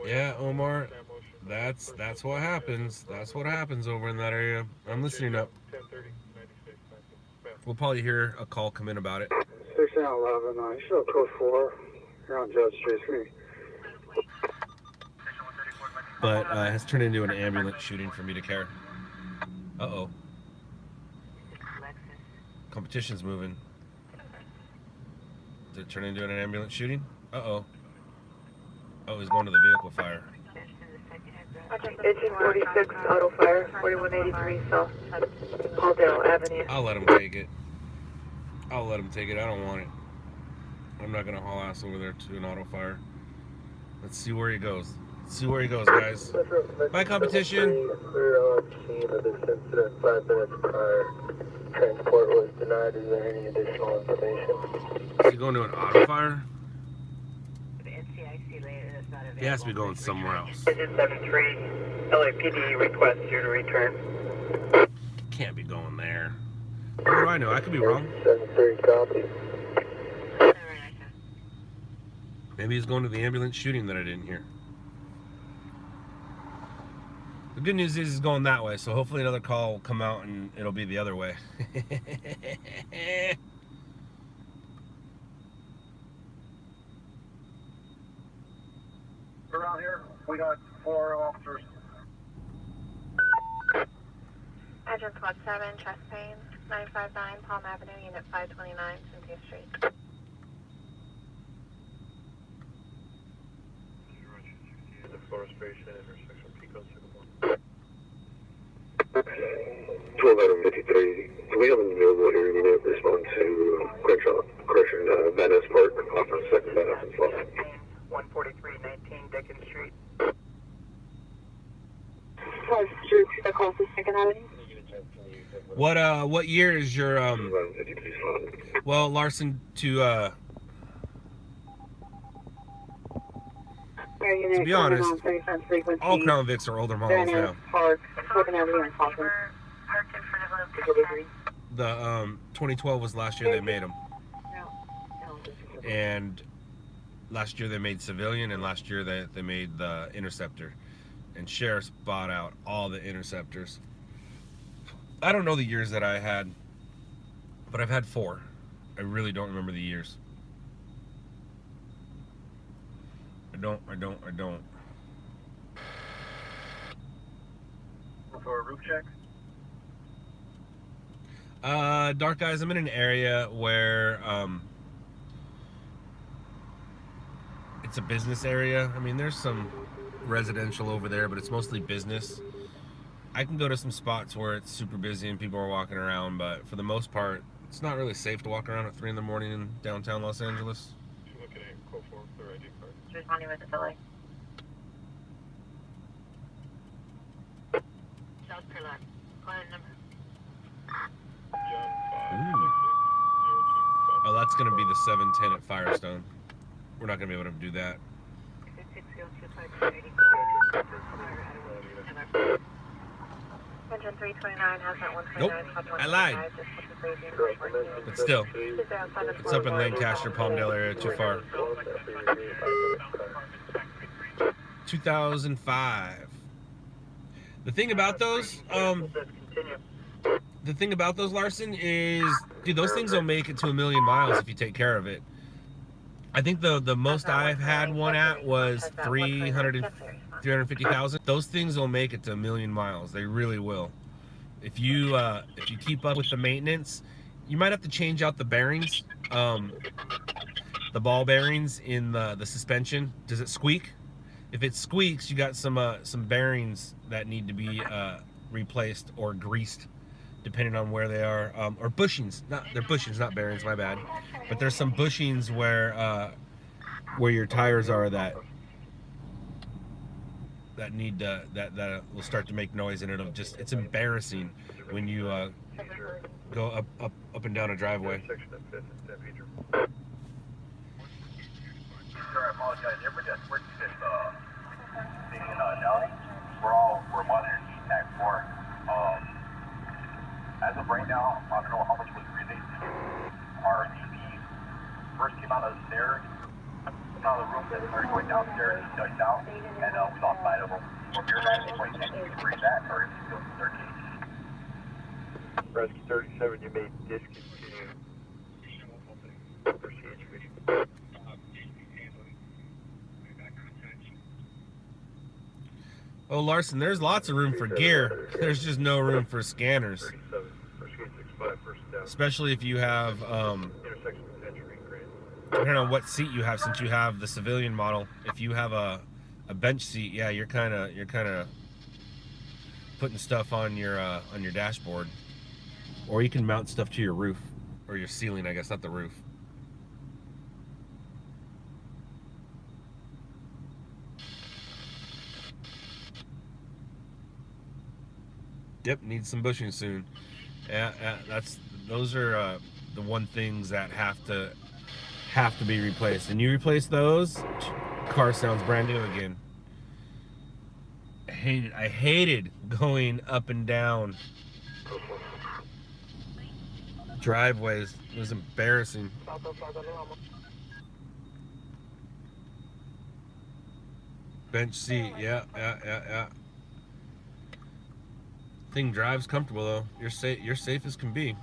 Yeah, Omar, that's what happens. That's what happens over in that area. I'm listening up. We'll probably hear a call come in about it. 1611, you show code 4. You're on Judge Street. But it has turned into an ambulance shooting for me to care. Uh-oh. Competition's moving. Did it turn into an ambulance shooting? Uh-oh. Oh, he's going to the vehicle fire. 1846 auto fire, 4183 South Pauldale Avenue. I'll let him take it. I don't want it. I'm not gonna haul ass over there to an auto fire. Let's see where he goes. Guys. Bye, competition. We're on scene of this incident 5 minutes prior. Transport was denied. Is there any additional information? Is he going to an auto fire? He has to be going somewhere else. Engine 73, LAPD requests you to return. Can't be going there. What do I know? I could be wrong. 73, copy. Maybe he's going to the ambulance shooting that I didn't hear. The good news is he's going that way, so hopefully another call will come out and it'll be the other way. Around here, we got 4 officers. Engine Squad 7, chest pain, 959 Palm Avenue, Unit 529, Cynthia Street. The Forest Station intersection Pico 12 out of 53. Do we have an available here unit respond to Van Ness Park off of 2nd Van Ness and 14319 Deacon Street. Across the 2nd Avenue. What year is your well, Larson, to be honest, all Crown Vics are older models now. The 2012 was last year they made them, and last year they made Civilian, and last year they made the Interceptor, and Sheriff's bought out all the Interceptors. I don't know the years that I had, but I've had 4. I really don't remember the years. I don't. For a roof check? Dark guys, I'm in an area where it's a business area. I mean, there's some residential over there, but it's mostly business. I can go to some spots where it's super busy and people are walking around, but for the most part, it's not really safe to walk around at 3 in the morning in downtown Los Angeles. She's looking at code 4 for their ID card. Responding with the delay. South Carolina. Client number. Ooh. Oh, that's going to be the 710 at Firestone. We're not going to be able to do that. Engine 329 has that 129. Nope, I lied. But still, it's up in Lancaster, Palmdale area, too far. 2005. The thing about those, the thing about those, Larson, is, dude, those things will make it to 1,000,000 miles if you take care of it. I think the most I've had one at was 350,000. Those things will make it to 1,000,000 miles. They really will. If you keep up with the maintenance, you might have to change out the bearings, the ball bearings in the suspension. Does it squeak? If it squeaks, you got some bearings that need to be replaced or greased, depending on where they are, or bushings. They're bushings, not bearings. My bad. But there's some bushings where your tires are that need that will start to make noise, and it's embarrassing when you go up and down a driveway. Sir, I apologize. We're just we're monitoring ETAC 4. As of right now, I don't know how much was released. Our EVs first came out of the stairs, out of the room, that started going downstairs, dug down, and we lost sight of them. From your vantage point, can you bring that, or is it still 13? Rescue 37, you may discontinue. Oh, Larson, there's lots of room for gear. There's just no room for scanners. Especially if you have, I don't know what seat you have, since you have the civilian model. If you have a bench seat, yeah, you're kind of putting stuff on your dashboard, or you can mount stuff to your roof or your ceiling, I guess, not the roof. Yep, needs some bushing soon. Yeah, those are the one things that have to be replaced. And you replace those, car sounds brand new again. I hated going up and down driveways. It was embarrassing. Bench seat, yeah. Thing drives comfortable though. You're safe as can be.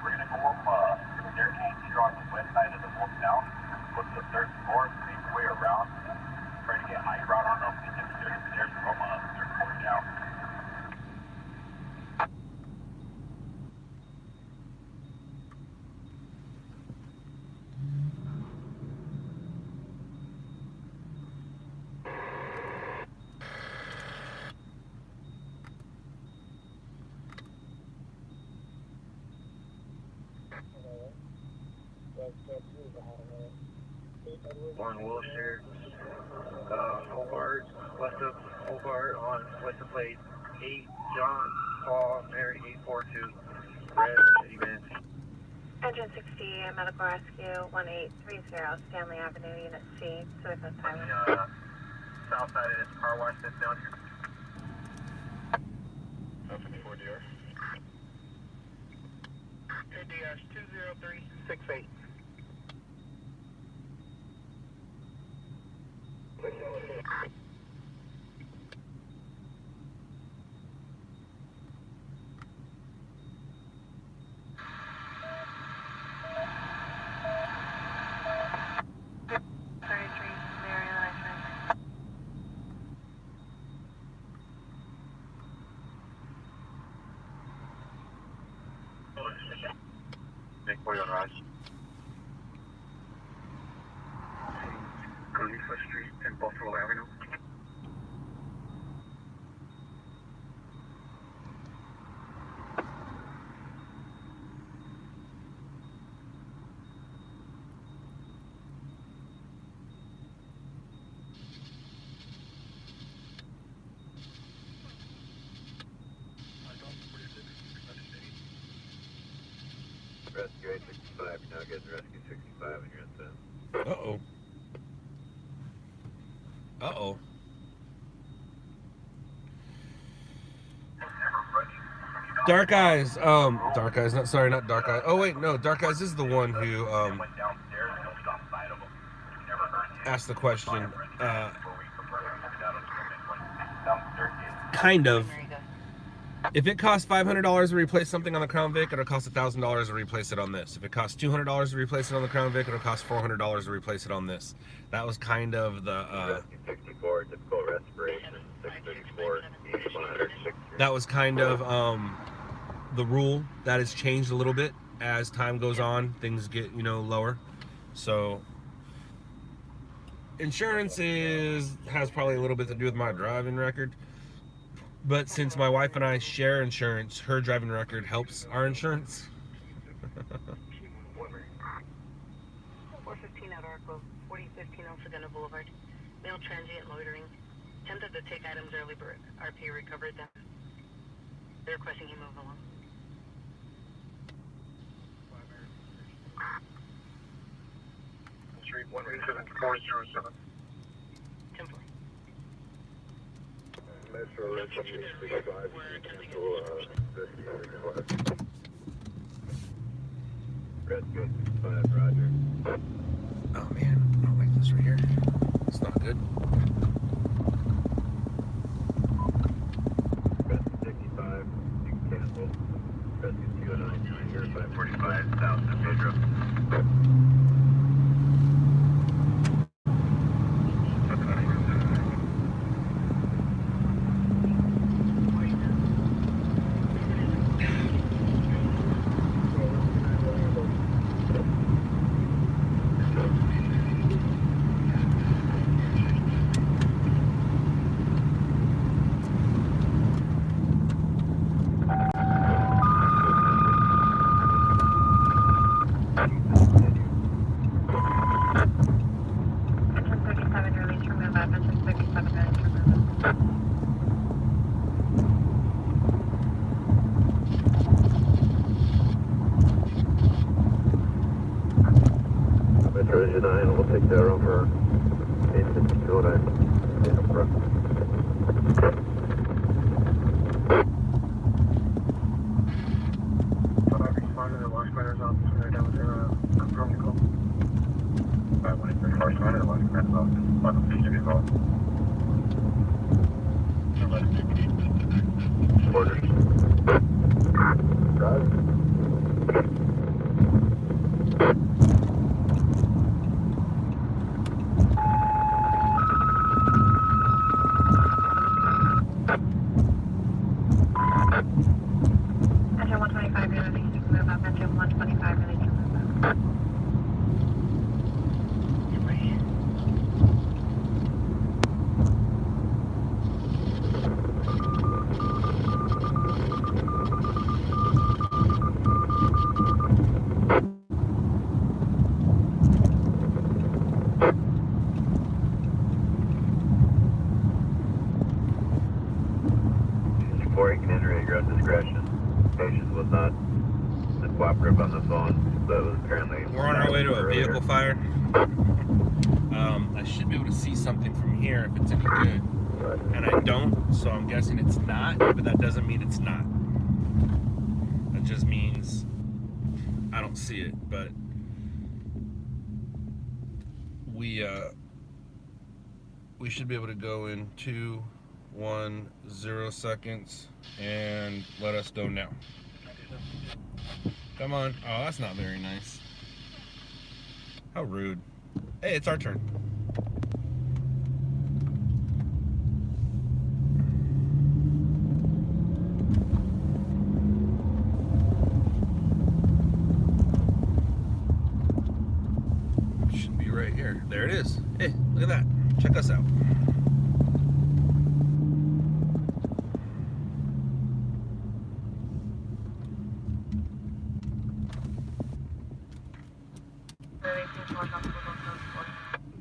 We're gonna go up the staircase here on the west side of the hotel. Go to the third floor, make your way around, try to get high ground on them, and then stairs from the third floor down. On Wilshire, Hobart, west of Hobart, on west of plate 8, John, Paul, Mary 842, red city van. Engine 60, medical rescue 1830, Stanley Avenue, Unit C, Southwest Highway. South side of this car wash that's down here. 54 DR. 20368. Make way on rise. Khalifa Street and Buffalo Avenue. Rescue 865, you're now getting rescue 65 and you're at the... Uh-oh. Uh-oh. Dark Eyes. Dark Eyes. Not sorry, not Dark Eyes. Oh wait, no. Dark Eyes is the one who asked the question. Kind of. If it costs $500 to replace something on the Crown Vic, it'll cost $1,000 to replace it on this. If it costs $200 to replace it on the Crown Vic, it'll cost $400 to replace it on this. That was kind of the. 64, typical respiration. 634, 100. That was kind of the rule. That has changed a little bit as time goes on. Things get lower. So insurance has probably a little bit to do with my driving record. But since my wife and I share insurance, her driving record helps our insurance. 415 at Arco, 4015 Alcedena Boulevard. Male transient loitering. Attempted to take items early, but RP recovered them. They're requesting he move along. Street 137 Temple. Metro Rescue 65, cancel request. Rescue 5, Roger. Oh man, I don't like this right here. It's not good. Rescue 65, you can cancel. Rescue 209, here 545, South San Pedro. Metro 9, we'll take that over 85209. Responded to Los Matters office when they're done with their confirming call. 513 correspondent to Los Matters office. On the station call. Orders. Roger. Engine 125, you're ready to move up. Engine 125, ready to move up. Before you can enter at your own discretion. Patient was not cooperative on the phone, so it was apparently. We're on our way to a vehicle fire. I should be able to see something from here if it's any good. And I don't, so I'm guessing it's not, but that doesn't mean it's not. That just means I don't see it, but we should be able to go in 2, 1, 0 seconds and let us go now. Come on. Oh, that's not very nice. How rude. Hey, it's our turn. Should be right here. There it is. Hey, look at that. Check us out.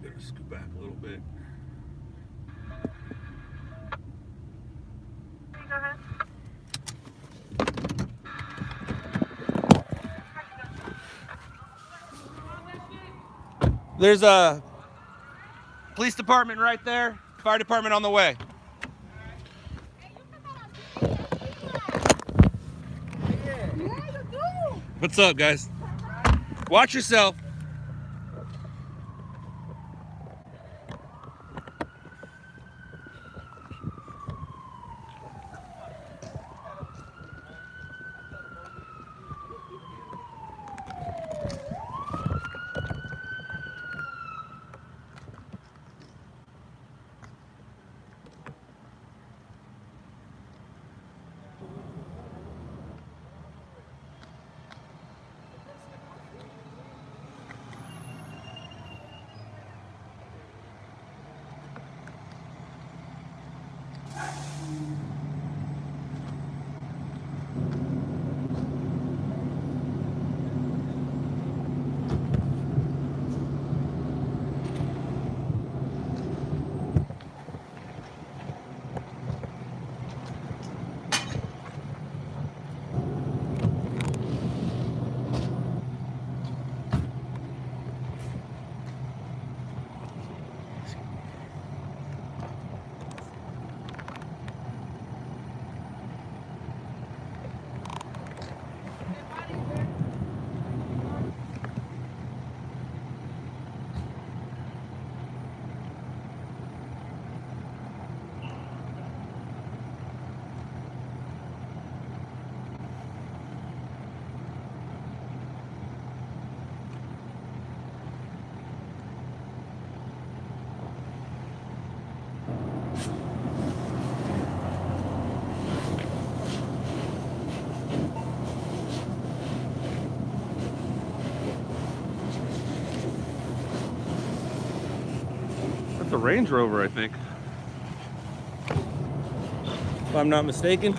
Better scoot back a little bit. Go ahead. There's a police department right there. Fire department on the way. What's up, guys? Watch yourself. That's a Range Rover, I think. If I'm not mistaken.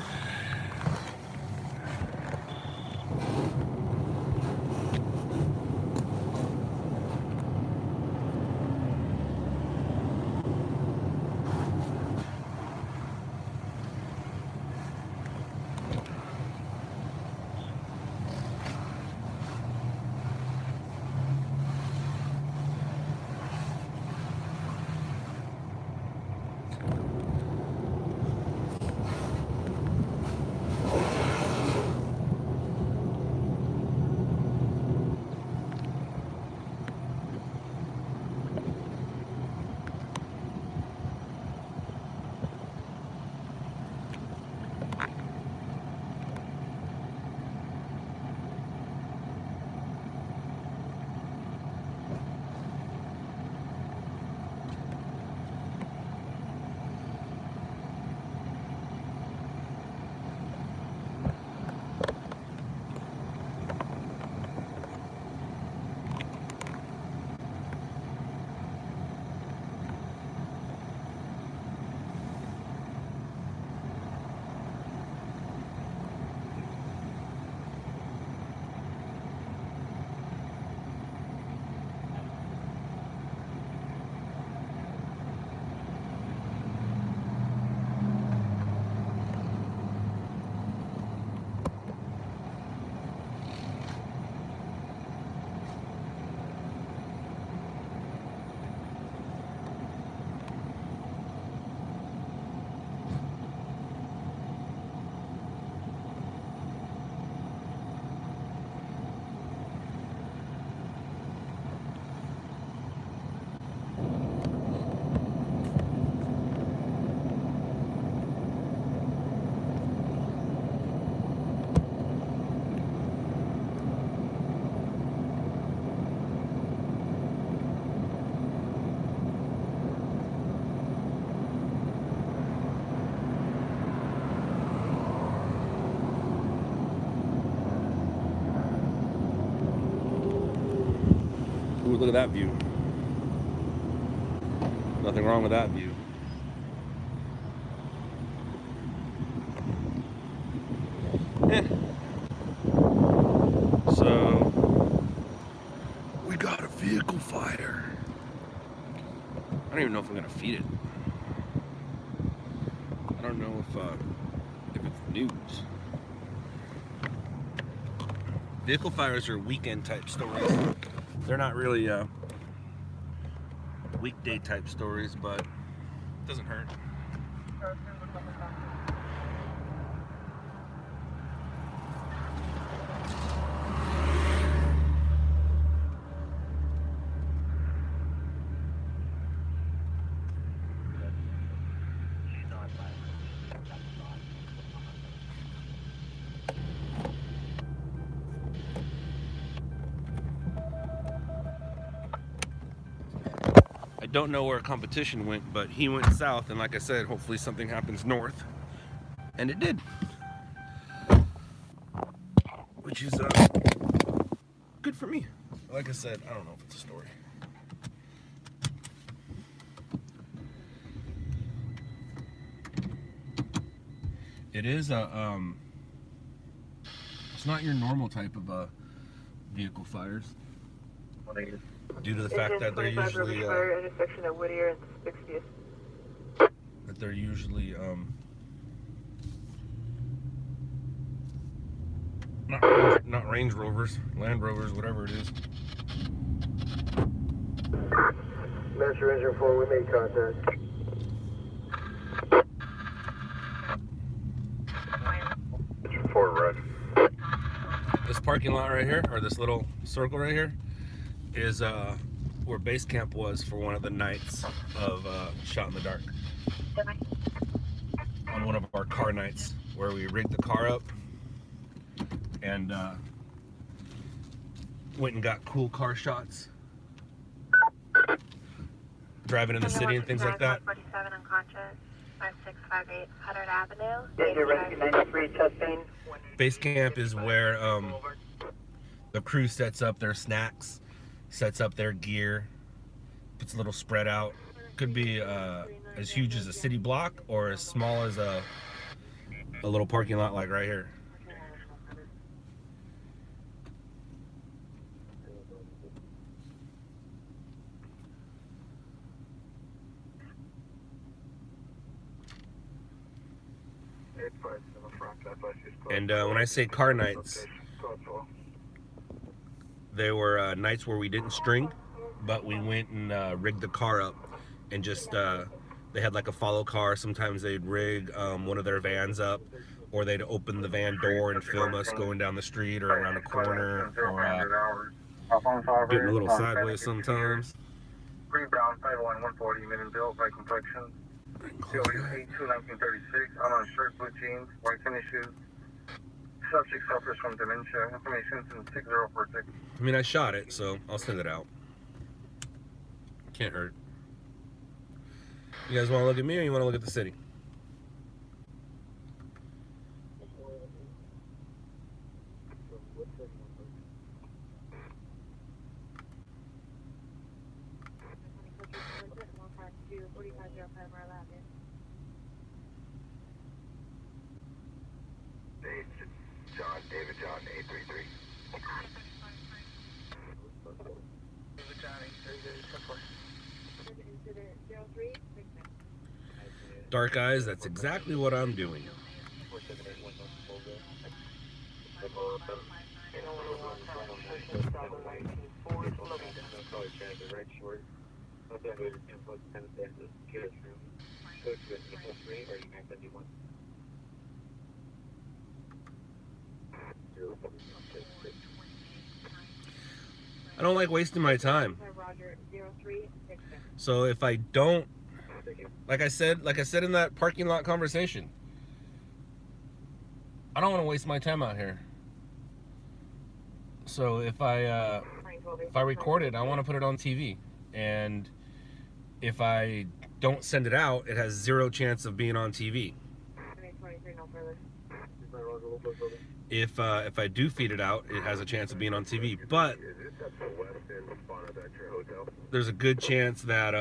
Ooh, look at that view. Nothing wrong with that view. So, we got a vehicle fire. I don't even know if I'm gonna feed it. I don't know if it's news. Vehicle fires are weekend type stories. They're not really weekday type stories, but it doesn't hurt. don't know where competition went, but he went south, and like I said, hopefully something happens north. And it did. Which is good for me. Like I said, I don't know if it's a story. It is a it's not your normal type of vehicle fires, due to the fact that they're usually intersection at Whittier and 60th. that they're usually not Range Rovers, Land Rovers, whatever it is. Master Engine 4, we made contact. This parking lot right here, or this little circle right here, is where base camp was for one of the nights of Shot in the Dark. On one of our car nights, where we rigged the car up and went and got cool car shots, driving in the city and things like that. 47 unconscious, 5658 Huddard Avenue. Danger Rescue 93, testing. Base camp is where the crew sets up their snacks, sets up their gear, puts a little spread out. Could be as huge as a city block or as small as a little parking lot like right here. And when I say car nights, they were nights where we didn't string, but we went and rigged the car up and just, they had like a follow car. Sometimes they'd rig one of their vans up, or they'd open the van door and film us going down the street or around a corner, or getting a little sideways sometimes. Green Brown 501 140 Mintonville by complexion. COE 82 1936. Uninsured, blue jeans, white tennis shoes. Subject suffers from dementia. Information in 6046. I mean, I shot it, so I'll send it out. Can't hurt. You guys want to look at me, or you want to look at the city? David John 833. David John 833. Dark eyes, that's exactly what I'm doing. I don't like wasting my time. So if I don't, like I said in that parking lot conversation, I don't want to waste my time out here. So if I record it, I want to put it on TV, and if I don't send it out, it has zero chance of being on TV. If I do feed it out, it has a chance of being on TV, but there's a good chance that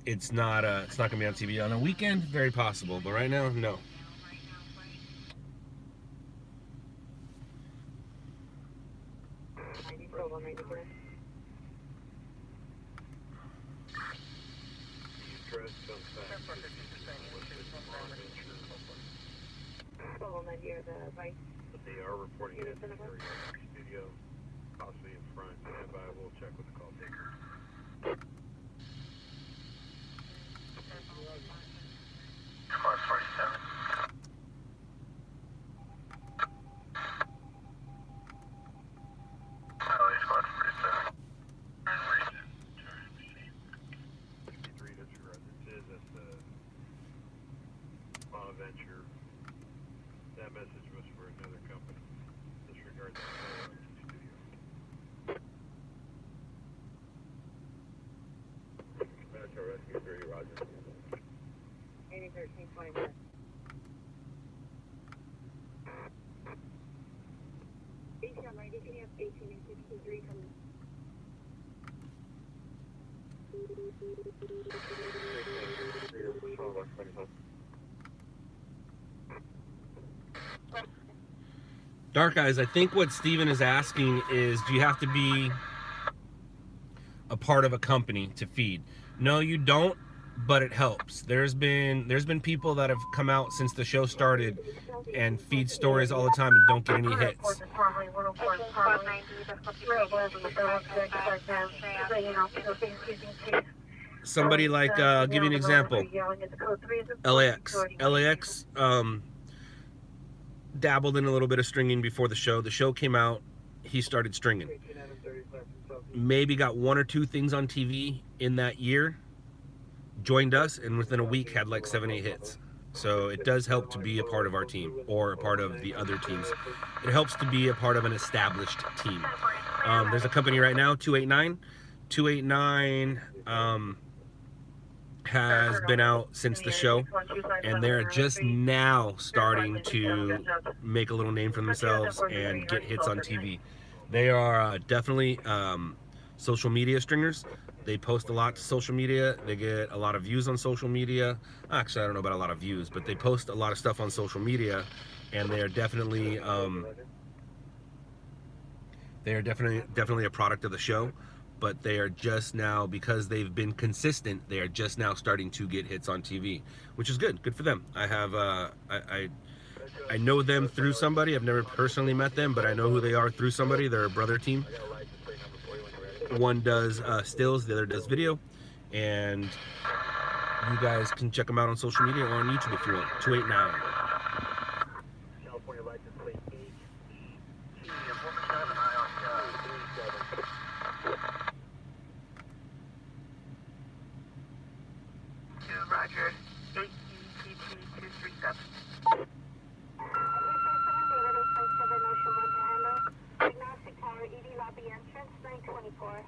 it's not gonna be on TV on a weekend. Very possible, but right now, no. They are reporting it in the studio, possibly in front, and I will check with the call taker. Squad 47. Squad 47. 53 disregard. This is at the Bonaventure. That message was for another company. Disregard that studio. Rescue 3, roger. 801329. ATR 90, can you have 1863 coming? Dark Eyes, I think what Steven is asking is, do you have to be a part of a company to feed? No, you don't, but it helps. There's been people that have come out since the show started and feed stories all the time and don't get any hits. Somebody like, I'll give you an example, LAX dabbled in a little bit of stringing before the show. The show came out, he started stringing. Maybe got 1 or 2 things on TV in that year, joined us, and within a week had like 7, 8 hits. So it does help to be a part of our team or a part of the other teams. It helps to be a part of an established team. There's a company right now, 289. 289 has been out since the show, and they're just now starting to make a little name for themselves and get hits on TV. They are definitely social media stringers. They post a lot to social media. They get a lot of views on social media. Actually, I don't know about a lot of views, but they post a lot of stuff on social media, and they are definitely a product of the show. But they are just now, because they've been consistent, they are just now starting to get hits on TV, which is good. Good for them. I have I know them through somebody. I've never personally met them, but I know who they are through somebody. They're a brother team. One does stills, the other does video, and you guys can check them out on social media or on YouTube if you want. 289. California license plate Roger. 8ETT237. Diagnostic tower, ED lobby entrance, 924.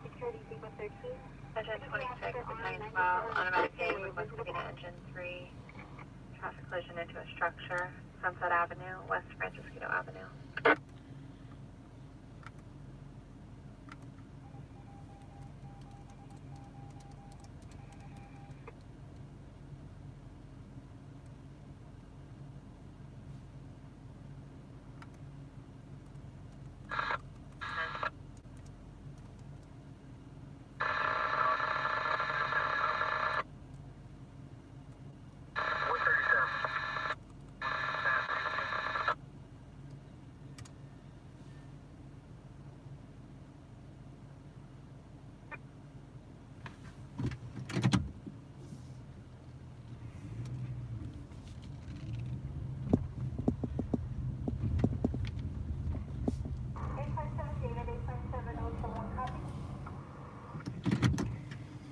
Security Zebra 13. Engine 26 and 912. Automatic gate with West Covina engine 3. Traffic collision into a structure. Sunset Avenue, West Francisco Avenue.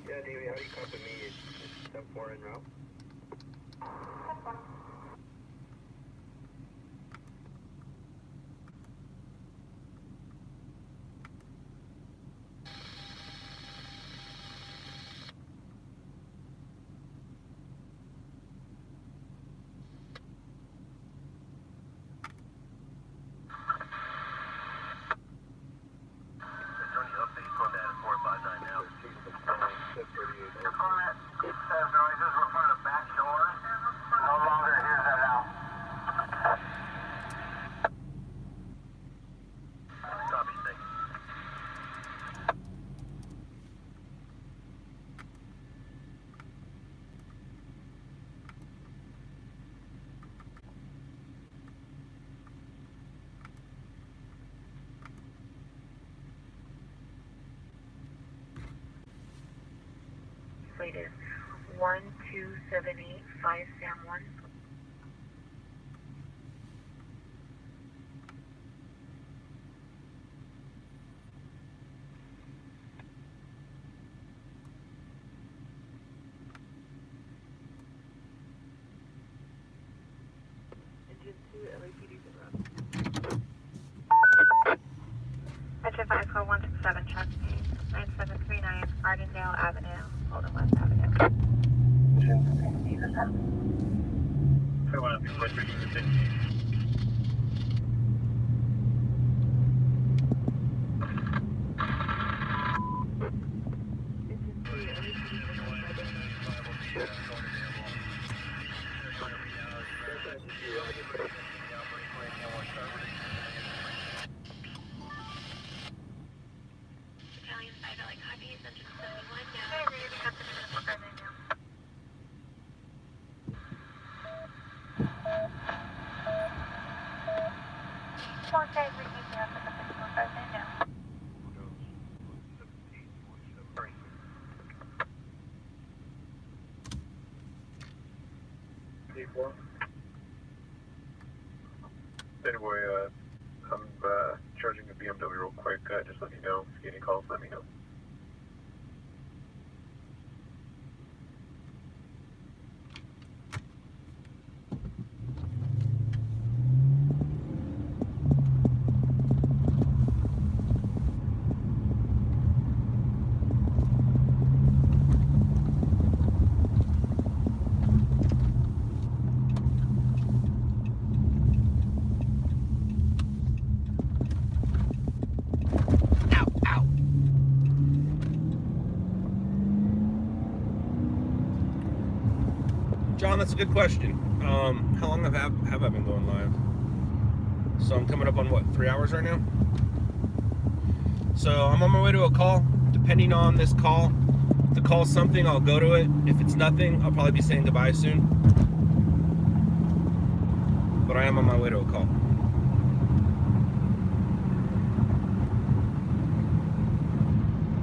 Yeah, David, how do you copy me? It's 10-4 en route. Plate is 12785 Sam 1. Engine 2, LAPD route. Engine 54167, check. 9739 Ardendale Avenue, Golden West Avenue. I want to be with you. Italian 5 LA copies, engine 71 now. Okay, we keep you up at the 615 now. Anyway, I'm charging the BMW real quick. Just let me know. If you get any calls, let me know. John, that's a good question. How long have I been going live? So I'm coming up on what, 3 hours right now? So I'm on my way to a call. Depending on this call, if the call's something, I'll go to it. If it's nothing, I'll probably be saying goodbye soon. But I am on my way to a call.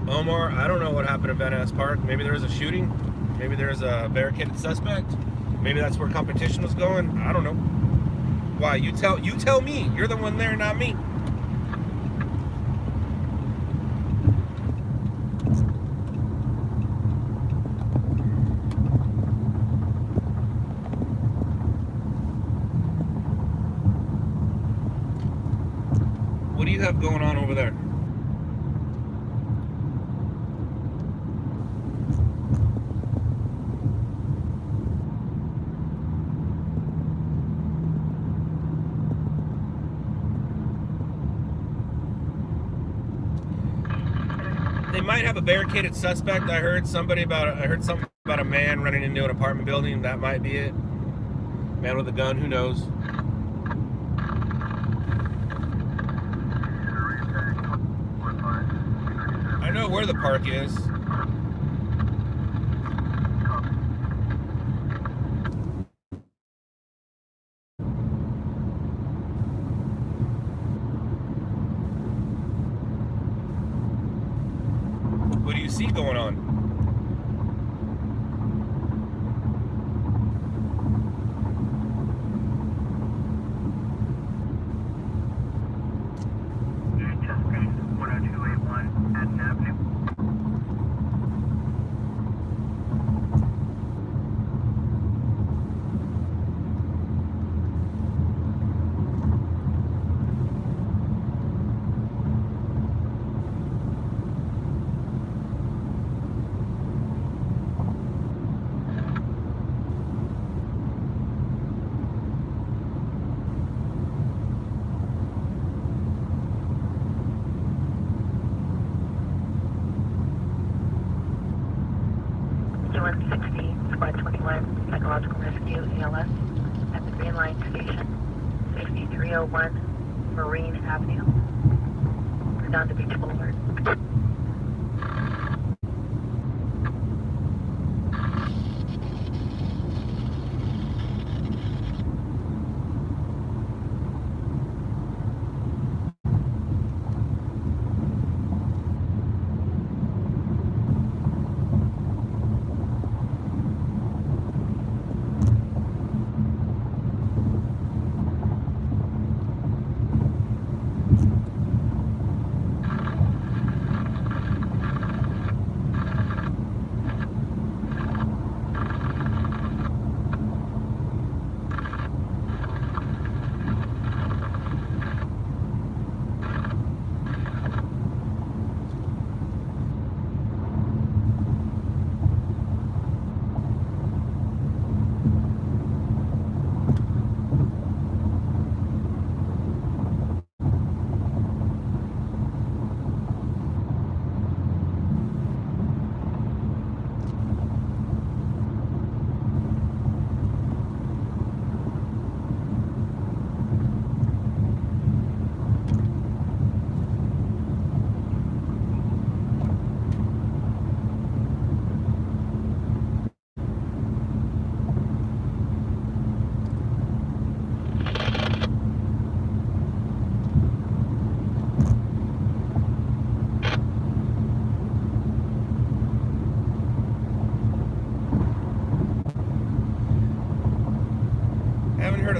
Omar, I don't know what happened at Van Ness Park. Maybe there was a shooting. Maybe there's a barricaded suspect. Maybe that's where competition was going. I don't know. Why? You tell me. You're the one there, not me. What do you have going on over there? They might have a barricaded suspect. I heard something about a man running into an apartment building. That might be it. Man with a gun, who knows? I know where the park is. What do you see going on? Psychological Rescue, ELS, at the Green Line Station, 6301 Marine Avenue. We're down to Beach Boulevard.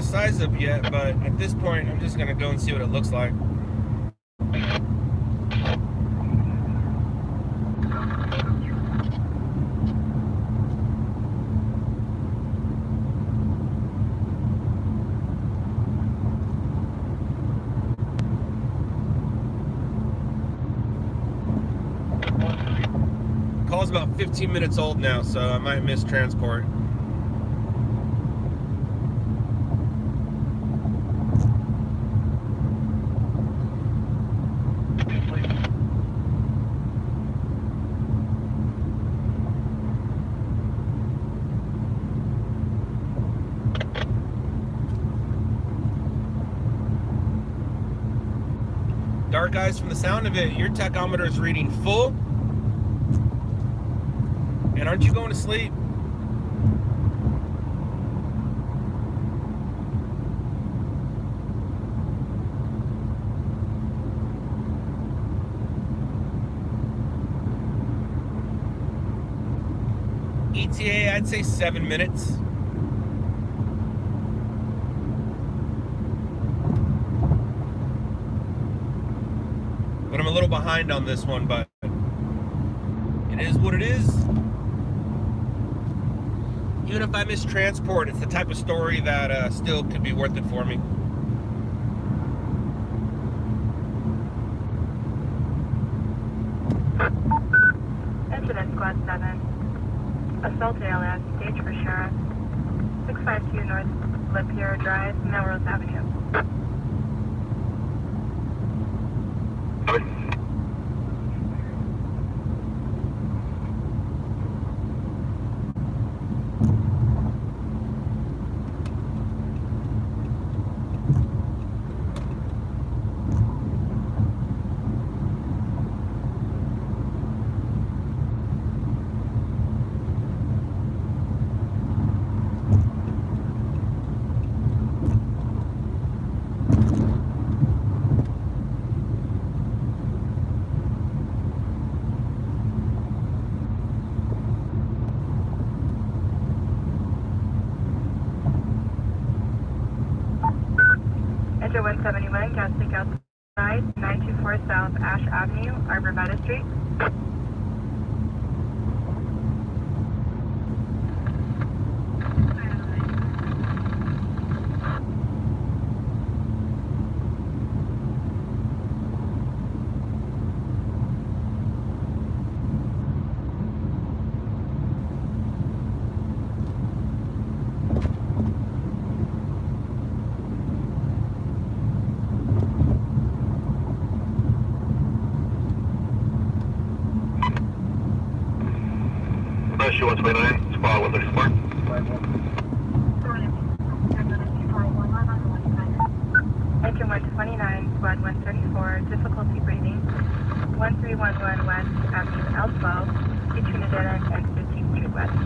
a size up yet, but at this point, I'm just gonna go and see what it looks like. Call's about 15 minutes old now, so I might miss transport. Dark guys, from the sound of it, your tachometer is reading full. And aren't you going to sleep? ETA, I'd say 7 minutes. But I'm a little behind on this one, but it is what it is. Even if I miss transport, it's the type of story that still could be worth it for me. Incident Squad 7. Assault ALS, stage for Sheriff. 652 North Lapeer Drive, Melrose Avenue. Enter 171, gas leak outside, 924 South Ash Avenue, Arborvita Street. Issue 129, squad 134. Enter 129, squad 134, difficulty breathing. 1311 West Avenue L12, between dead end and 15th Street West.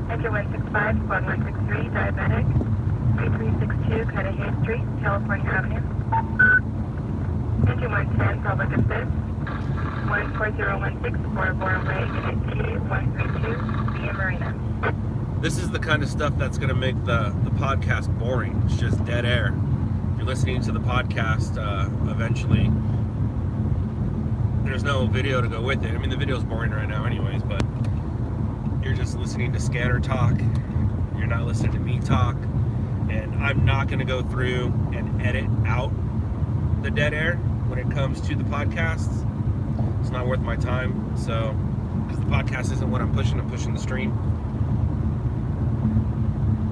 Enter 165, squad 163, diabetic. 3362 Cudahy Street, California Avenue. Enter 110, public assist. 14016 for Way, Unit T132, via Marina. This is the kind of stuff that's going to make the podcast boring. It's just dead air. If you're listening to the podcast, eventually there's no video to go with it. I mean, the video's boring right now anyways, but you're just listening to scanner talk. You're not listening to me talk. And I'm not going to go through and edit out the dead air when it comes to the podcasts. It's not worth my time. So, because the podcast isn't what I'm pushing the stream.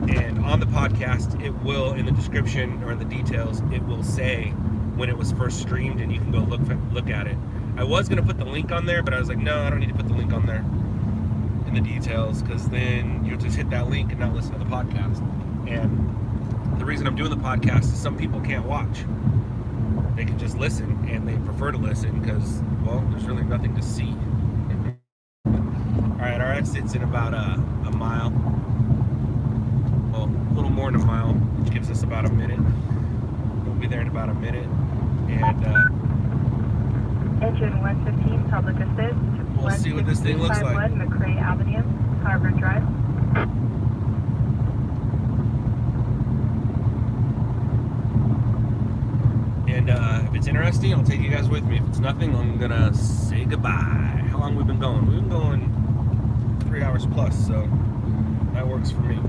And on the podcast, it will, in the description or in the details, it will say when it was first streamed, and you can go look at it. I was going to put the link on there, but I was like, no, I don't need to put the link on there. in the details, because then you'll just hit that link and not listen to the podcast. And the reason I'm doing the podcast is some people can't watch. They can just listen, and they prefer to listen because, well, there's really nothing to see. Alright, our exit's in about a mile. Well, a little more than a mile, which gives us about a minute. We'll be there in about a minute. And Engine 115, public assist. we'll see what this thing looks like. 151 McCray Avenue, Harvard Drive. And if it's interesting, I'll take you guys with me. If it's nothing, I'm gonna say goodbye. How long we've been going? We've been going 3 hours plus, so that works for me.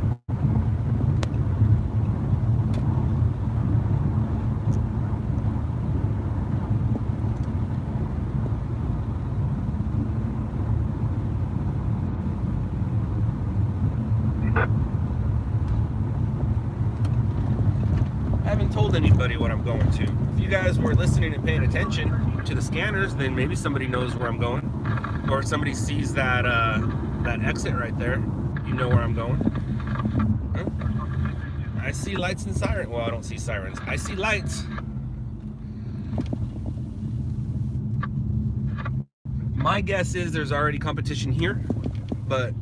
I haven't told anybody what I'm going to. If you guys were listening and paying attention to the scanners, then maybe somebody knows where I'm going. Or if somebody sees that that exit right there, you know where I'm going. Huh? I see lights and sirens. Well, I don't see sirens. I see lights. My guess is there's already competition here, but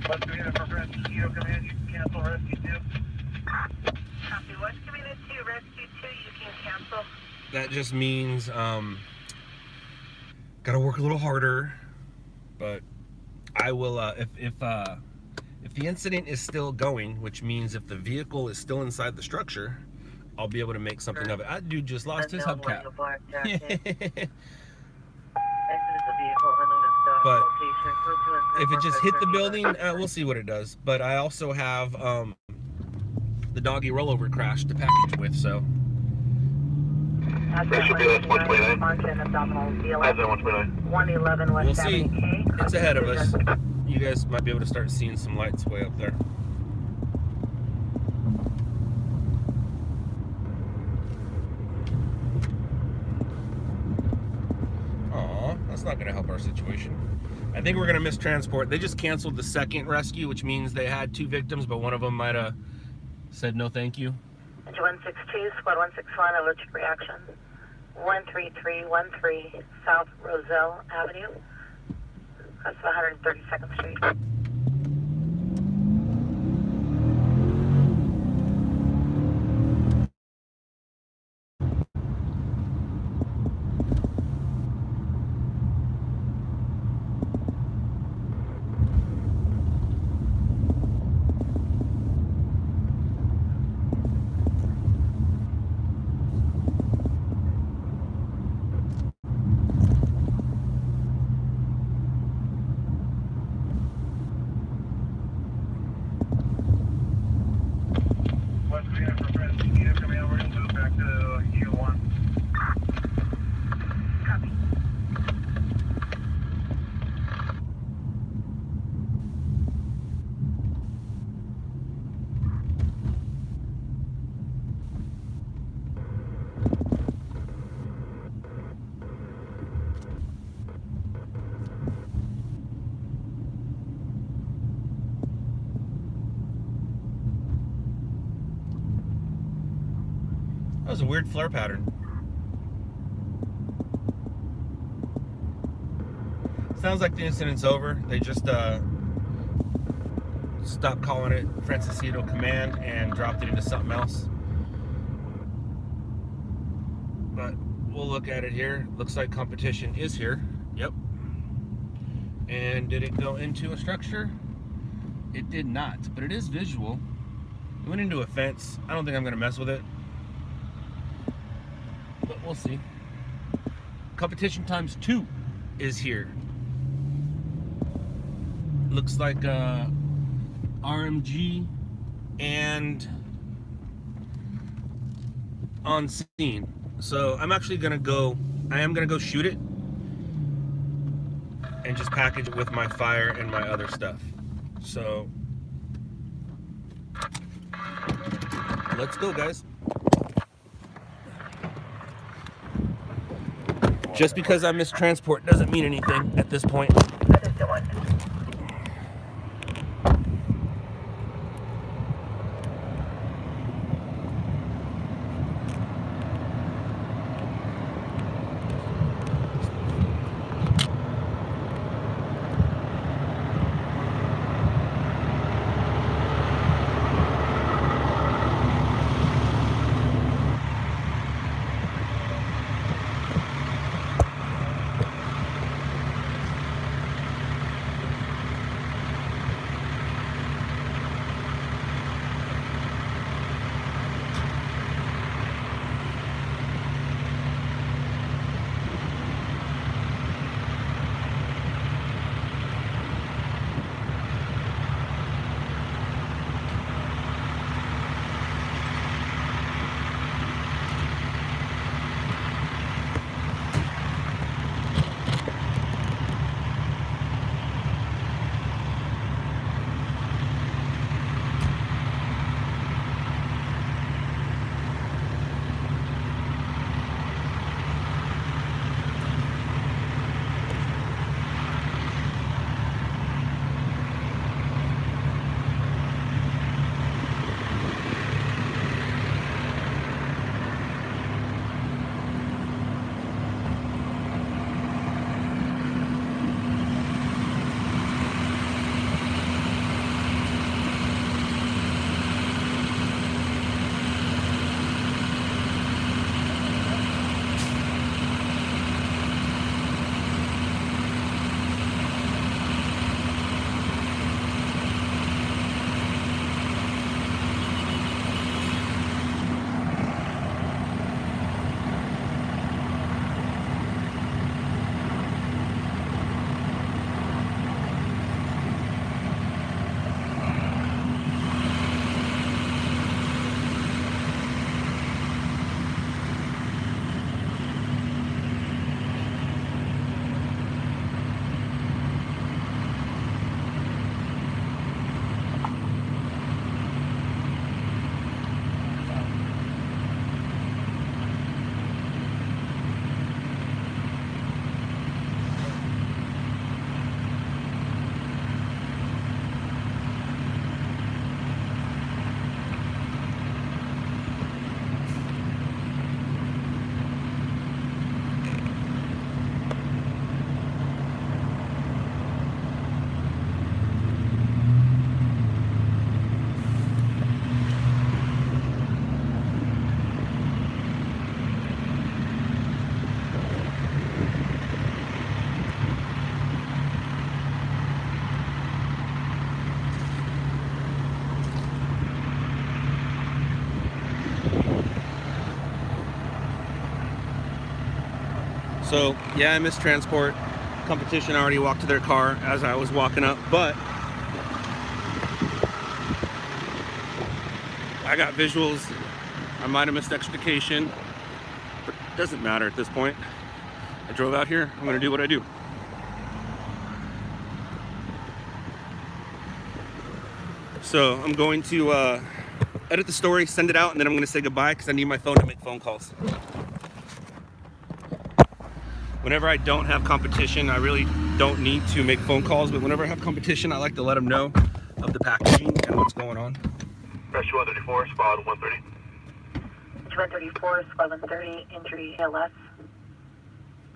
What's the unit for rescue 2? Command, you can cancel rescue 2. Copy. What's committed to rescue 2? You can cancel. that just means gotta work a little harder. But I will if the incident is still going, which means if the vehicle is still inside the structure, I'll be able to make something of it. That dude just lost his hubcap. But if it just hit the building, we'll see what it does. But I also have the doggy rollover crash to package with, so. That should be less 129. That's 129. We'll see. It's ahead of us. You guys might be able to start seeing some lights way up there. Aw, that's not going to help our situation. I think we're going to miss transport. They just canceled the second rescue, which means they had 2 victims, but one of them might have said no thank you. 162, squad 161, allergic reaction. 13313 South Roselle Avenue. That's 132nd Street. That was a weird flare pattern. Sounds like the incident's over. They just stopped calling it Francisco Command and dropped it into something else. But we'll look at it here. Looks like competition is here. Yep. And did it go into a structure? It did not, but it is visual. It went into a fence. I don't think I'm going to mess with it. But we'll see. Competition times 2 is here. Looks like RMG and on scene. So I'm actually gonna go, I am gonna go shoot it and just package it with my fire and my other stuff. So let's go, guys. Just because I missed transport doesn't mean anything at this point. So yeah, I missed transport. Competition already walked to their car as I was walking up, but I got visuals. I might have missed extrication, but it doesn't matter at this point. I drove out here. I'm gonna do what I do. So I'm going to edit the story, send it out, and then I'm gonna say goodbye because I need my phone to make phone calls. Whenever I don't have competition, I really don't need to make phone calls, but whenever I have competition, I like to let them know of the packaging and what's going on. Rescue 134, squad 130. 134, squad 130, injury ALS,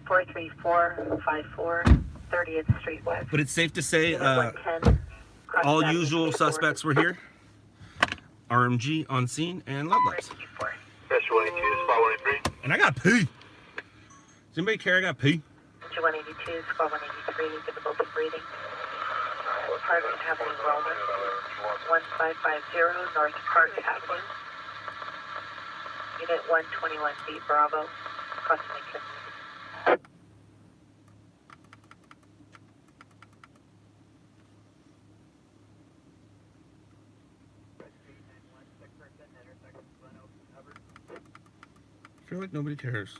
43454, 30th Street West. But it's safe to say Unit 110, all Cross usual Avenue, suspects were here. RMG on scene and LOUDLABS. Rescue 182, squad 183. And I got pee. Does anybody care I got pee? 182, squad 183, difficulty breathing. Park Avenue, Wellness, 1550 North Park Avenue. Unit 121B, Bravo, crossing the I feel like nobody cares.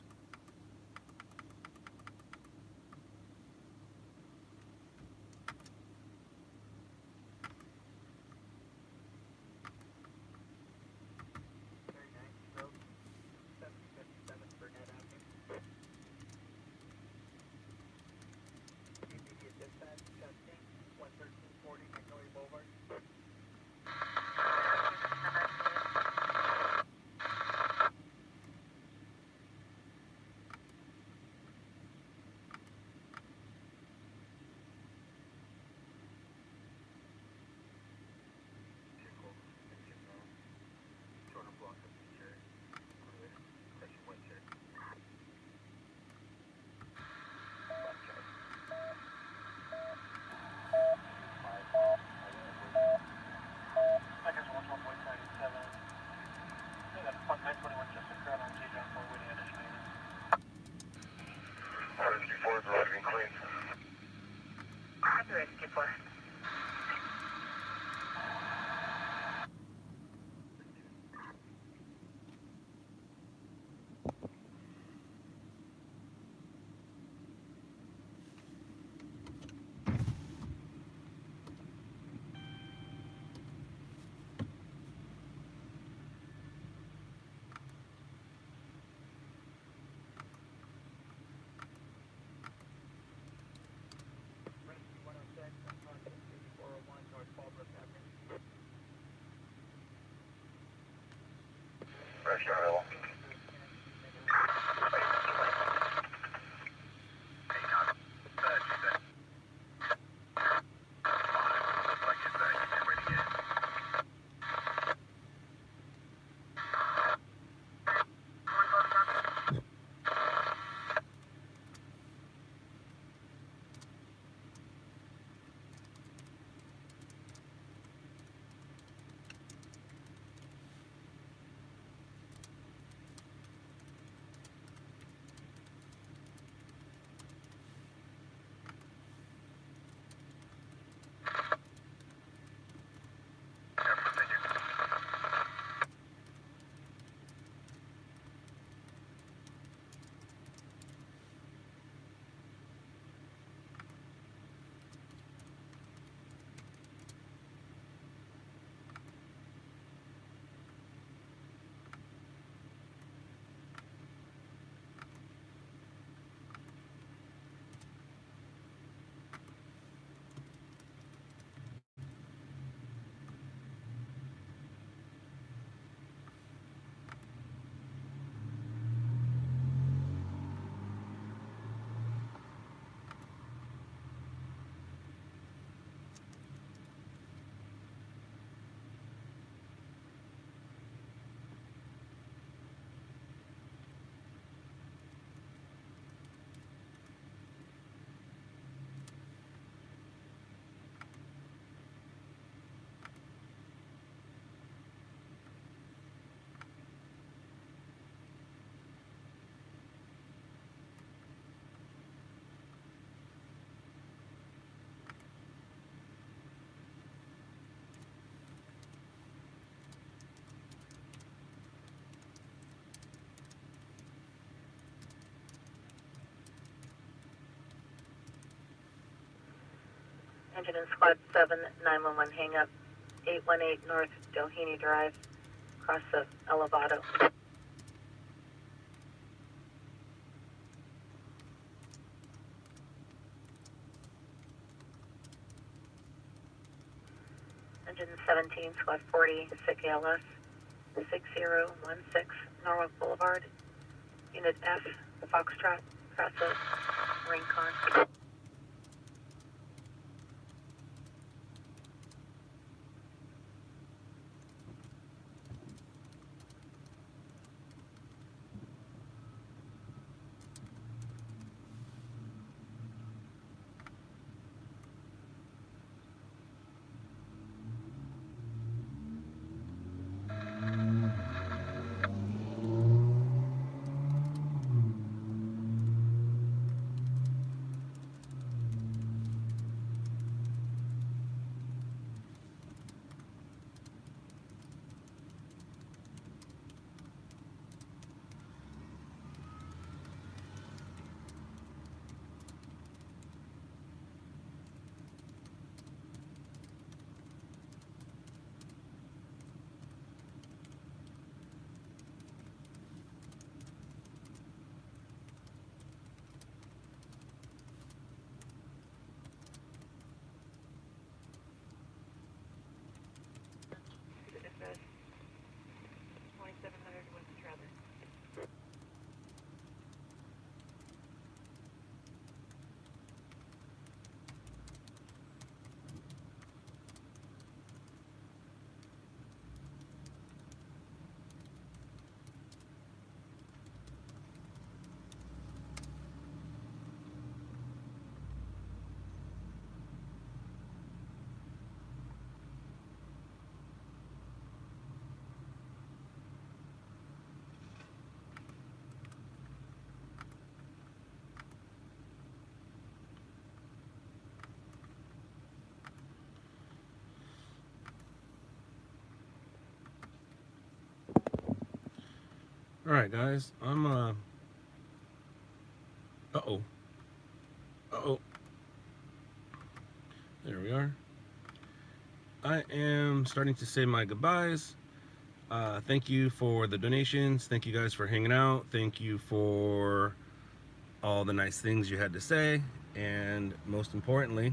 Engine in Squad 7, 911 hang up, 818 North Doheny Drive, across the Elevado. Engine 17, Squad 40, SIC ALS, 6016 Norwalk Boulevard, Unit F, Foxtrot, process, Rincon. FS 2700 West Travis. All right, guys. I'm uh-oh. Uh-oh. There we are. I am starting to say my goodbyes. Thank you for the donations. Thank you guys for hanging out. Thank you for all the nice things you had to say. And most importantly,